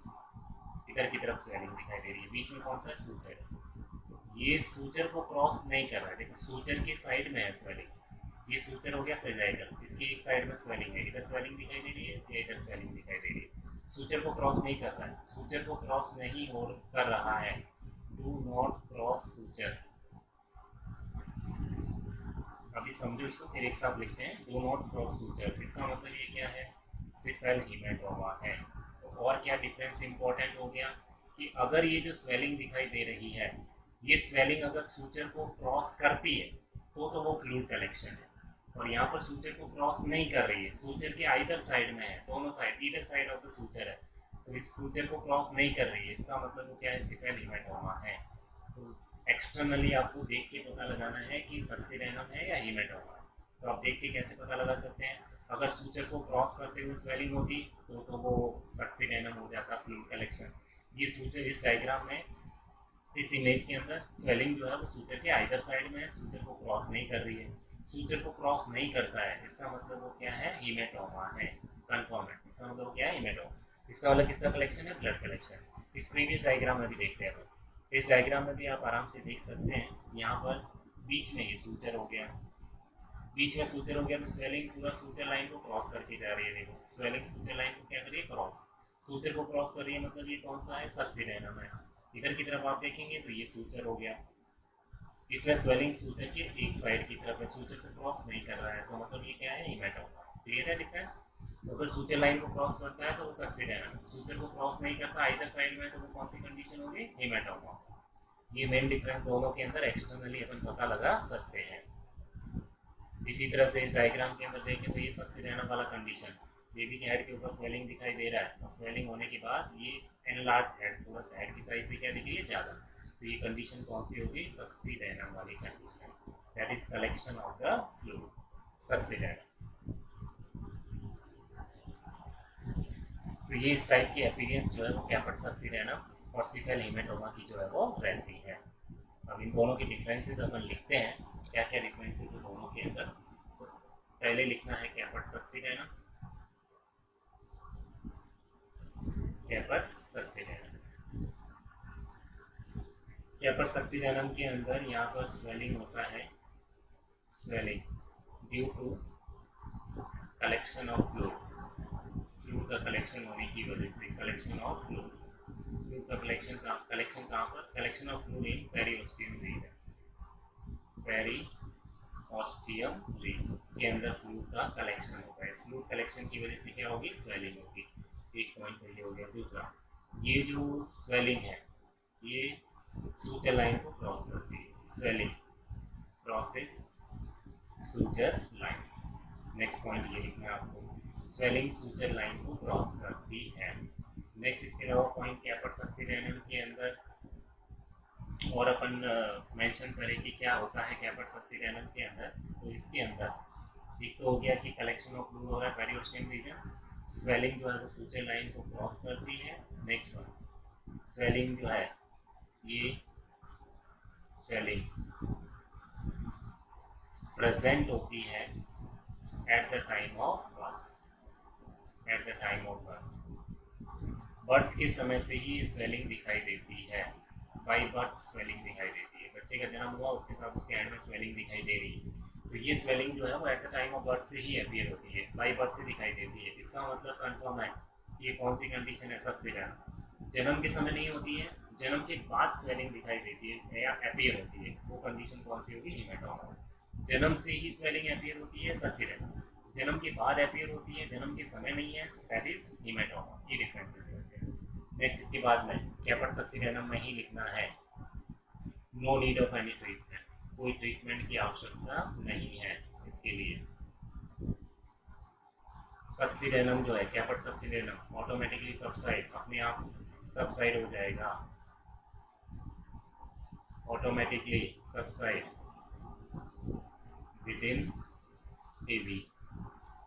इधर की तरफ स्वेलिंग दिखाई दे रही है। बीच में कौन सा है, सूचर। ये सूचर को क्रॉस नहीं कर रहा है, देखो सूचर के साइड में है स्वेलिंग। ये सूचर हो गया सेजाइटल, इसकी एक साइड में स्वेलिंग है, इधर स्वेलिंग दिखाई दे रही है या इधर स्वेलिंग दिखाई दे रही है। सूचर को क्रॉस नहीं कर रहा है, सूचर को क्रॉस नहीं हो कर रहा है। Do not cross suture. अभी समझो इसको, फिर एक साथ लिखते हैं। डू नॉट क्रॉस सूचर, इसका मतलब ये क्या है, सिफेल हेमाटोमा है। और क्या डिफरेंस इंपॉर्टेंट हो गया कि अगर ये जो स्वेलिंग दिखाई दे रही है, ये स्वेलिंग अगर सूचर को क्रॉस करती है तो वो फ्लूइड कलेक्शन है। और यहाँ पर सूचर को क्रॉस नहीं कर रही है, सूचर के आइदर साइड में है, दोनों side, either side of the suture है, तो इस सूचर को क्रॉस नहीं कर रही है। इसका मतलब वो क्या है, सिफेल हेमाटोमा है। तो एक्सटर्नली आपको देख के पता लगाना है कि सक्सेडेनम है या हेमाटोमा है। तो आप देख के कैसे पता लगा सकते हैं, अगर सूचर को क्रॉस करते हुए स्वेलिंग होती तो वो सक्सेडेनम हो जाता, फ्लूइड कलेक्शन। ये सूचर इस डायग्राम में, इस इमेज के अंदर स्वेलिंग जो है वो सूचर के आइदर साइड में है, सूचर को क्रॉस नहीं कर रही है। सूचर को क्रॉस नहीं करता है, इसका मतलब वो क्या है, हेमाटोमा है, कंफर्म है। इसका मतलब क्या है, हेमाटोमा। इसका मतलब किसका कलेक्शन है, ब्लड कलेक्शन। इस प्रीवियस डायग्राम में भी देखते हैं। इस डायग्राम में भी आप आराम से देख सकते हैं, यहाँ पर बीच में ये सूचर हो गया, बीच में सूचर हो गया, तो स्वेलिंग पूरा सूचर लाइन को क्रॉस करके जा रही है। देखो स्वेलिंग सूचर लाइन को क्या कर रही है, क्रॉस, सूचर को क्रॉस कर रही है, मतलब ये कौन सा है, सक्सेडेनम है। इधर की तरफ आप देखेंगे तो ये सूचर हो गया, इसमें स्वेलिंग सूचर के एक साइड की तरफ है, सूचर को क्रॉस नहीं कर रहा है, तो मतलब ये क्या है, हेमाटोमा। क्लियर है डिफरेंस। तो अगर सूचर लाइन को क्रॉस करता है तो वो सक्सेडेनम, सूचर को क्रॉस नहीं करता इधर साइड में, तो वो कौन सी कंडीशन होगी, हेमाटोमा। ये मेन डिफरेंस दोनों के अंदर एक्सटर्नली अपन पता लगा सकते हैं। इसी तरह से इस डायग्राम के अंदर देखें तो ये सक्सेडेनम वाला कंडीशन, बेबी के हेड के ऊपर स्वेलिंग दिखाई दे रहा है, और स्वेलिंग होने के बाद ये एनलार्ज हेड, थोड़ा सा हेड की साइज भी क्या दिख रही है, ज़्यादा। तो ये कंडीशन कौन सी होगी, सक्सेडेनम वाली condition, that is collection of the fluid, succedaneum. तो ये इस टाइप की अपीयरेंस जो है वो कैपर्ट सक्सेडेनम और सिफेल हेमाटोमा की जो है वो रहती है। अब इन दोनों के डिफरेंसेस अपन लिखते हैं, क्या क्या डिफरेंसेस है दोनों के अंदर। तो पहले लिखना है कैपर्ट सक्सेडेनम, कैपर्ट सक्सेडेनम। कैपर्ट सक्सेडेनम के अंदर यहाँ पर स्वेलिंग होता है, swelling due to collection of fluid, fluid का कलेक्शन होने की वजह से, कलेक्शन ऑफ फ्लूइड। फ्लूइड का कलेक्शन कहाँ पर, collection of fluid in periosteum region, periosteum region के अंदर फ्लूइड का कलेक्शन होता है। इस फ्लूइड कलेक्शन की वजह से क्या होगी, स्वेलिंग होगी। एक पॉइंट तो ये हो गया। दूसरा, ये जो स्वेलिंग है ये सूचर लाइन को क्रॉस करती है, swelling crosses suture line. Next point ये लिखना है आपको, स्वेलिंग सूचर लाइन को क्रॉस करती है। नेक्स्ट इसके अलावा पॉइंट कैपर्ट सक्सेडेनम के अंदर और अपन मेंशन करें कि क्या होता है कैपर्ट सक्सेडेनम के अंदर। तो इसके अंदर एक तो हो गया कि कलेक्शन ऑफ फ्लूइड हो रहा है पेरिओस्टियम रीजन, स्वेलिंग जो है वो सूचर लाइन को क्रॉस करती है। नेक्स्ट वन, स्वेलिंग जो है ये स्वेलिंग प्रेजेंट होती है at the time of birth, at the time of birth, birth के समय से ही स्वेलिंग दिखाई देती है। बाई बर्थ स्वेलिंग दिखाई देती है, बच्चे का जन्म हुआ उसके साथ उसके हैंड में स्वेलिंग दिखाई दे रही है, तो ये स्वेलिंग जो है वो at the time of birth से ही अपीयर होती है, बाई बर्थ से दिखाई देती है। इसका मतलब कंफर्म है ये कौन सी कंडीशन है? सक्सीडेंट। जन्म के समय नहीं होती है, जन्म के बाद स्वेलिंग दिखाई देती है या अपीयर होती है, वो कंडीशन कौन सी होगी? हीमेटोमा। जन्म से ही स्वेलिंग अपीयर होती है, सक्सीडेंट। जन्म के बाद अपीयर होती है, जन्म के समय नहीं है, दैट इज हीमेटोमा। ये डिफरेंसेस होते हैं। नेक्स्ट इसके बाद में कैपर्ट सक्सीडेनम में ही लिखना है no need of any treatment, कोई ट्रीटमेंट की आवश्यकता नहीं है इसके लिए। सक्सीडेनम जो है, कैपर्ट सक्सीडेनम ऑटोमेटिकली सबसाइड, अपने आप सबसाइड हो जाएगा, automatically subside within a week,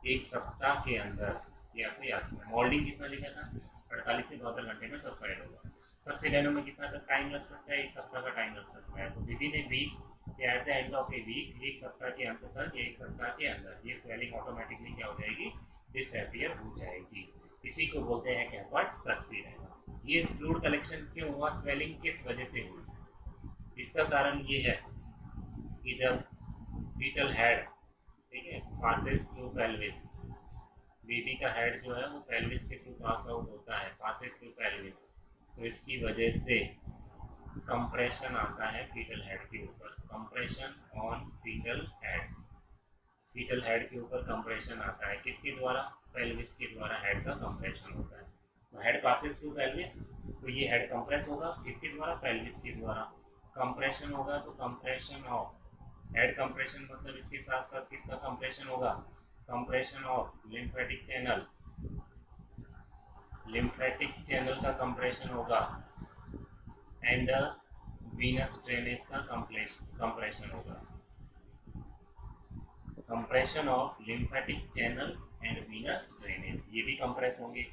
एक सप्ताह के अंदर। ये आपको याद रखना। मोल्डिंग कितना लिखा था? 48 से 72 घंटे में सबसाइड होगा। सक्सीडेनम में कितना तक टाइम लग सकता है? एक सप्ताह का टाइम लग सकता है। तो विद इन ए वीक या at the end of a week, एक सप्ताह के अंत तक या एक सप्ताह के अंदर ये स्वेलिंग ऑटोमेटिकली क्या हो जाएगी? डिसअपीयर हो जाएगी। इसी को बोलते हैं कैपर्ट सक्सीडेनम। ये फ्लूइड कलेक्शन क्यों हुआ? स्वेलिंग किस वजह से हुई? इसका कारण ये है कि जब फीटल हेड, ठीक है, पासेस थ्रू पेल्विस, बेबी का हेड जो है वो पेल्विस के थ्रू पास आउट होता है, पासेस थ्रू पेल्विस, तो इसकी वजह से कंप्रेशन आता है फीटल हेड के ऊपर, compression on fetal head. Fetal head के ऊपर कंप्रेशन आता है, किसके द्वारा? पेल्विस के द्वारा हेड का कंप्रेशन होता है। तो हेड पासेस थ्रू पेल्विस, तो ये हेड कंप्रेस होगा, किसके द्वारा? पेल्विस के द्वारा। कंप्रेशन होगा तो कंप्रेशन ऑफ हेड, कंप्रेशन मतलब इसके साथ साथ किसका कंप्रेशन होगा? Compression of lymphatic channel, lymphatic channel का कंप्रेशन होगा, एंड वीनस ड्रेनेज का कंप्रेशन होगा। Compression of lymphatic channel and Venus drainage, ये भी कंप्रेस होंगे।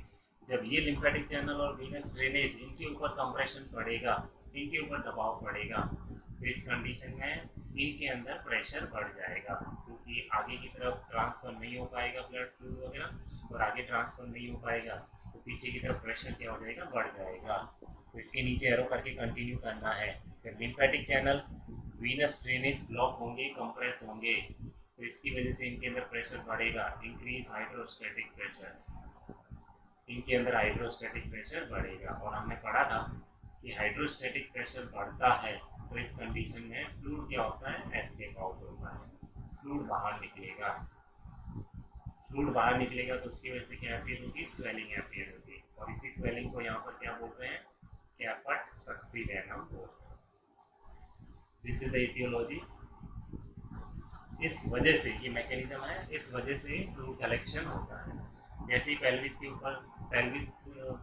जब ये लिम्फेटिक चैनल और वीनस ड्रेनेज इनके ऊपर कंप्रेशन पड़ेगा, इनके ऊपर दबाव पड़ेगा, तो इस कंडीशन में इनके अंदर प्रेशर बढ़ जाएगा, क्योंकि आगे की तरफ ट्रांसफर नहीं हो पाएगा ब्लड फ्लूइड वगैरह, और आगे ट्रांसफर नहीं हो पाएगा तो पीछे की तरफ प्रेशर क्या हो जाएगा? बढ़ जाएगा। तो इसके नीचे एरो करके कंटिन्यू करना है। जब lymphatic channel, Venus drainage block होंगे, कंप्रेस होंगे, तो इसकी वजह से इनके अंदर प्रेशर बढ़ेगा, इंक्रीज हाइड्रोस्टैटिक प्रेशर, इनके अंदर हाइड्रोस्टैटिक प्रेशर बढ़ेगा। और हमने पढ़ा था कि हाइड्रोस्टैटिक प्रेशर बढ़ता है तो इस कंडीशन में फ्लूइड क्या होता है? एस्केप आउट होता है, फ्लूइड बाहर निकलेगा। फ्लूइड बाहर निकलेगा तो उसकी वजह से क्या अपीयर होगी? स्वेलिंग अपीयर होगी। और इसी स्वेलिंग को यहाँ पर क्या बोलते हैं? कैपर्ट सक्सीडेनम बोलते हैं। This is the aetiology. इस वजह से ये मैकेनिज्म है, इस वजह से फ्लूइड कलेक्शन होता है। जैसे ही पेल्विस के ऊपर, पेल्विस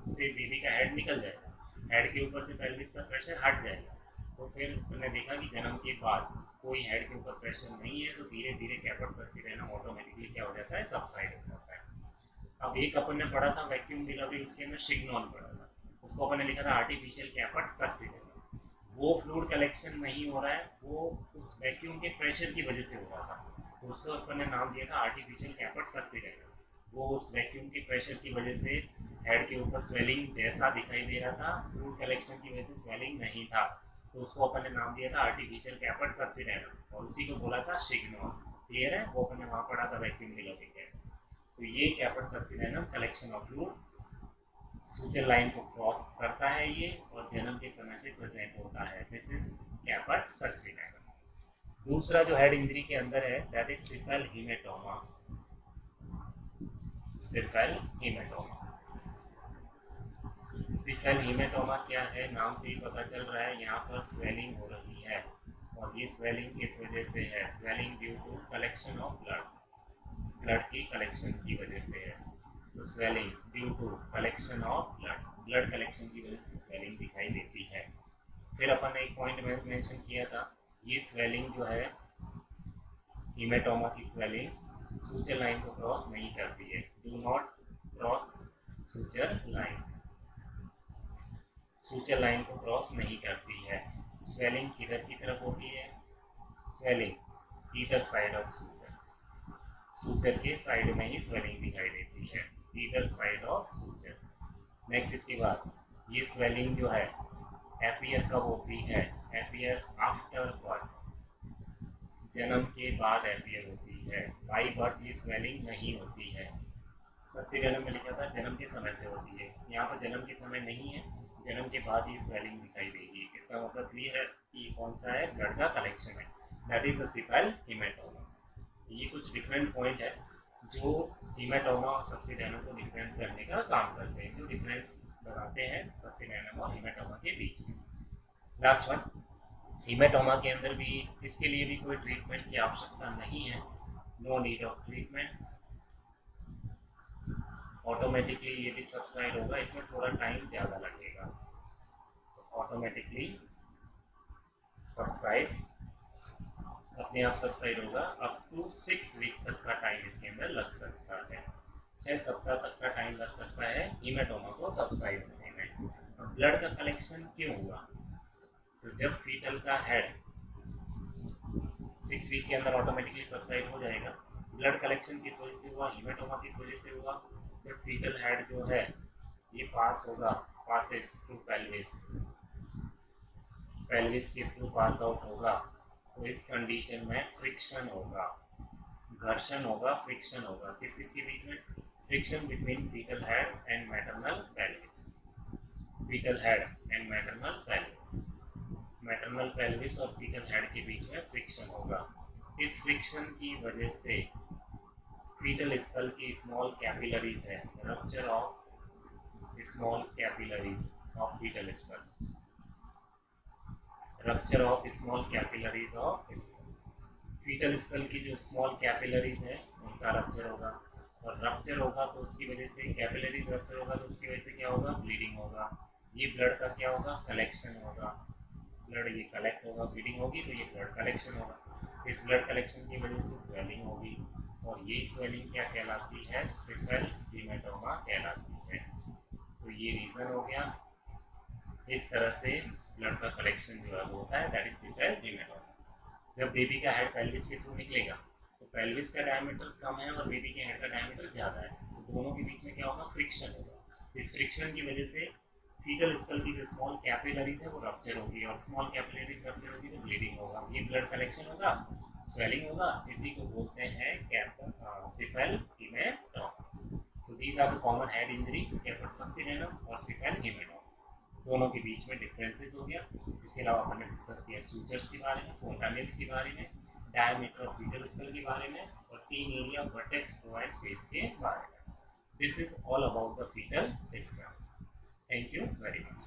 से बेबी का हेड निकल जाएगा, हेड के ऊपर से पेल्विस का प्रेशर हट जाएगा, तो फिर हमने देखा कि जन्म के बाद कोई हेड के ऊपर प्रेशर नहीं है, तो धीरे धीरे कैपर्ट सक्सीडेनम ऑटोमेटिकली क्या हो जाता है? सबसाइड हो जाता है। अब एक अपन ने पढ़ा था वैक्यूम डिलीवरी, उसके अंदर शिग्नॉन पढ़ा था, उसको अपन ने लिखा था आर्टिफिशियल कैपर्ट सक्सीडेनम। वो फ्लूइड कलेक्शन नहीं हो रहा है, वो उस वैक्यूम के प्रेशर की वजह से हो रहा था, तो उसको अपन ने नाम दिया था आर्टिफिशियल कैपर्ट सक्सीडेनम। वो उस वैक्यूम के प्रेशर की वजह से हेड के ऊपर स्वेलिंग जैसा दिखाई दे रहा था, फ्लूइड कलेक्शन की वजह से स्वेलिंग नहीं था, तो उसको अपन ने नाम दिया था आर्टिफिशियल कैपर्ट सक्सीडेनम, और उसी को बोला था शिग्नॉन। क्लियर है? वो अपन ने वहाँ पढ़ा था वैक्यूम डिलीवरी के। तो ये caput succedaneum collection of fluid suture line को क्रॉस करता है ये, और जन्म के समय से प्रेजेंट होता है। This is caput succedaneum. दूसरा जो हेड इंजरी के अंदर है that is cephalhaematoma. Cephalhaematoma, cephalhaematoma क्या है? नाम से ही पता चल रहा है, यहाँ पर स्वेलिंग हो रही है, और ये स्वेलिंग किस वजह से है? Swelling due to collection of blood, blood की कलेक्शन की वजह से है। तो swelling due to collection of blood, blood collection की वजह से स्वेलिंग दिखाई देती है। फिर अपन ने एक पॉइंट में मेंशन किया था, ये स्वेलिंग जो है हीमेटोमा की स्वेलिंग सूचर लाइन को क्रॉस नहीं करती है। Do not cross suture line, suture line को क्रॉस नहीं करती है। स्वेलिंग किधर की तरफ होती है? Swelling either side of suture, suture के साइड में ही स्वेलिंग दिखाई देती है, either side of suture. Next इसके बाद ये स्वेलिंग जो है अपीयर कब होती है? अपीयर आफ्टर बर्थ, जन्म के बाद अपीयर होती है। बाई बर्थ ये स्वेलिंग नहीं होती है। सक्सीडेनम में लिखा था जन्म के समय से होती है, यहाँ पर जन्म के समय नहीं है, जन्म के बाद ये स्वेलिंग दिखाई देगी। इसका मतलब क्लियर है कि कौन सा है, ब्लड का कलेक्शन है, दैट इज द सिफल हीमेटोमा। ये कुछ डिफरेंट पॉइंट है जो हीमेटोमा और सक्सीडेनम को डिफरेंट करने का काम करते हैं, जो डिफरेंस बताते हैं सक्सीडेनम और हीमेटोमा के बीच में। लास्ट वन, हीमेटोमा के अंदर भी इसके लिए भी कोई ट्रीटमेंट की आवश्यकता नहीं है, no need of treatment, automatically ये भी सबसाइड होगा। इसमें थोड़ा टाइम ज़्यादा लगेगा, ऑटोमेटिकली सबसाइड, अपने आप सबसाइड होगा। अप टू 6 वीक तक का टाइम इसके अंदर लग सकता है, 6 सप्ताह तक का टाइम लग सकता है हीमेटोमा को सबसाइड होने में। ब्लड का कलेक्शन क्यों हुआ, तो जब फीटल का हेड 6 वीक के अंदर ऑटोमेटिकली सबसाइड हो जाएगा। ब्लड कलेक्शन किस वजह से हुआ, हीमेटोमा किस वजह से हुआ, जब फीटल हेड जो है ये पास होगा, पासेस थ्रू पेल्विस, पेल्विस के थ्रू पास आउट होगा, तो इस कंडीशन में फ्रिक्शन होगा, घर्षण होगा, फ्रिक्शन होगा। किस किस के बीच में, friction between fetal head and maternal pelvis, fetal head and maternal pelvis, maternal pelvis और फीटल हेड के बीच में फ्रिक्शन होगा। इस फ्रिक्शन की वजह से फीटल स्कल की स्मॉल कैपिलरीज है, rupture of small capillaries of fetal skull, rupture of small capillaries of fetal skull की जो स्मॉल कैपिलरीज है उनका रप्चर होगा, और रप्चर होगा तो उसकी वजह से, कैपिलरीज रप्चर होगा तो उसकी वजह से क्या होगा, ब्लीडिंग होगा। ये ब्लड का क्या होगा, कलेक्शन होगा, ब्लड ये कलेक्ट होगा, ब्लीडिंग होगी तो ये ब्लड कलेक्शन होगा। इस ब्लड कलेक्शन की वजह से स्वेलिंग होगी, और ये स्वेलिंग क्या कहलाती है, सिफल हीमेटोमा कहलाती है। तो ये रीज़न हो गया, इस तरह से ब्लड का कलेक्शन जो है वो होता है, दैट इज सिफल हीमेटोमा। जब बेबी का हेड पेल्विस के थ्रू निकलेगा तो पेल्विस का डायमीटर कम है और बेबी के हेड का डायमीटर ज़्यादा है, तो दोनों के बीच में क्या होगा, फ्रिक्शन होगा। इस फ्रिक्शन की वजह से फीटल स्कल की जो स्मॉल कैपिलरीज है वो रप्चर होगी, और स्मॉल कैपिलरीज रप्चर होगी तो ब्लीडिंग होगा, ये ब्लड कलेक्शन होगा, स्वेलिंग होगा, इसी को बोलते हैं cephalhaematoma. So these are the common head injury, capital succedaneum और सिफल हीमेटोमा, दोनों के बीच में डिफरेंसेस हो गया। इसके अलावा हमने डिस्कस किया सूचर्स के बारे में, फोंटानेल्स के बारे में, डायमीटर ऑफ फीटल स्कल के बारे में, और 3 एरिया वर्टेक्स प्रोवाइड फेस के बारे में। This is all about the fetal skull. Thank you very much.